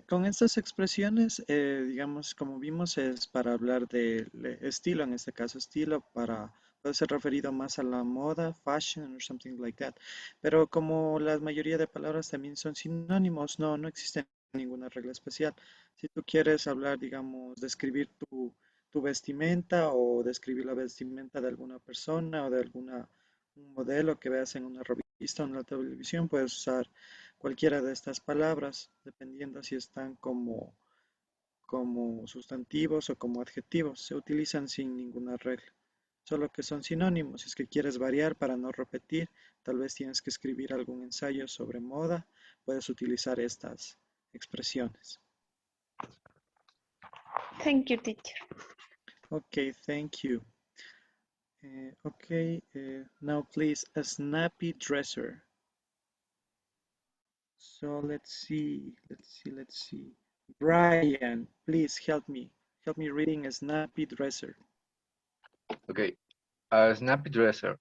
Con estas expresiones, digamos, como vimos, es para hablar de estilo, en este caso estilo, puede ser referido más a la moda, fashion, or something like that. Pero como la mayoría de palabras también son sinónimos, no existe ninguna regla especial. Si tú quieres hablar, digamos, describir tu vestimenta o describir la vestimenta de alguna persona o de un modelo que veas en una revista o en la televisión, puedes usar cualquiera de estas palabras, dependiendo si están como sustantivos o como adjetivos. Se utilizan sin ninguna regla, solo que son sinónimos. Si es que quieres variar para no repetir, tal vez tienes que escribir algún ensayo sobre moda, puedes utilizar estas expresiones.
Thank you, teacher.
Okay, thank you. Okay, now please, a snappy dresser. So let's see. Brian, please help me reading a snappy dresser.
Okay, a snappy dresser.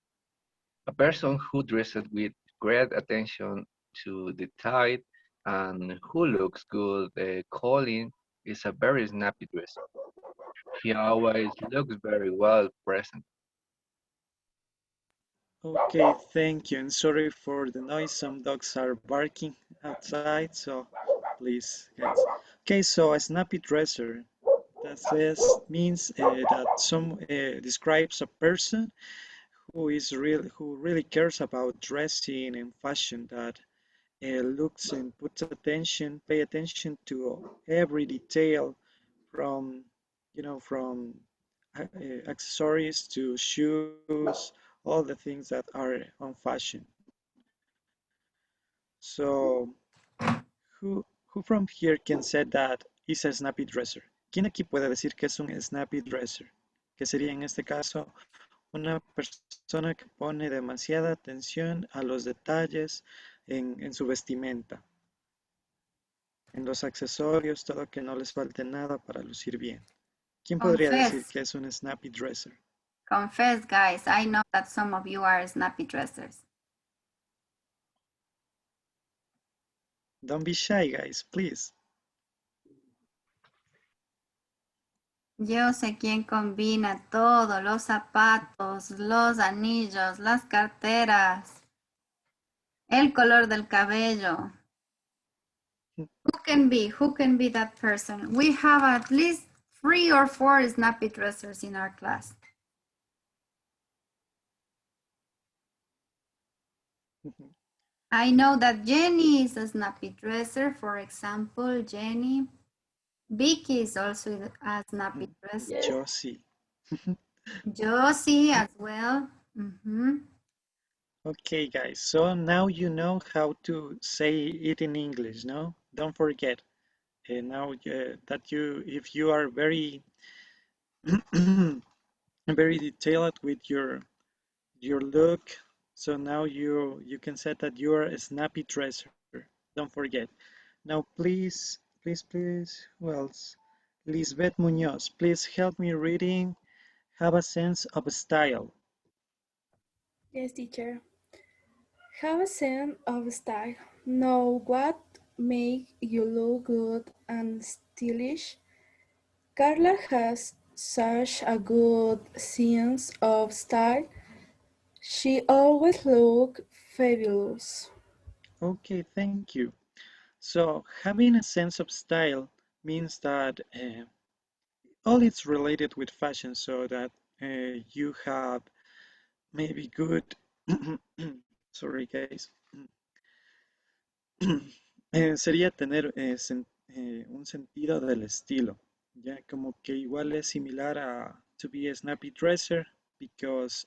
A person who dresses with great attention to detail and who looks good calling is a very snappy dresser. He always looks very well present.
Okay, thank you. And sorry for the noise. Some dogs are barking outside, so please, guys. Okay, so a snappy dresser. That means that some describes a person who really cares about dressing and fashion, that looks and puts attention, pay attention to every detail, from from accessories to shoes, all the things that are on fashion. So who from here can say that is a snappy dresser? ¿Quién aquí puede decir que es un snappy dresser? que sería en este caso una persona que pone demasiada atención a los detalles en su vestimenta, en los accesorios, todo que no les falte nada para lucir bien. ¿Quién podría decir
Confess.
que es un snappy dresser?
Confess, guys. I know that some of you are snappy dressers.
Don't be shy, guys, please.
Yo sé quién combina todo, los zapatos, los anillos, las carteras, el color del cabello. Who can be that person? We have at least 3 or 4 snappy dressers in our class. I know that Jenny is a snappy dresser, for example, Jenny. Vicky is also a snappy dresser.
Josie.
Josie as well.
Okay, guys, so now you know how to say it in English, no? Don't forget. Now that if you are very, very detailed with your look, so now you can say that you are a snappy dresser. Don't forget. Now, please, who else? Lisbeth Munoz, please help me reading. Have a sense of style.
Yes, teacher. Have a sense of style. Know what makes you look good and stylish. Carla has such a good sense of style. She always looks fabulous.
Okay, thank you. So having a sense of style means that all it's related with fashion, so that you have maybe good, sorry guys, sería tener un sentido del estilo, ya como que igual es similar a to be a snappy dresser because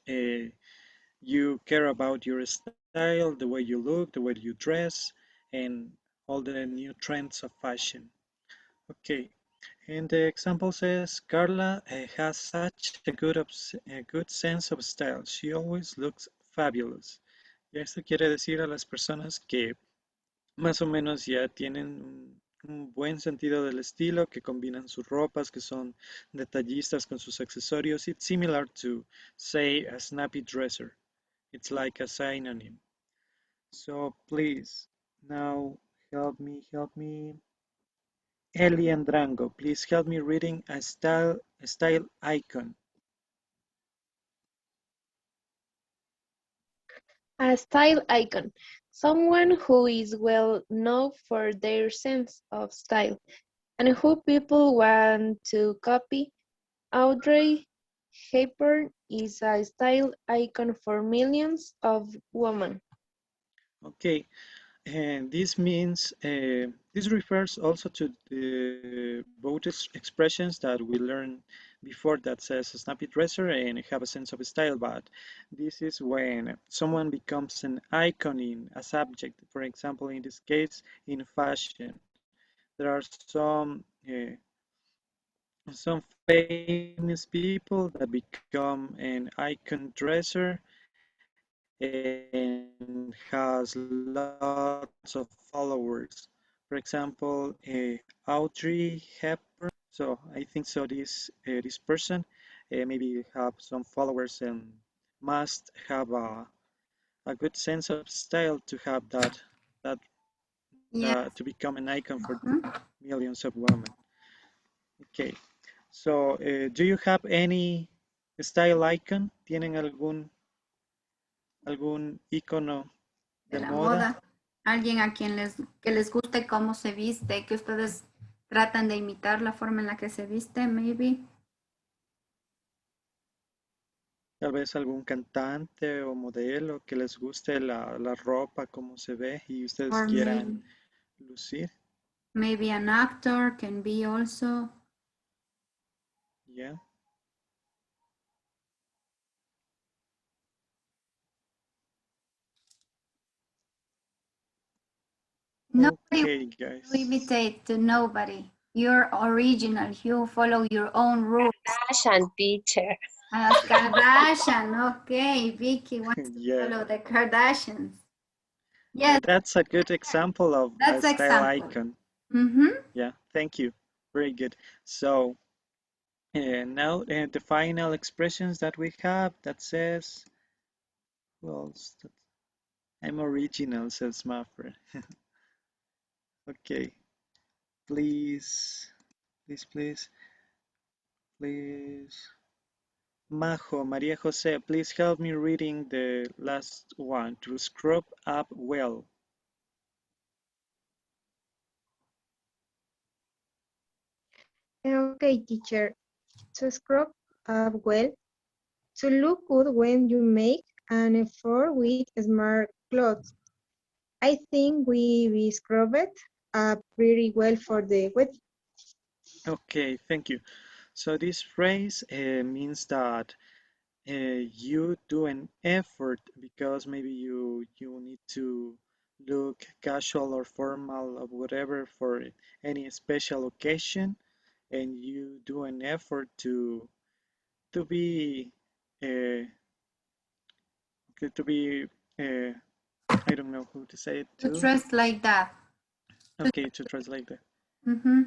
you care about your style, the way you look, the way you dress, and all the new trends of fashion. Okay, and the example says Carla has such a good sense of style. She always looks fabulous. Y esto quiere decir a las personas que más o menos ya tienen un buen sentido del estilo, que combinan sus ropas, que son detallistas con sus accesorios. It's similar to say a snappy dresser. It's like a synonym. So please, now help me. Ellie and Drango, please help me reading a style icon.
A style icon. Someone who is well known for their sense of style and who people want to copy. Audrey Hepburn is a style icon for millions of women.
Okay, and this means this refers also to the both expressions that we learned before that says snappy dresser and have a sense of style, but this is when someone becomes an icon in a subject. For example, in this case, in fashion, there are some famous people that become an icon dresser and has lots of followers. For example, Audrey Hepburn. So I think so. This person maybe have some followers and must have a good sense of style to have that to
Yes.
become an icon for millions of women. Okay. So, do you have any style icon? ¿Tienen algún icono
De
de
la
moda?
moda. Alguien a quien que les guste cómo se viste, que ustedes tratan de imitar la forma en la que se viste, maybe.
Tal vez algún cantante o modelo que les guste la ropa, cómo se ve y ustedes
Or
quieran lucir.
maybe an actor can be also.
Yeah.
Nobody
Okay,
wants to
guys.
imitate to nobody. You're original. You follow your own rules.
Kardashian, teacher.
As Kardashian. Okay, Vicky wants to
Yeah,
follow the Kardashians. Yes,
that's a good example of a
that's
style
example.
icon.
Mm-hmm.
Yeah, thank you. Very good. So now the final expressions that we have that says, well, I'm original, says Mafra. Okay, please, please, please, please. Majo, Maria Jose, please help me reading the last one. To scrub up well.
Okay, teacher. To scrub up well, to look good when you make an effort with smart clothes. I think we scrubbed up pretty well for the wedding.
Okay, thank you. So this phrase means that you do an effort because maybe you need to look casual or formal or whatever for any special occasion, and you do an effort to be uh, to be uh, I don't know who to say it
To
to.
dress like that.
Okay, to translate that.
Mm-hmm.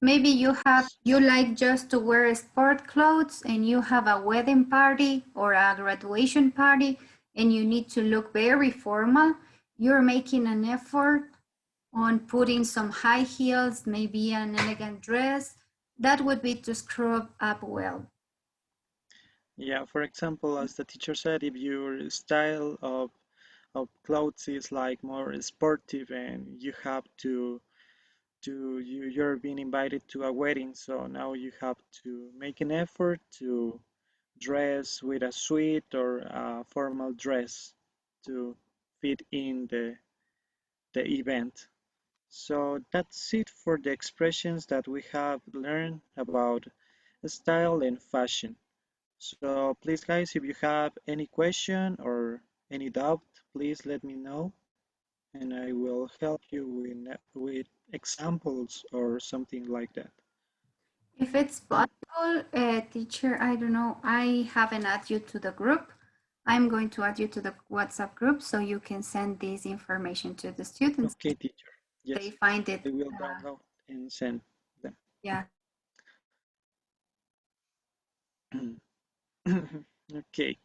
Maybe you like just to wear sport clothes and you have a wedding party or a graduation party and you need to look very formal. You're making an effort on putting some high heels, maybe an elegant dress. That would be to scrub up well.
Yeah, for example, as the teacher said, if your style of clothes is like more sportive and you have you're being invited to a wedding, so now you have to make an effort to dress with a suit or a formal dress to fit in the event. So that's it for the expressions that we have learned about style and fashion. So please guys, if you have any question or any doubt, please let me know and I will help you with examples or something like that.
If it's possible, teacher, I don't know, I haven't added you to the group. I'm going to add you to the WhatsApp group so you can send this information to the students.
Okay, teacher.
They
Yes,
find it.
I will download and send them.
Yeah.
Okay,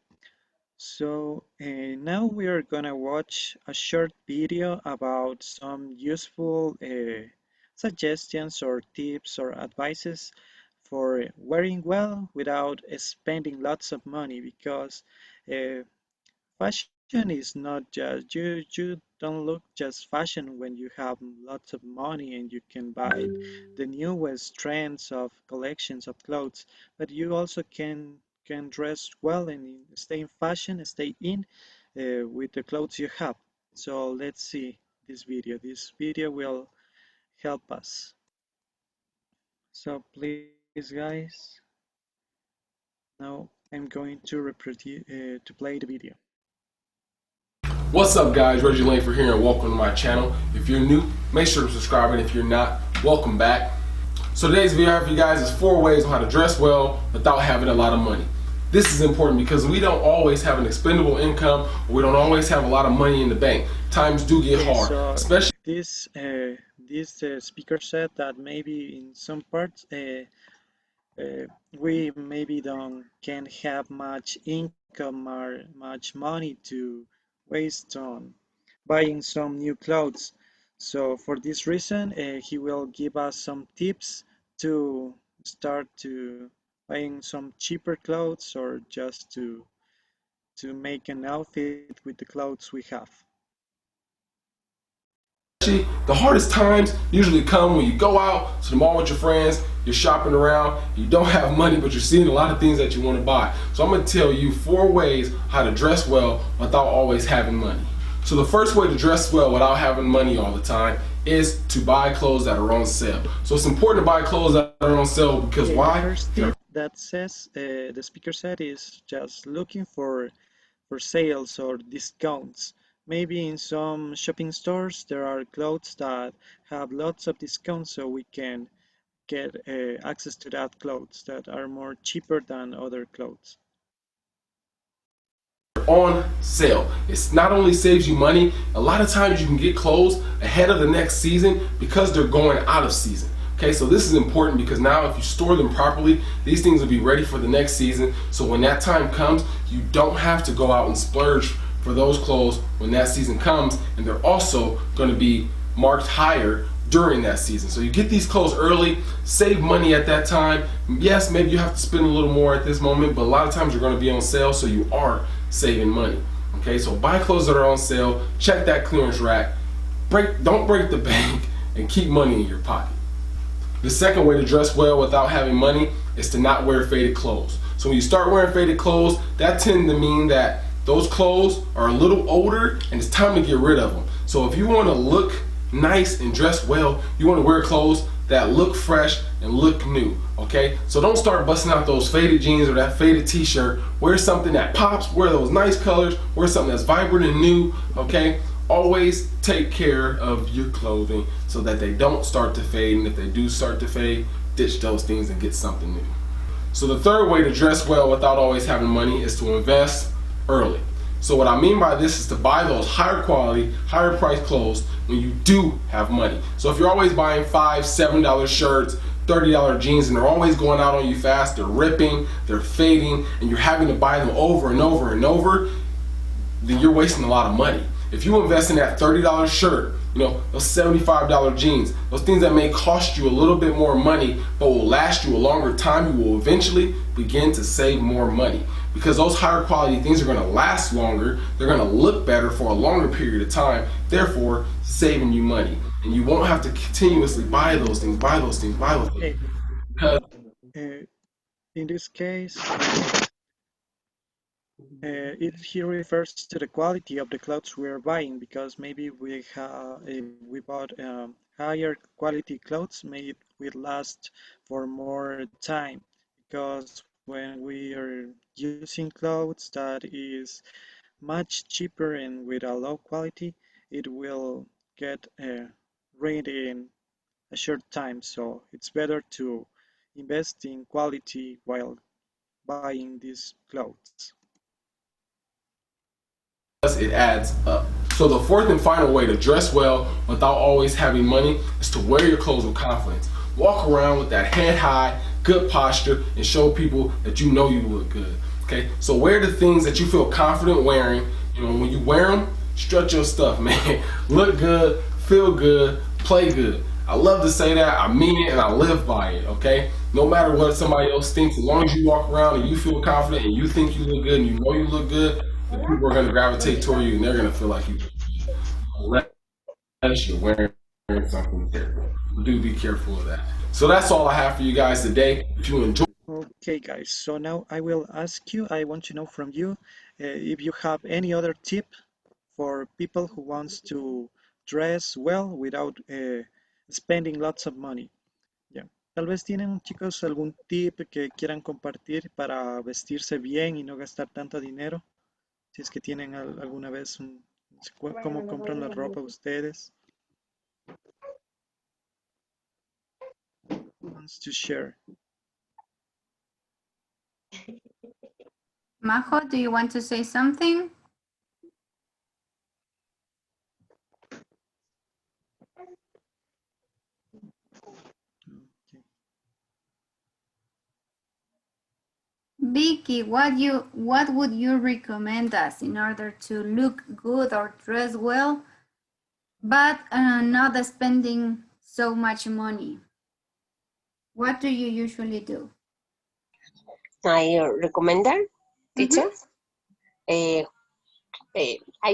so now we are gonna watch a short video about some useful suggestions or tips or advices for wearing well without spending lots of money because uh, fashion is not just you don't look just fashion when you have lots of money and you can buy the newest trends of collections of clothes, but you also can dress well and stay in fashion, stay in with the clothes you have. So let's see this video. This video will help us. So please, guys, now I'm going to to play the video.
What's up guys, Reggie Langford here and welcome to my channel. If you're new, make sure to subscribe, and if you're not, welcome back. So today's video for you guys is 4 ways on how to dress well without having a lot of money. This is important because we don't always have an expendable income, or we don't always have a lot of money in the bank. Times do get hard,
So
especially
this speaker said that maybe in some parts we maybe don't can have much income or much money to waste on buying some new clothes. So for this reason, he will give us some tips to start to buying some cheaper clothes or just to make an outfit with the clothes we have.
the hardest times usually come when you go out to the mall with your friends, you're shopping around, you don't have money, but you're seeing a lot of things that you want to buy. So I'm going to tell you 4 ways how to dress well without always having money. So the first way to dress well without having money all the time is to buy clothes that are on sale. So it's important to buy clothes that are on sale because why?
The first tip that says the speaker said is just looking for sales or discounts. Maybe in some shopping stores there are clothes that have lots of discounts, so we can get access to that clothes that are more cheaper than other clothes.
On sale. It not only saves you money, a lot of times you can get clothes ahead of the next season because they're going out of season. Okay, so this is important because now if you store them properly, these things will be ready for the next season. So when that time comes, you don't have to go out and splurge for those clothes when that season comes, and they're also going to be marked higher during that season. So you get these clothes early, save money at that time. Yes, maybe you have to spend a little more at this moment, but a lot of times you're going to be on sale, so you are saving money. Okay, so buy clothes that are on sale, check that clearance rack, don't break the bank, and keep money in your pocket. The second way to dress well without having money is to not wear faded clothes. So when you start wearing faded clothes, that tends to mean that those clothes are a little older and it's time to get rid of them. So if you want to look nice and dress well, you want to wear clothes that look fresh and look new. Okay, so don't start busting out those faded jeans or that faded t-shirt. Wear something that pops, wear those nice colors, wear something that's vibrant and new. Okay, always take care of your clothing so that they don't start to fade, and if they do start to fade, ditch those things and get something new. So the third way to dress well without always having money is to invest early. So what I mean by this is to buy those higher quality, higher priced clothes when you do have money. So if you're always buying $5, $7 shirts, $30 jeans, and they're always going out on you fast, they're ripping, they're fading, and you're having to buy them over and over and over, then you're wasting a lot of money. If you invest in that $30 shirt, you know, those $75 jeans, those things that may cost you a little bit more money but will last you a longer time, you will eventually begin to save more money. Because those higher quality things are going to last longer, they're going to look better for a longer period of time, therefore saving you money. And you won't have to continuously buy those things. Because
in this case, he refers to the quality of the clothes we are buying, because maybe if we bought higher quality clothes, maybe it will last for more time, because when we are using clothes that is much cheaper and with a low quality, it will get ruined in a short time. So it's better to invest in quality while buying these clothes.
it adds up. So the fourth and final way to dress well without always having money is to wear your clothes with confidence. Walk around with that head high, good posture, and show people that you know you look good. Okay, so wear the things that you feel confident wearing. You know, when you wear them, strut your stuff, man. Look good, feel good, play good. I love to say that, I mean it, and I live by it, okay? No matter what somebody else thinks, as long as you walk around and you feel confident and you think you look good and you know you look good, the people are gonna gravitate toward you and they're gonna feel like you look good. Unless you're wearing something terrible. Do be careful of that. So that's all I have for you guys today. If you enjoy.
Okay, guys, so now I will ask you, I want to know from you if you have any other tip for people who wants to dress well without spending lots of money. Yeah. Tal vez tienen, chicos, algún tip que quieran compartir para vestirse bien y no gastar tanto dinero. Si es que tienen alguna vez cómo compran la ropa ustedes. Who wants to share?
Majo, do you want to say something? Vicky, what would you recommend us in order to look good or dress well, but not spending so much money? What do you usually do?
I recommend teacher. I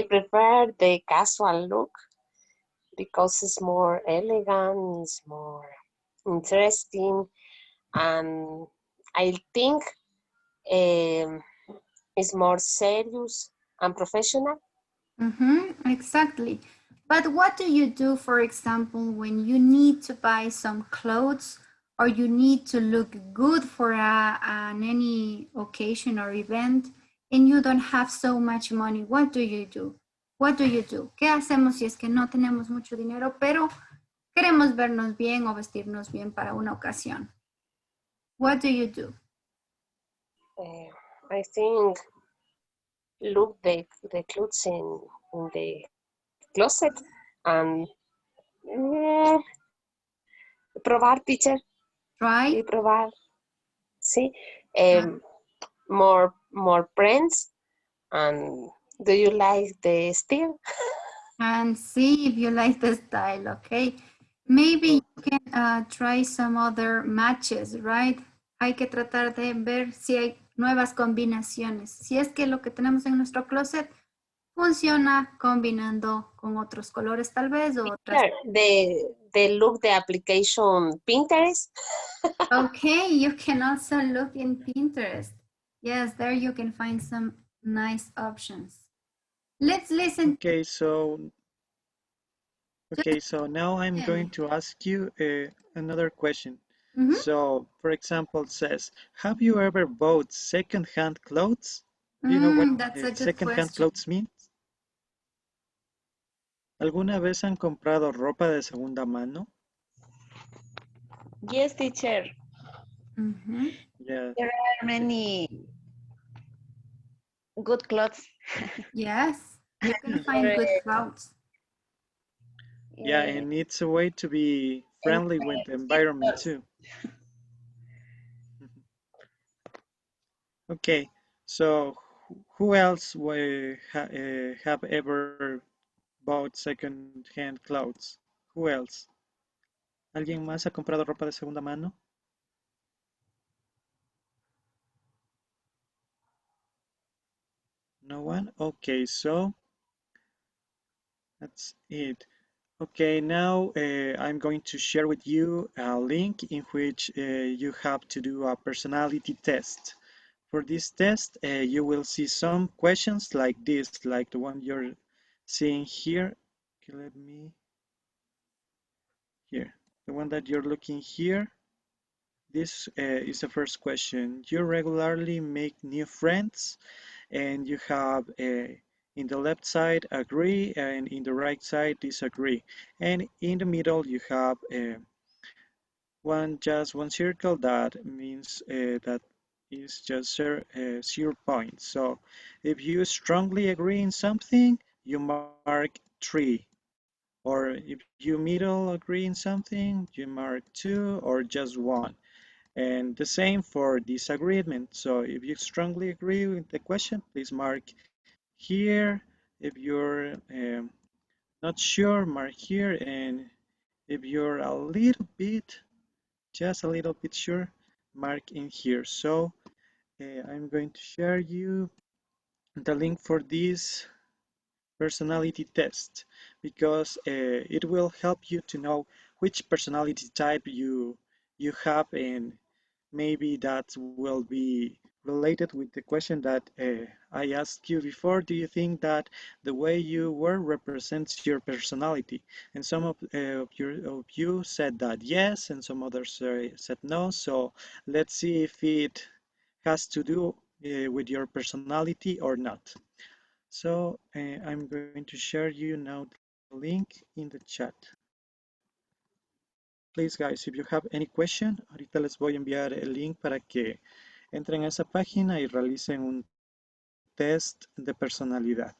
prefer the casual look because it's more elegant, it's more interesting, and I think it's more serious and professional.
Exactly. But what do you do, for example, when you need to buy some clothes or you need to look good for any occasion or event and you don't have so much money? What do you do? What do you do? ¿Qué hacemos si es que no tenemos mucho dinero, pero Queremos vernos bien o vestirnos bien para una ocasión. What do you do?
I think look the clothes in the closet and probar, teacher.
Try.
Y probar, sí. More prints. And do you like the style?
And see if you like the style, okay? Maybe you can try some other matches, right? Hay que tratar de ver si hay nuevas combinaciones. Si es que lo que tenemos en nuestro closet funciona combinando con otros colores tal vez o otras.
The look the application Pinterest.
Okay, you can also look in Pinterest. Yes, there you can find some nice options. Let's listen.
Okay, so now I'm going to ask you another question.
Mm-hmm.
So, for example, it says, have you ever bought second-hand clothes? Do you know what
That's a good
second-hand
question.
clothes means? ¿Alguna vez han comprado ropa de segunda mano?
Yes, teacher.
Mm-hmm.
Yeah.
There are many good clothes.
Yes, you can find good clothes.
Yeah, and it's a way to be friendly with the environment too. Okay, so who else have ever bought second-hand clothes? Who else? ¿Alguien más ha comprado ropa de segunda mano? No one? Okay, so that's it. Okay, now I'm going to share with you a link in which you have to do a personality test. For this test, you will see some questions like this, like the one you're seeing here. Okay, let me, here, the one that you're looking here. This is the first question. You regularly make new friends, and you have in the left side agree, and in the right side disagree. And in the middle, you have just one circle that means that is just 0 points. So if you strongly agree in something, you mark 3. Or if you middle agree in something, you mark 2 or just 1. And the same for disagreement. So if you strongly agree with the question, please mark here. If you're not sure, mark here. And if you're a little bit, just a little bit sure, mark in here. So I'm going to share you the link for this personality test because it will help you to know which personality type you have, and maybe that will be related with the question that I asked you before. Do you think that the way you were represents your personality? And some of you said that yes, and some others said no. So let's see if it has to do with your personality or not. So I'm going to share you now the link in the chat. Please guys, if you have any question, ahorita les voy a enviar el link para que entren a esa página y realicen un test de personalidad.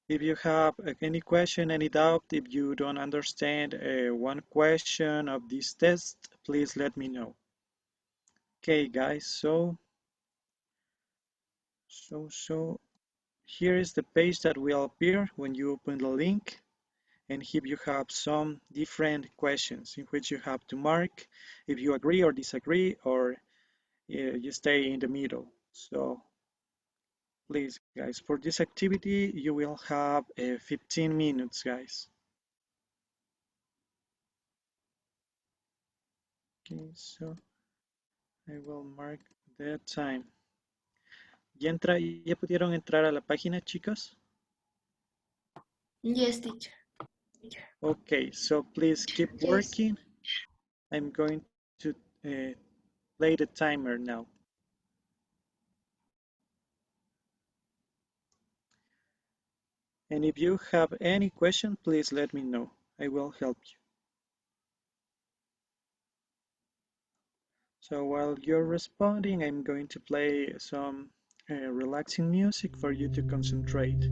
If you have any question, any doubt, if you don't understand one question of this test, please let me know. Okay guys, so here is the page that will appear when you open the link. And here you have some different questions in which you have to mark if you agree or disagree, or you stay in the middle. So please guys, for this activity you will have 15 minutes guys. Okay, so I will mark that time. ¿Ya pudieron entrar a la página, chicos?
Yes, teacher.
Okay, so please keep working. I'm going to play the timer now. And if you have any question, please let me know. I will help you. So while you're responding, I'm going to play some relaxing music for you to concentrate.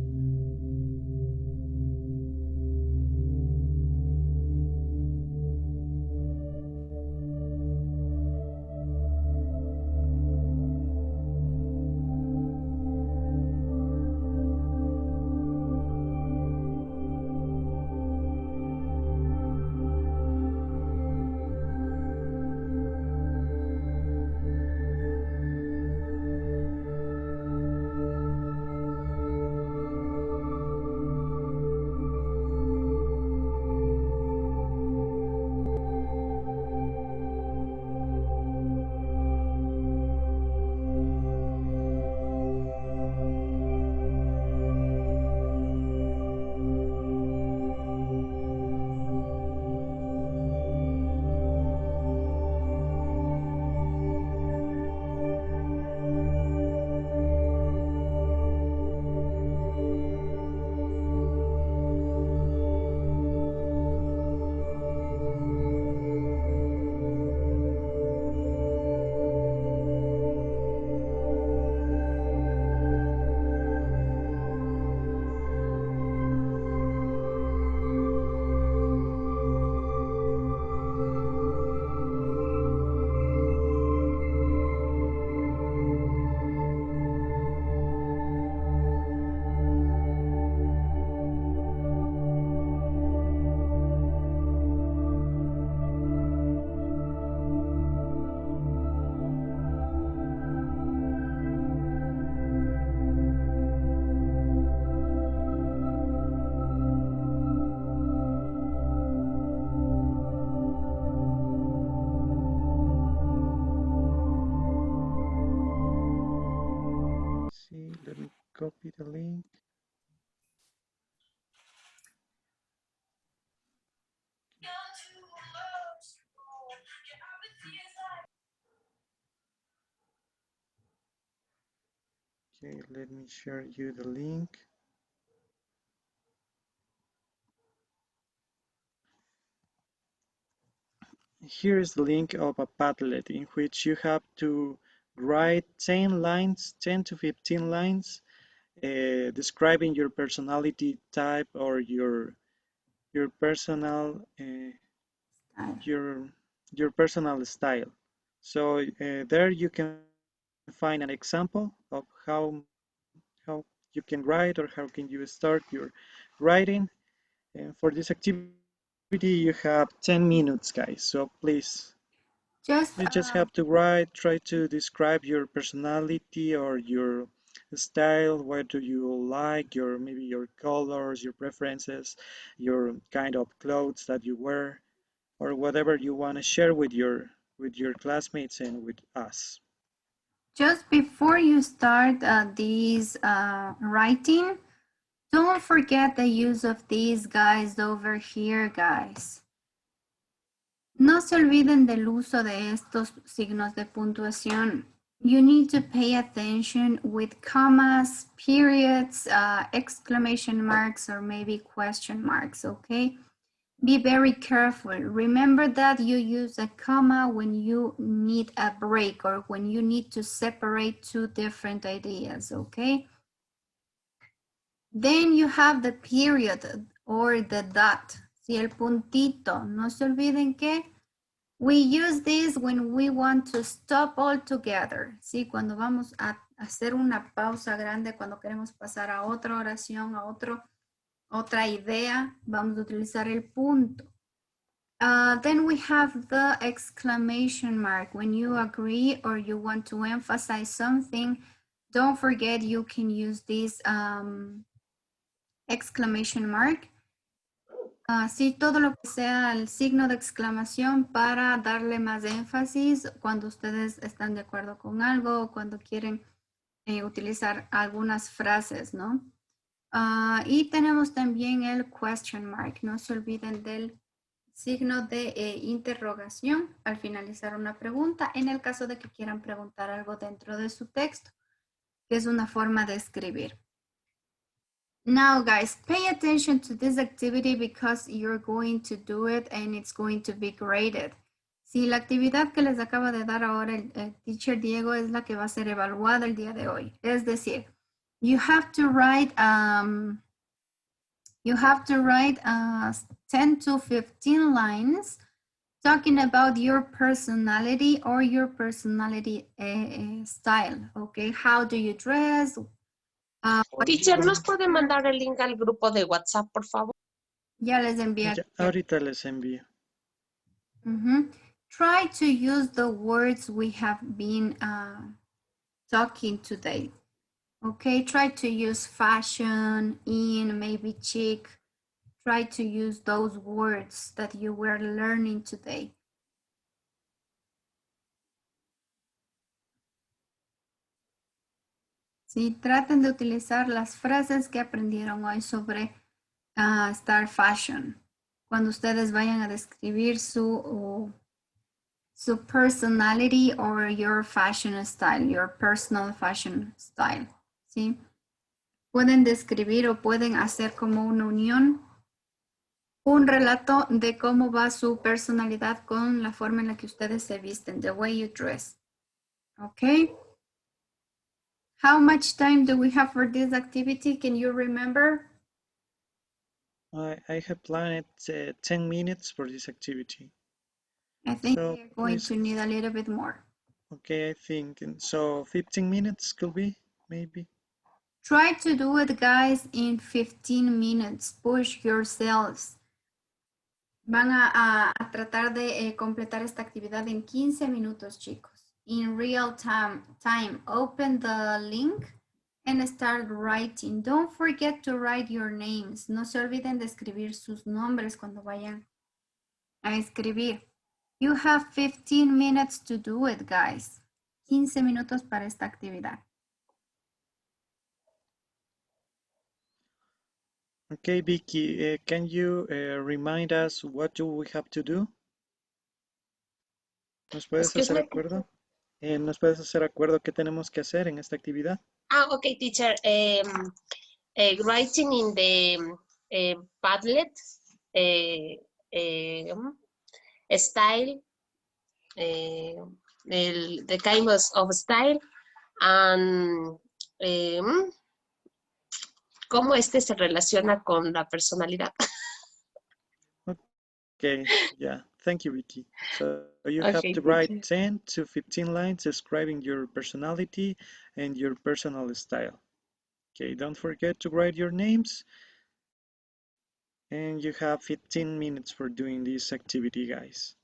See, let me copy the link. Okay, let me share you the link. Here is the link of a Padlet in which you have to write 10 lines, 10 to 15 lines, describing your personality type or your personal your personal style. So there you can find an example of how you can write or how can you start your writing. And for this activity, you have 10 minutes, guys. So please,
Just
you just have to write, try to describe your personality or your style. What do you like? Your maybe your colors, your preferences, your kind of clothes that you wear, or whatever you want to share with your classmates and with us.
just before you start this writing, don't forget the use of these guys over here, guys. No se olviden del uso de estos signos de puntuación. You need to pay attention with commas, periods, exclamation marks, or maybe question marks, okay? Be very careful. Remember that you use a comma when you need a break or when you need to separate two different ideas, okay? Then you have the period or the dot, ¿sí? El puntito. No se olviden que we use this when we want to stop altogether, ¿sí? Cuando vamos a hacer una pausa grande, cuando queremos pasar a otra oración, a otra idea, vamos a utilizar el punto. Then we have the exclamation mark. When you agree or you want to emphasize something, don't forget you can use this exclamation mark. Sí, todo lo que sea el signo de exclamación para darle más énfasis cuando ustedes están de acuerdo con algo o cuando quieren utilizar algunas frases, ¿no? Y tenemos también el question mark. No se olviden del signo de interrogación al finalizar una pregunta en el caso de que quieran preguntar algo dentro de su texto, que es una forma de escribir. Now, guys, pay attention to this activity because you're going to do it and it's going to be graded. Si la actividad que les acaba de dar ahora el teacher Diego es la que va a ser evaluada el día de hoy. Es decir, you have to write 10 to 15 lines talking about your personality or your personality style, okay? How do you dress?
Teacher, ¿nos puede mandar el link al grupo de WhatsApp, por favor?
Ya les envié.
Ya, ahorita les envío.
Try to use the words we have been talking today. Okay, try to use fashion, in, maybe chic. Try to use those words that you were learning today. Sí, traten de utilizar las frases que aprendieron hoy sobre Star Fashion. Cuando ustedes vayan a describir su personality or your fashion style, your personal fashion style, ¿sí? Pueden describir o pueden hacer como una unión, un relato de cómo va su personalidad con la forma en la que ustedes se visten, the way you dress. Okay? How much time do we have for this activity? Can you remember?
I have planned 10 minutes for this activity.
I think we're going to need a little bit more.
Okay, I think so 15 minutes could be, maybe.
Try to do it, guys, in 15 minutes. Push yourselves. Van a tratar de completar esta actividad en 15 minutos, chicos. In real time, open the link and start writing. Don't forget to write your names. No se olviden de escribir sus nombres cuando vayan a escribir. You have 15 minutes to do it, guys. 15 minutos para esta actividad.
Okay, Vicky, can you remind us what do we have to do? ¿Nos puedes hacer acuerdo? ¿Nos puedes hacer acuerdo qué tenemos que hacer en esta actividad?
Okay, teacher. Writing in the Padlet style, the kind of style, and cómo este se relaciona con la personalidad.
Okay, yeah, thank you, Vicky. So you have to write 10 to 15 lines describing your personality and your personal style. Okay, don't forget to write your names. And you have 15 minutes for doing this activity, guys.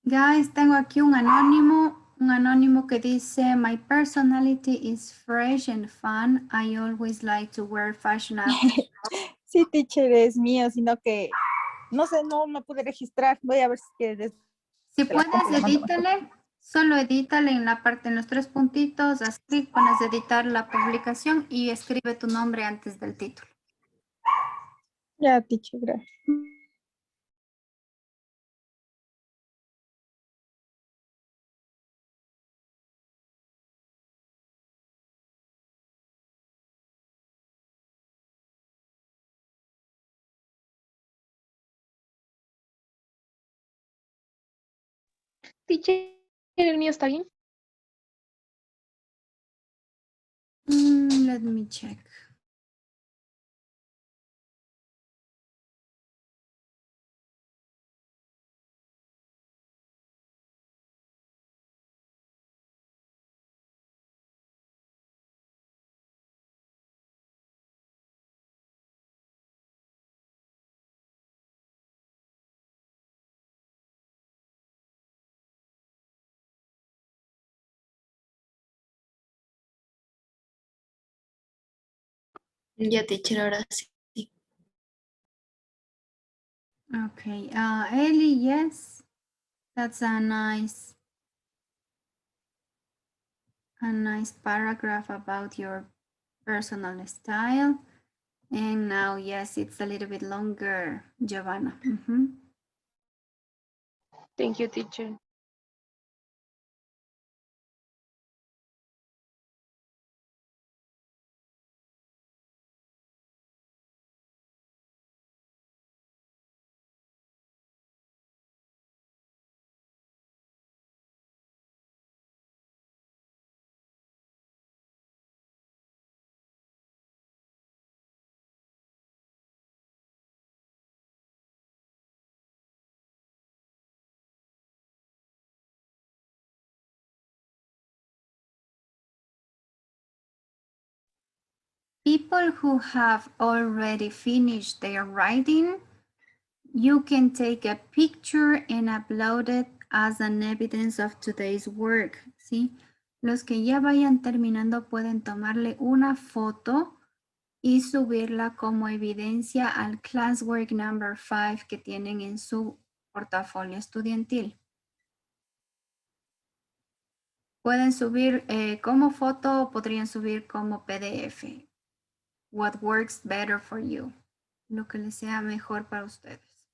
Guys, tengo aquí un anónimo que dice, my personality is fresh and fun. I always like to wear fashionable.
Sí, teacher, es mío, sino que no sé, no me pude registrar. Voy a ver si que
si puedes, edítale. Solo edítale en la parte, en los tres puntitos, haz clic, pones editar la publicación y escribe tu nombre antes del título.
Ya, teacher, gracias.
Teacher, ¿el mío está bien?
Let me check.
Ya, teacher, ahora sí.
Okay, Ellie, yes, that's a nice paragraph about your personal style. And now, yes, it's a little bit longer, Giovanna.
Thank you, teacher.
People who have already finished their writing, you can take a picture and upload it as an evidence of today's work, ¿sí? Los que ya vayan terminando pueden tomarle una foto y subirla como evidencia al classwork number 5 que tienen en su portafolio estudiantil. Pueden subir como foto o podrían subir como PDF. What works better for you. Lo que les sea mejor para ustedes.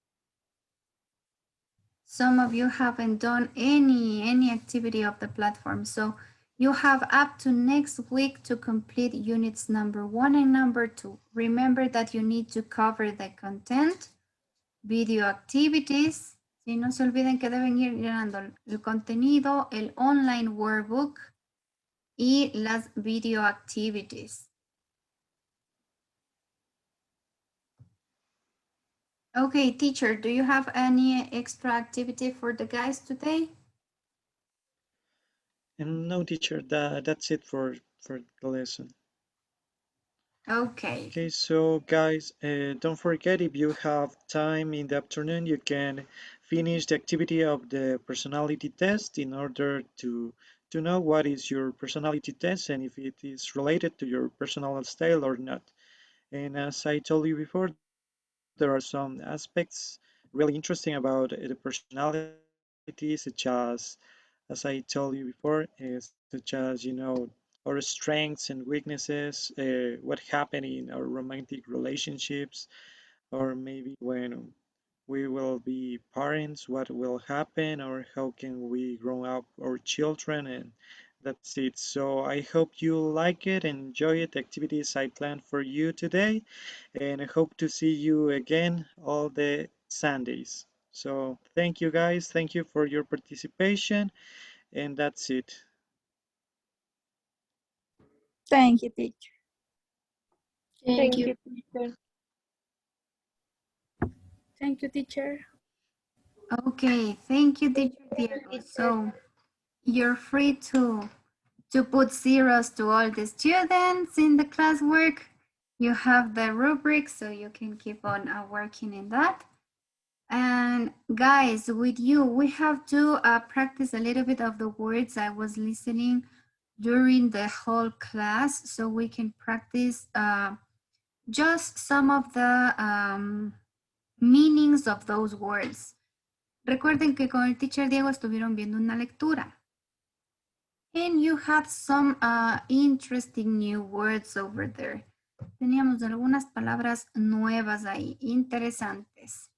Some of you haven't done any activity of the platform, so you have up to next week to complete units number 1 and number 2. Remember that you need to cover the content, video activities. Si no se olviden que deben ir llenando el contenido, el online workbook y las video activities. Okay, teacher, do you have any extra activity for the guys today?
And no, teacher, that's it for the lesson.
Okay.
Okay, so guys, don't forget, if you have time in the afternoon, you can finish the activity of the personality test in order to know what is your personality test and if it is related to your personal style or not. And as I told you before, there are some aspects really interesting about the personality, as I told you before, such as, our strengths and weaknesses, what happened in our romantic relationships, or maybe when we will be parents, what will happen, or how can we grow up our children, and that's it. So I hope you like it, enjoy it, the activities I planned for you today, and I hope to see you again all the Sundays. So thank you guys, thank you for your participation, and that's it.
Thank you, teacher.
Thank
Thank
you.
you, teacher.
Thank you, teacher.
Okay, thank you, teacher Diego. So you're free to put zeros to all the students in the classwork. You have the rubric, so you can keep on working in that. And guys, with you, we have to practice a little bit of the words I was listening during the whole class, so we can practice just some of the meanings of those words. Recuerden que con el teacher Diego estuvieron viendo una lectura. And you had some interesting new words over there. Teníamos algunas palabras nuevas ahí, interesantes.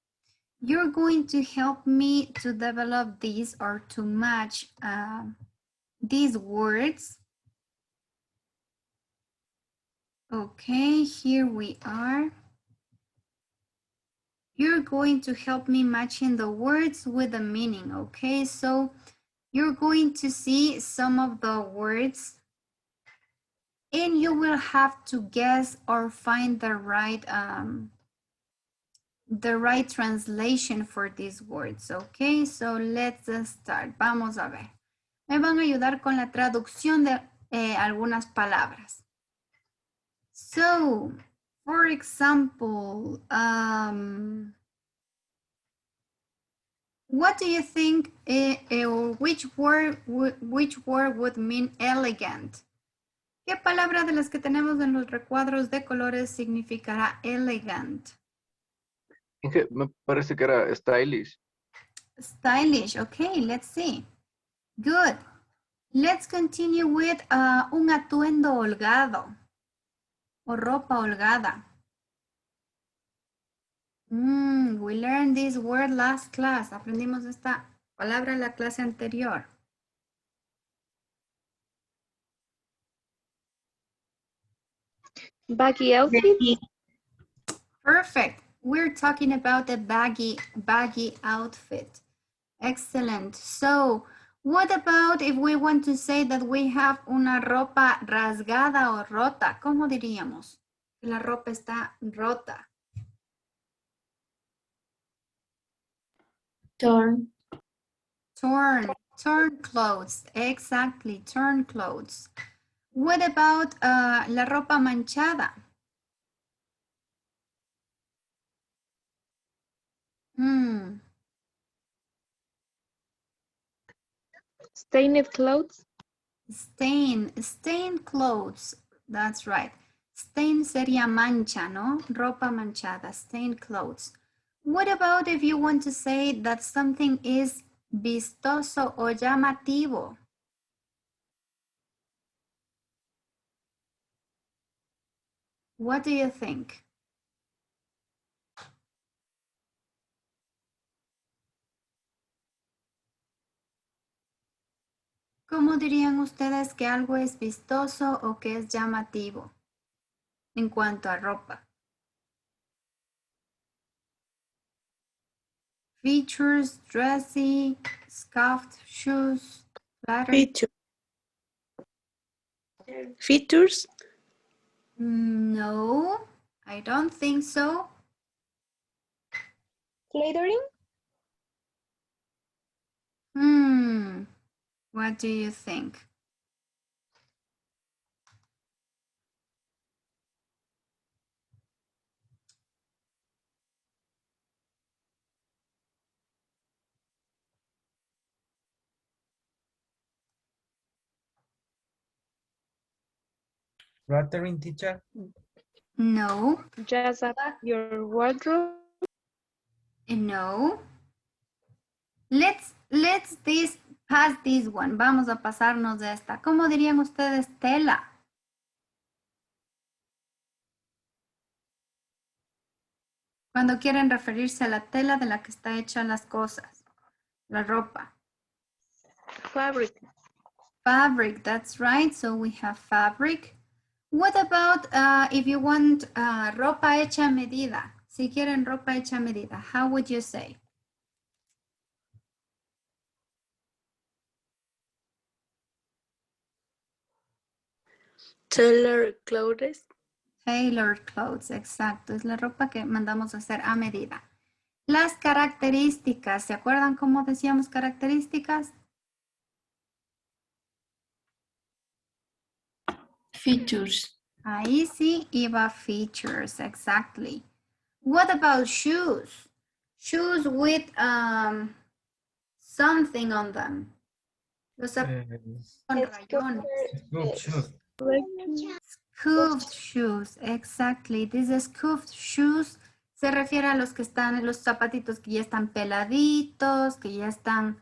You're going to help me to develop these or to match these words. Okay, here we are. You're going to help me matching the words with the meaning, okay? So you're going to see some of the words and you will have to guess or find the right translation for these words, okay? So let's start. Vamos a ver. Me van a ayudar con la traducción de algunas palabras. So, for example, what do you think, which word would mean elegant? ¿Qué palabra de las que tenemos en los recuadros de colores significará elegant?
Inge, me parece que era stylish.
Stylish, okay, let's see. Good. Let's continue with un atuendo holgado o ropa holgada. We learned this word last class. Aprendimos esta palabra en la clase anterior.
Baggy outfit.
Perfect. We're talking about a baggy outfit. Excellent. So, what about if we want to say that we have una ropa rasgada o rota? ¿Cómo diríamos? La ropa está rota.
Torn.
Torn clothes. Exactly, torn clothes. What about la ropa manchada?
Stained clothes.
Stained clothes. That's right. Stain sería mancha, ¿no? Ropa manchada, stained clothes. What about if you want to say that something is vistoso o llamativo? What do you think? ¿Cómo dirían ustedes que algo es vistoso o que es llamativo en cuanto a ropa? Features, dressy, scuffed shoes, flattered.
Features?
No, I don't think so.
Flattering?
What do you think?
Flattering, teacher?
No.
Jazz up your wardrobe?
No. Let's pass this one. Vamos a pasarnos de esta. ¿Cómo dirían ustedes tela? Cuando quieren referirse a la tela de la que está hecha las cosas, la ropa.
Fabric.
Fabric, that's right. So we have fabric. What about if you want ropa hecha a medida? Si quieren ropa hecha a medida, how would you say?
Tailor clothes.
Tailored clothes, exacto. Es la ropa que mandamos a hacer a medida. Las características, ¿se acuerdan cómo decíamos características?
Features.
Ahí sí iba features, exactly. What about shoes? Shoes with something on them. Los zapatos con rayones. Scuffed shoes, exactly. These scuffed shoes se refiere a los que están, los zapatitos que ya están peladitos, que ya están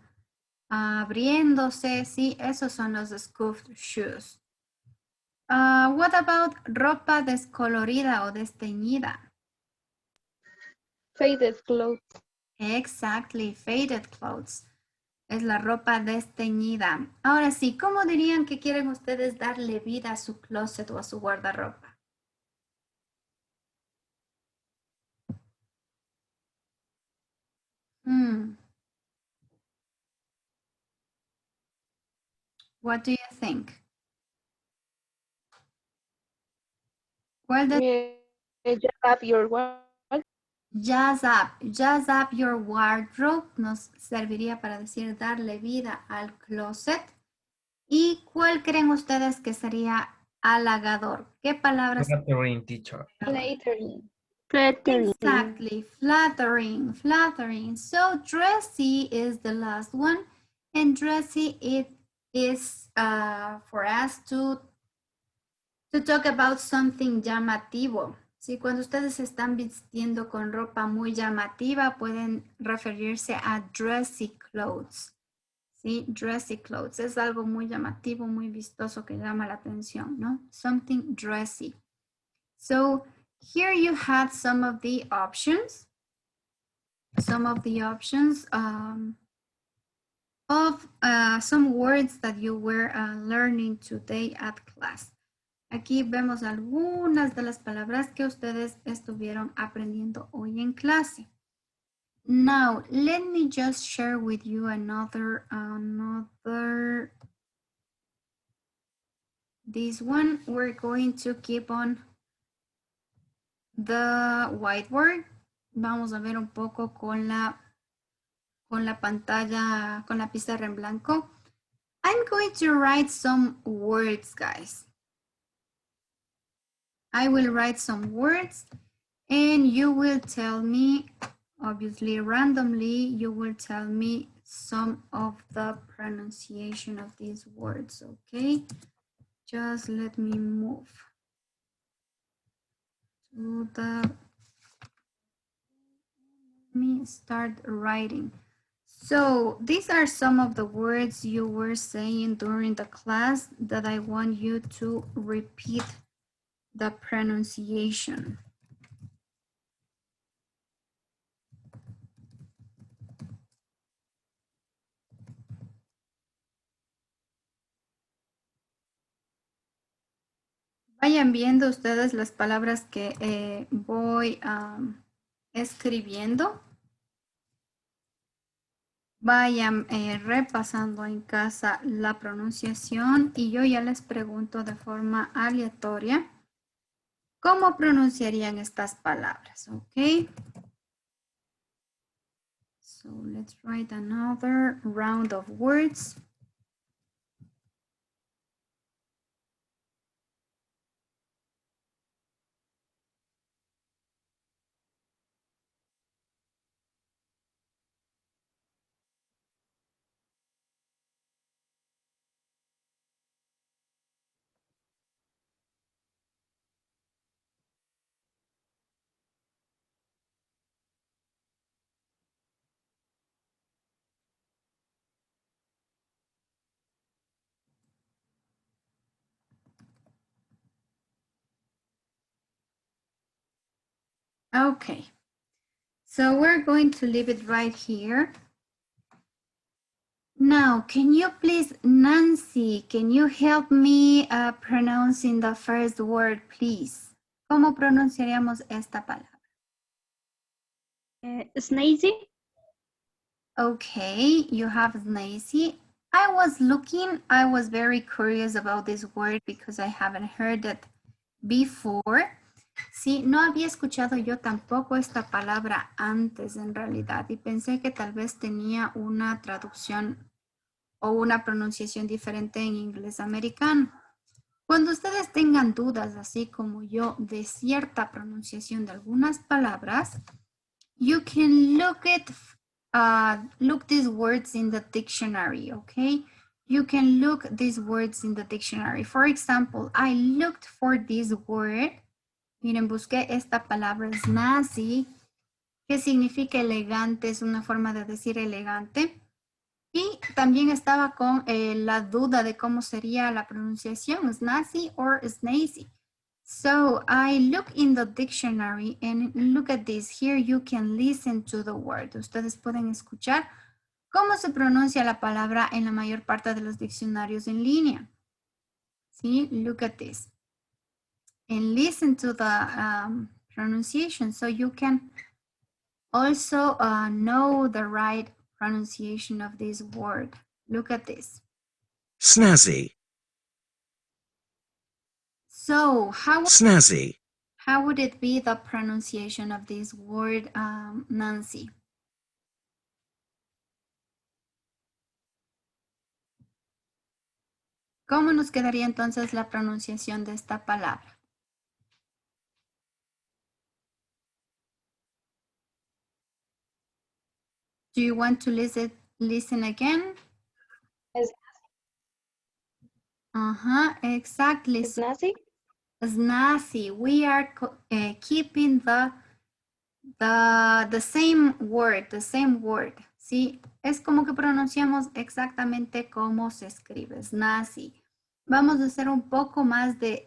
abriéndose, sí, esos son los scuffed shoes. What about ropa descolorida o desteñida?
Faded clothes.
Exactly, faded clothes. Es la ropa desteñida. Ahora sí, ¿cómo dirían que quieren ustedes darle vida a su closet o a su guardarropa? What do you think? ¿Cuál de jazz up your wardrobe nos serviría para decir darle vida al closet. ¿Y cuál creen ustedes que sería halagador? ¿Qué palabras?
Flattering, teacher.
Flattering.
Exactly, flattering, flattering. So dressy is the last one, and dressy it is for us to talk about something llamativo. Sí, cuando ustedes se están vistiendo con ropa muy llamativa, pueden referirse a dressy clothes. Sí, dressy clothes es algo muy llamativo, muy vistoso que llama la atención, ¿no? Something dressy. So here you had some of the options. Some of the options of some words that you were learning today at class. Aquí vemos algunas de las palabras que ustedes estuvieron aprendiendo hoy en clase. Now, let me just share with you another, this one, we're going to keep on the whiteboard. Vamos a ver un poco con la pantalla, con la pizarra en blanco. I'm going to write some words, guys. I will write some words and you will tell me, obviously randomly, you will tell me some of the pronunciation of these words, okay? Just let me move to the, let me start writing. So these are some of the words you were saying during the class that I want you to repeat the pronunciation. Vayan viendo ustedes las palabras que voy escribiendo. Vayan repasando en casa la pronunciación y yo ya les pregunto de forma aleatoria cómo pronunciarían estas palabras, ¿ok? So let's write another round of words. Okay, so we're going to leave it right here. Now, can you please, Nancy, can you help me pronouncing the first word, please? ¿Cómo pronunciaríamos esta palabra?
Snazy.
Okay, you have snazy. I was very curious about this word because I haven't heard it before. Sí, no había escuchado yo tampoco esta palabra antes en realidad y pensé que tal vez tenía una traducción o una pronunciación diferente en inglés americano. Cuando ustedes tengan dudas, así como yo, de cierta pronunciación de algunas palabras, you can look these words in the dictionary, okay? You can look these words in the dictionary. For example, I looked for this word. Miren, busqué esta palabra snazzy, que significa elegante, es una forma de decir elegante. Y también estaba con la duda de cómo sería la pronunciación, snazzy or snazy. So I look in the dictionary and look at this. Here you can listen to the word. Ustedes pueden escuchar cómo se pronuncia la palabra en la mayor parte de los diccionarios en línea. See, look at this. And listen to the pronunciation so you can also know the right pronunciation of this word. Look at this.
Snazzy.
So
Snazzy.
how would it be the pronunciation of this word, Nancy? ¿Cómo nos quedaría entonces la pronunciación de esta palabra? Do you want to listen again? Exactly.
Snazzy?
Snazzy. We are keeping the same word, ¿sí? Es como que pronunciamos exactamente cómo se escribe, snazzy. Vamos a hacer un poco más de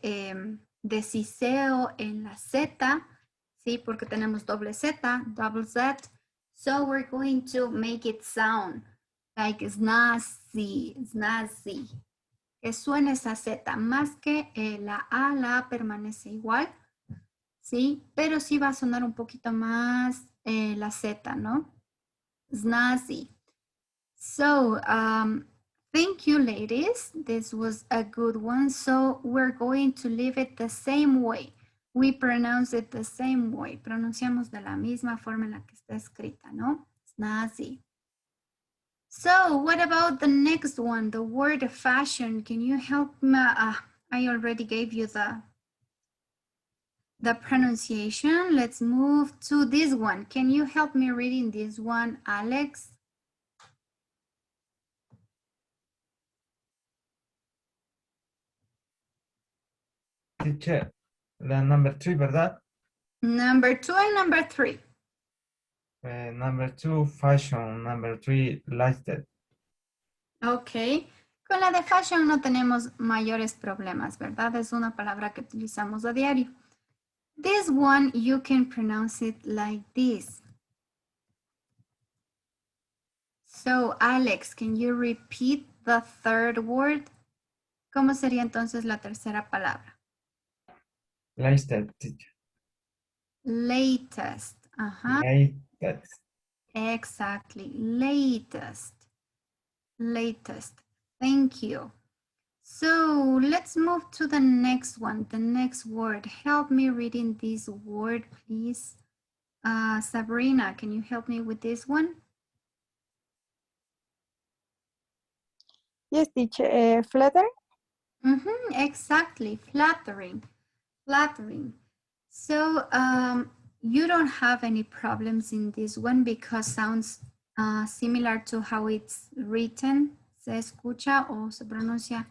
siseo en la Z, ¿sí? Porque tenemos doble Z, double Z. So we're going to make it sound like snazzy, snazzy. Que suene esa Z, más que la A permanece igual. ¿Sí? Pero sí va a sonar un poquito más la Z, ¿no? Snazzy. So, thank you, ladies. This was a good one. So, we're going to leave it the same way. We pronounce it the same way. Pronunciamos de la misma forma en la que está escrita, ¿no? Snazzy. So, what about the next one? The word fashion. Can you help me? I already gave you the pronunciation. Let's move to this one. Can you help me reading this one, Alex?
Teacher, la number 3, ¿verdad?
Number 2 and number 3.
Number 2, fashion. Number 3, lifestyle.
Ok. Con la de fashion no tenemos mayores problemas, ¿verdad? Es una palabra que utilizamos a diario. This one, you can pronounce it like this. So, Alex, can you repeat the third word? ¿Cómo sería entonces la tercera palabra?
Lifestyle, teacher.
Latest.
Latest.
Exactly. Latest. Latest. Thank you. So let's move to the next one, the next word. Help me reading this word, please. Sabrina, can you help me with this one?
Yes, teacher. Flatter?
Exactly, flattering, flattering. So you don't have any problems in this one because sounds similar to how it's written. Se escucha o se pronuncia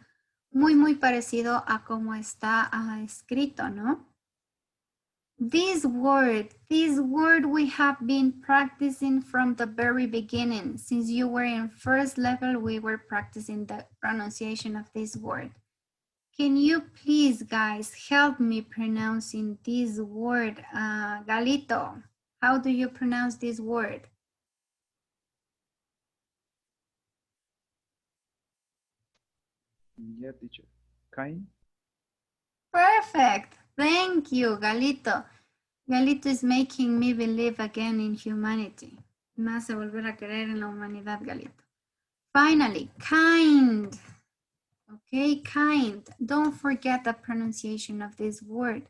muy parecido a cómo está escrito, ¿no? This word we have been practicing from the very beginning. Since you were in first level, we were practicing the pronunciation of this word. Can you please, guys, help me pronouncing this word? Galito, how do you pronounce this word?
Yeah, teacher. Kind?
Perfect. Thank you, Galito. Galito is making me believe again in humanity. Me hace volver a creer en la humanidad, Galito. Finally, kind. Okay, kind. Don't forget the pronunciation of this word.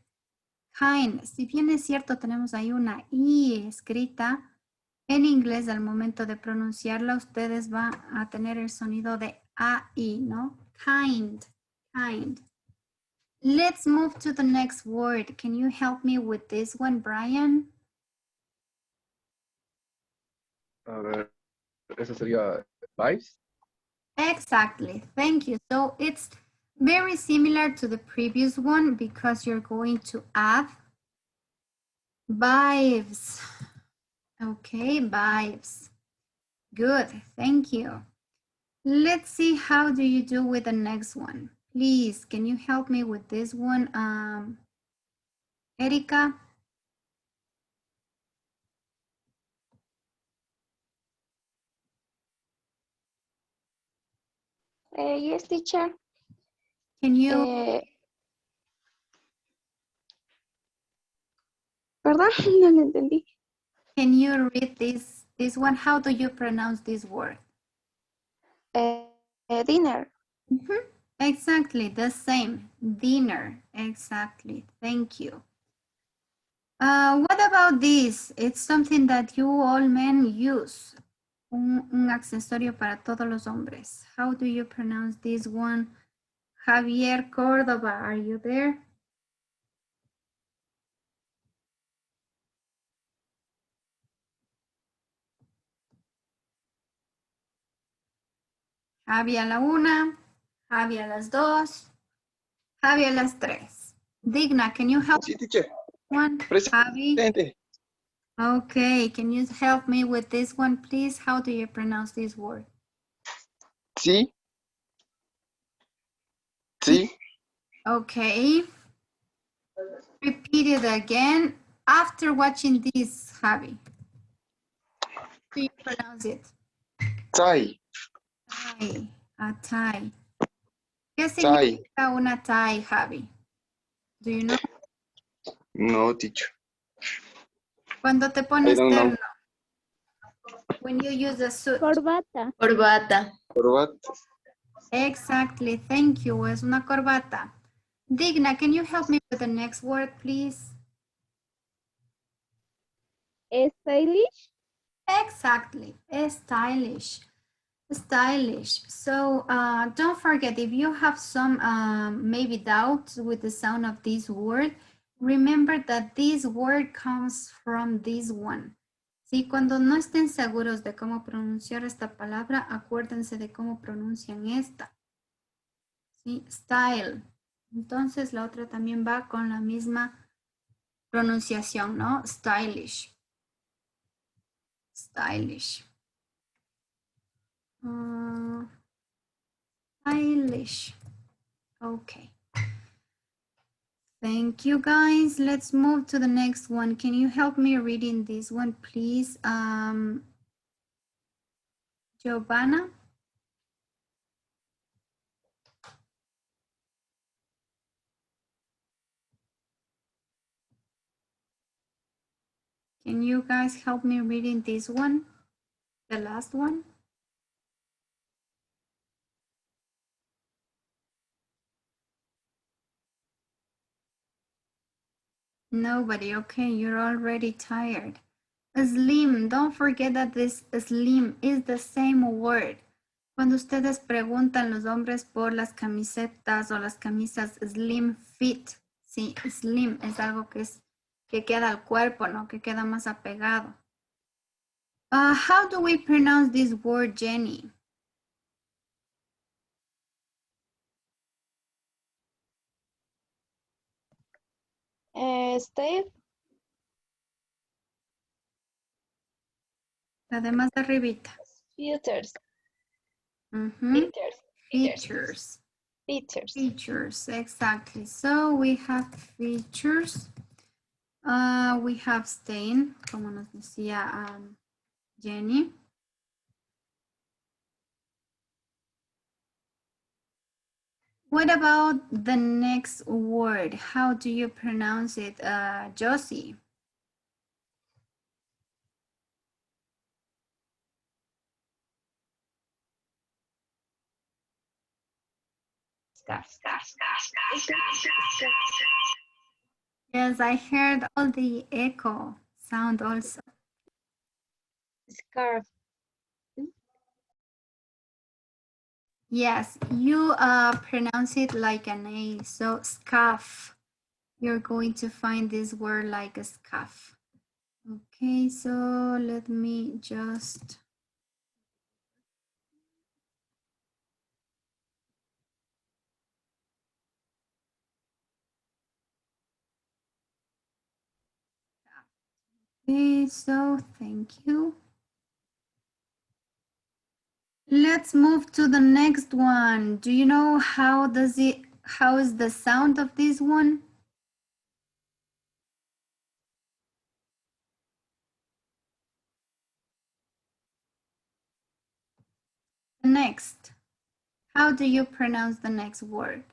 Kind. Si bien es cierto, tenemos ahí una I escrita, en inglés al momento de pronunciarla, ustedes van a tener el sonido de AI, ¿no? Kind, kind. Let's move to the next word. Can you help me with this one, Brian?
A ver, eso sería vibes.
Exactly, thank you. So it's very similar to the previous one because you're going to add vibes. Okay, vibes. Good, thank you. Let's see how do you do with the next one. Please, can you help me with this one, Erika?
Yes, teacher.
Can you?
¿Perdón? No lo entendí.
Can you read this one? How do you pronounce this word?
Dinner.
Exactly, the same. Dinner. Exactly. Thank you. What about this? It's something that you all men use. Un accesorio para todos los hombres. How do you pronounce this one? Javier Córdoba, are you there? Javi a la una, Javi a las dos, Javi a las tres. Digna, can you help
Sí, teacher.
one? Javi.
Presente.
Okay, can you help me with this one, please? How do you pronounce this word?
Sí. Sí.
Okay. Repeat it again after watching this, Javi. How do you pronounce it?
Tie.
Tie, a tie. ¿Qué
Tie.
significa una tie, Javi? Do you know?
No, teacher.
Cuando te
I
pones
don't know.
terno. When you use a suit.
Corbata.
Corbata.
Exactly, thank you. Es una corbata. Digna, can you help me with the next word, please?
Stylish.
Exactly, stylish. Stylish. So don't forget, if you have some maybe doubts with the sound of this word, remember that this word comes from this one. Sí, cuando no estén seguros de cómo pronunciar esta palabra, acuérdense de cómo pronuncian esta. ¿Sí? Style. Entonces la otra también va con la misma pronunciación, ¿no? Stylish. Stylish. Stylish. Okay. Thank you, guys. Let's move to the next one. Can you help me reading this one, please? Giovanna? Can you guys help me reading this one? The last one? Nobody. Okay, you're already tired. Slim. Don't forget that this slim is the same word. Cuando ustedes preguntan los hombres por las camisetas o las camisas slim fit, sí, slim es algo que queda al cuerpo, ¿no? Que queda más apegado. How do we pronounce this word, Jenny?
Steve.
Además de arribita.
Features.
Features. Features, exactly. So we have features. We have stain, como nos decía Jenny. What about the next word? How do you pronounce it, Josie? Yes, I heard all the echo sound also.
Scarf.
Yes, you pronounce it like an A, so scarf. You're going to find this word like a scarf. Okay, so let me just... Okay, so thank you. Let's move to the next one. Do you know how is the sound of this one? Next. How do you pronounce the next word?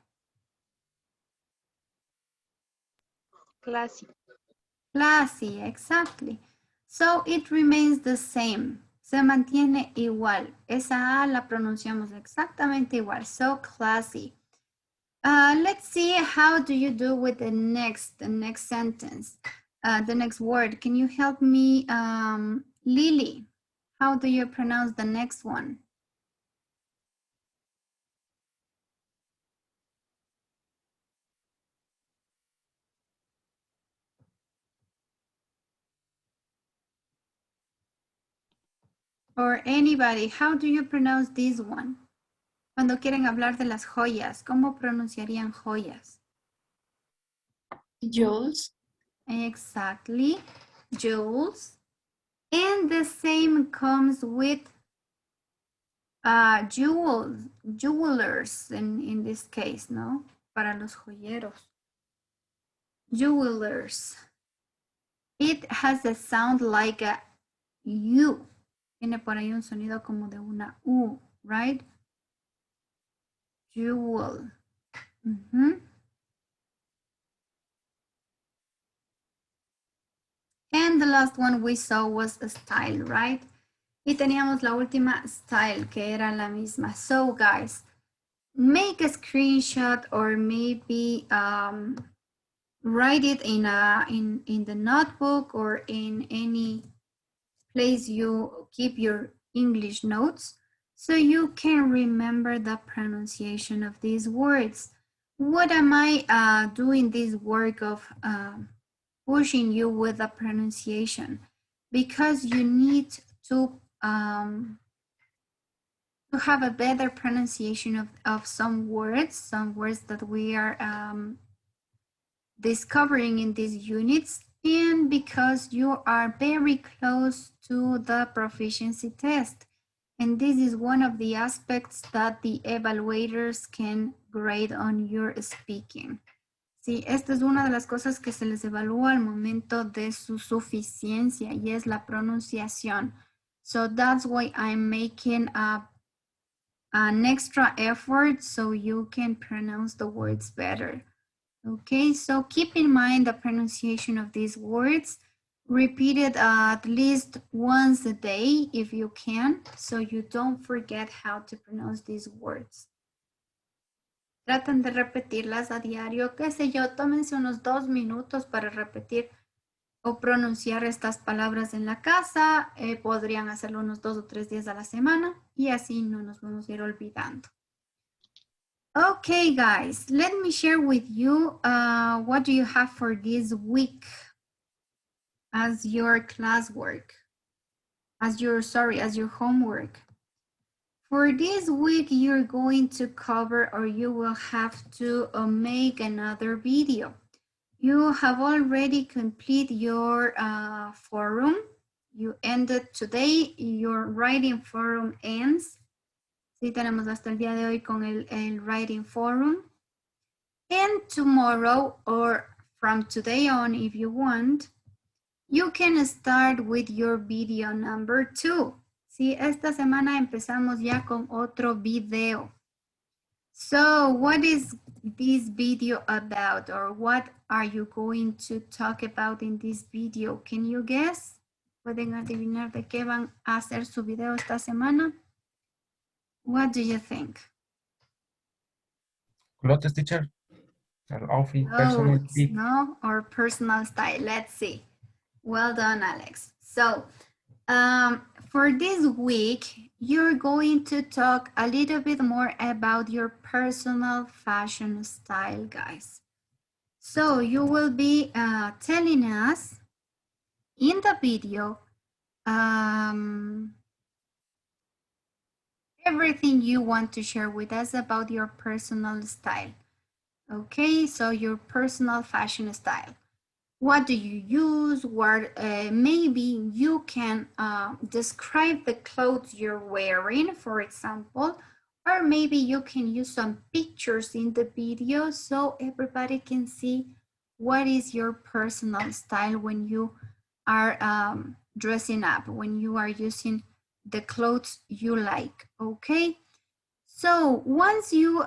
Classy.
Classy, exactly. So it remains the same. Se mantiene igual. Esa A la pronunciamos exactamente igual. So classy. Let's see, how do you do with the next sentence, the next word? Can you help me, Lily? How do you pronounce the next one? Or anybody, how do you pronounce this one? Cuando quieren hablar de las joyas, ¿cómo pronunciarían joyas?
Jules.
Exactly, jewels. And the same comes with jewelers in this case, ¿no? Para los joyeros. Jewelers. It has a sound like a U. Tiene por ahí un sonido como de una U, right? Jewel. And the last one we saw was a style, right? Y teníamos la última style, que era la misma. So guys, make a screenshot or maybe write it in the notebook or in any place you keep your English notes so you can remember the pronunciation of these words. What am I doing this work of pushing you with the pronunciation? Because you need to have a better pronunciation of some words that we are discovering in these units, and because you are very close to the proficiency test. And this is one of the aspects that the evaluators can grade on your speaking. Sí, esta es una de las cosas que se les evalúa al momento de su suficiencia y es la pronunciación. So that's why I'm making an extra effort so you can pronounce the words better. Okay, so keep in mind the pronunciation of these words. Repeat it at least once a day if you can, so you don't forget how to pronounce these words. Traten de repetirlas a diario, qué sé yo, tómense unos 2 minutos para repetir o pronunciar estas palabras en la casa. Podrían hacerlo unos 2 o 3 días a la semana y así no nos vamos a ir olvidando. Okay, guys, let me share with you what do you have for this week as your classwork, as your homework. For this week, you're going to cover, or you will have to make another video. You have already completed your forum. You ended today, your writing forum ends. Sí, tenemos hasta el día de hoy con el writing forum. And tomorrow, or from today on, if you want, you can start with your video number 2. Sí, esta semana empezamos ya con otro video. So, what is this video about, or what are you going to talk about in this video? Can you guess? ¿Pueden adivinar de qué van a hacer su video esta semana? What do you think?
Clothes, teacher. Outfit, personal tip.
No, or personal style. Let's see. Well done, Alex. So, for this week, you're going to talk a little bit more about your personal fashion style, guys. So, you will be telling us in the video everything you want to share with us about your personal style. Okay, so your personal fashion style. What do you use? What maybe you can describe the clothes you're wearing, for example, or maybe you can use some pictures in the video so everybody can see what is your personal style when you are dressing up, when you are using the clothes you like. Okay, so once you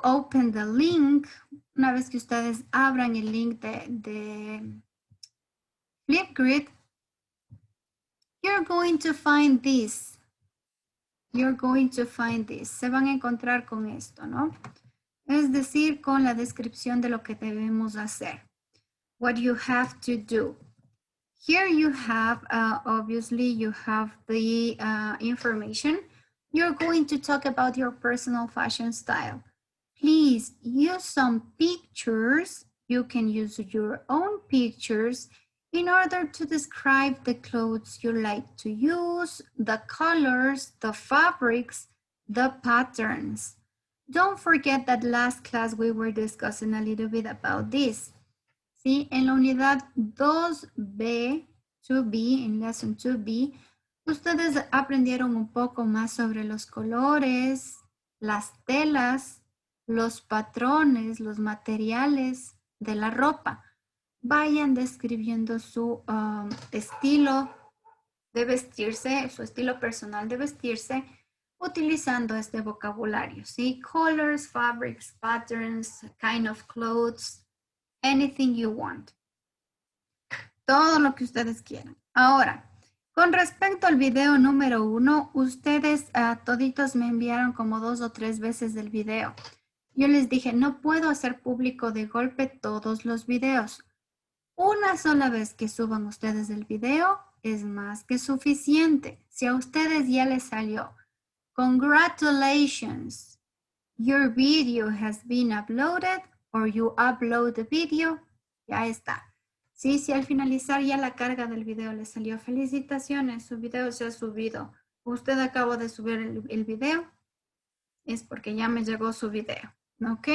open the link, una vez que ustedes abran el link de Flipgrid, you're going to find this. You're going to find this. Se van a encontrar con esto, ¿no? Es decir, con la descripción de lo que debemos hacer. What you have to do. Here you have, obviously, you have the information. You're going to talk about your personal fashion style. Please use some pictures. You can use your own pictures in order to describe the clothes you like to use, the colors, the fabrics, the patterns. Don't forget that last class we were discussing a little bit about this. ¿Sí? En la unidad 2B, 2B, en lesson 2B, ustedes aprendieron un poco más sobre los colores, las telas, los patrones, los materiales de la ropa. Vayan describiendo su estilo de vestirse, su estilo personal de vestirse, utilizando este vocabulario, ¿sí? Colors, fabrics, patterns, kind of clothes, anything you want. Todo lo que ustedes quieran. Ahora, con respecto al video número 1, ustedes toditos me enviaron como 2 o 3 veces el video. Yo les dije, no puedo hacer público de golpe todos los videos. Una sola vez que suban ustedes el video es más que suficiente. Si a ustedes ya les salió, congratulations, your video has been uploaded, or you upload the video, ya está. Sí, si al finalizar ya la carga del video le salió, felicitaciones, su video se ha subido. Usted acabó de subir el video, es porque ya me llegó su video, ¿ok?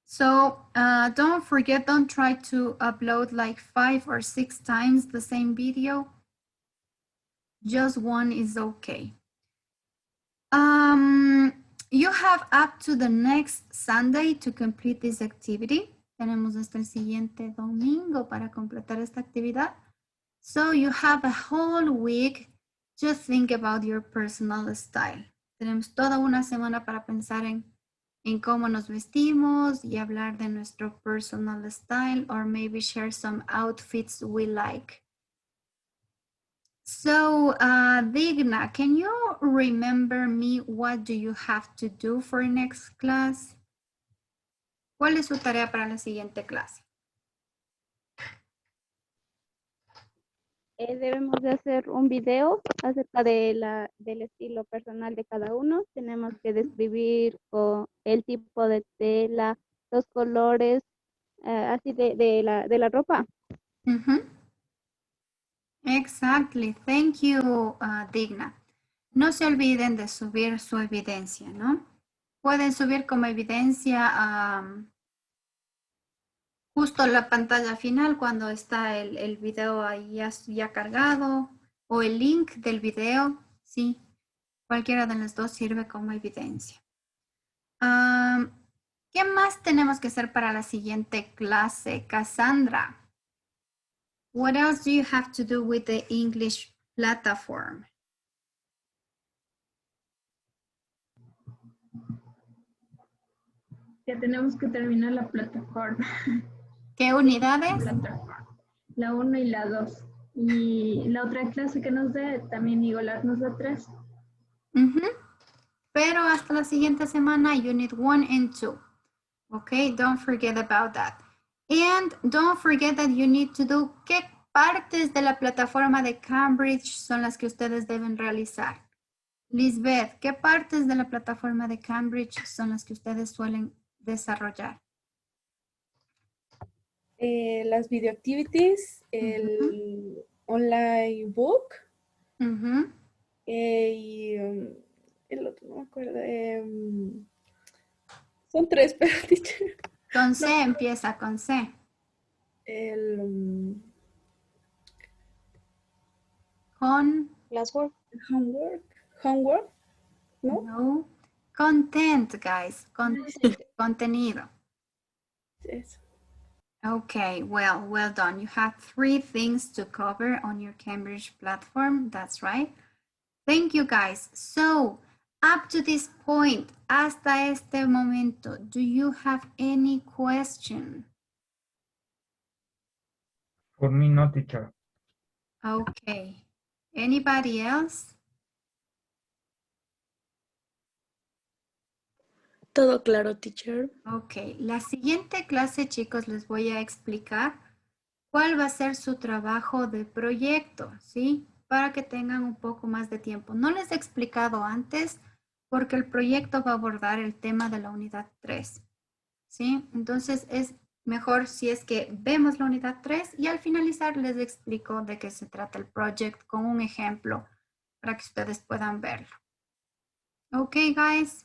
So don't forget, don't try to upload like 5 or 6 times the same video. Just one is okay. You have up to the next Sunday to complete this activity. Tenemos hasta el siguiente domingo para completar esta actividad. So you have a whole week to think about your personal style. Tenemos toda una semana para pensar en cómo nos vestimos y hablar de nuestro personal style, or maybe share some outfits we like. So, Digna, can you remember me what do you have to do for next class? ¿Cuál es su tarea para la siguiente clase?
Debemos de hacer un video acerca de del estilo personal de cada uno. Tenemos que describir el tipo de tela, los colores, así de la ropa.
Exactly. Thank you, Digna. No se olviden de subir su evidencia, ¿no? Pueden subir como evidencia justo la pantalla final cuando está el video ahí ya cargado, o el link del video, sí. Cualquiera de las dos sirve como evidencia. ¿Qué más tenemos que hacer para la siguiente clase, Cassandra? What else do you have to do with the English platform?
Ya tenemos que terminar la plataforma.
¿Qué unidades?
La 1 y la 2. Y la otra clase que nos dé, también igualar nos da 3.
Pero hasta la siguiente semana, Unit 1 and 2. Okay, don't forget about that. And don't forget that you need to do qué partes de la plataforma de Cambridge son las que ustedes deben realizar. Lisbeth, ¿qué partes de la plataforma de Cambridge son las que ustedes suelen desarrollar?
Las video activities, el online book, y el otro no me acuerdo. Son 3, pero teacher.
Con C empieza, con C.
Classwork. Homework. No.
No. Content, guys. Contenido.
Yes.
Okay, well done. You have 3 things to cover on your Cambridge platform. That's right. Thank you, guys. So, up to this point, hasta este momento, do you have any question?
For me, no, teacher.
Okay. Anybody else?
Todo claro, teacher.
Ok, la siguiente clase, chicos, les voy a explicar cuál va a ser su trabajo de proyecto, ¿sí? Para que tengan un poco más de tiempo. No les he explicado antes porque el proyecto va a abordar el tema de la unidad 3, ¿sí? Entonces es mejor si es que vemos la unidad 3 y al finalizar les explico de qué se trata el proyecto con un ejemplo para que ustedes puedan verlo. Ok, guys.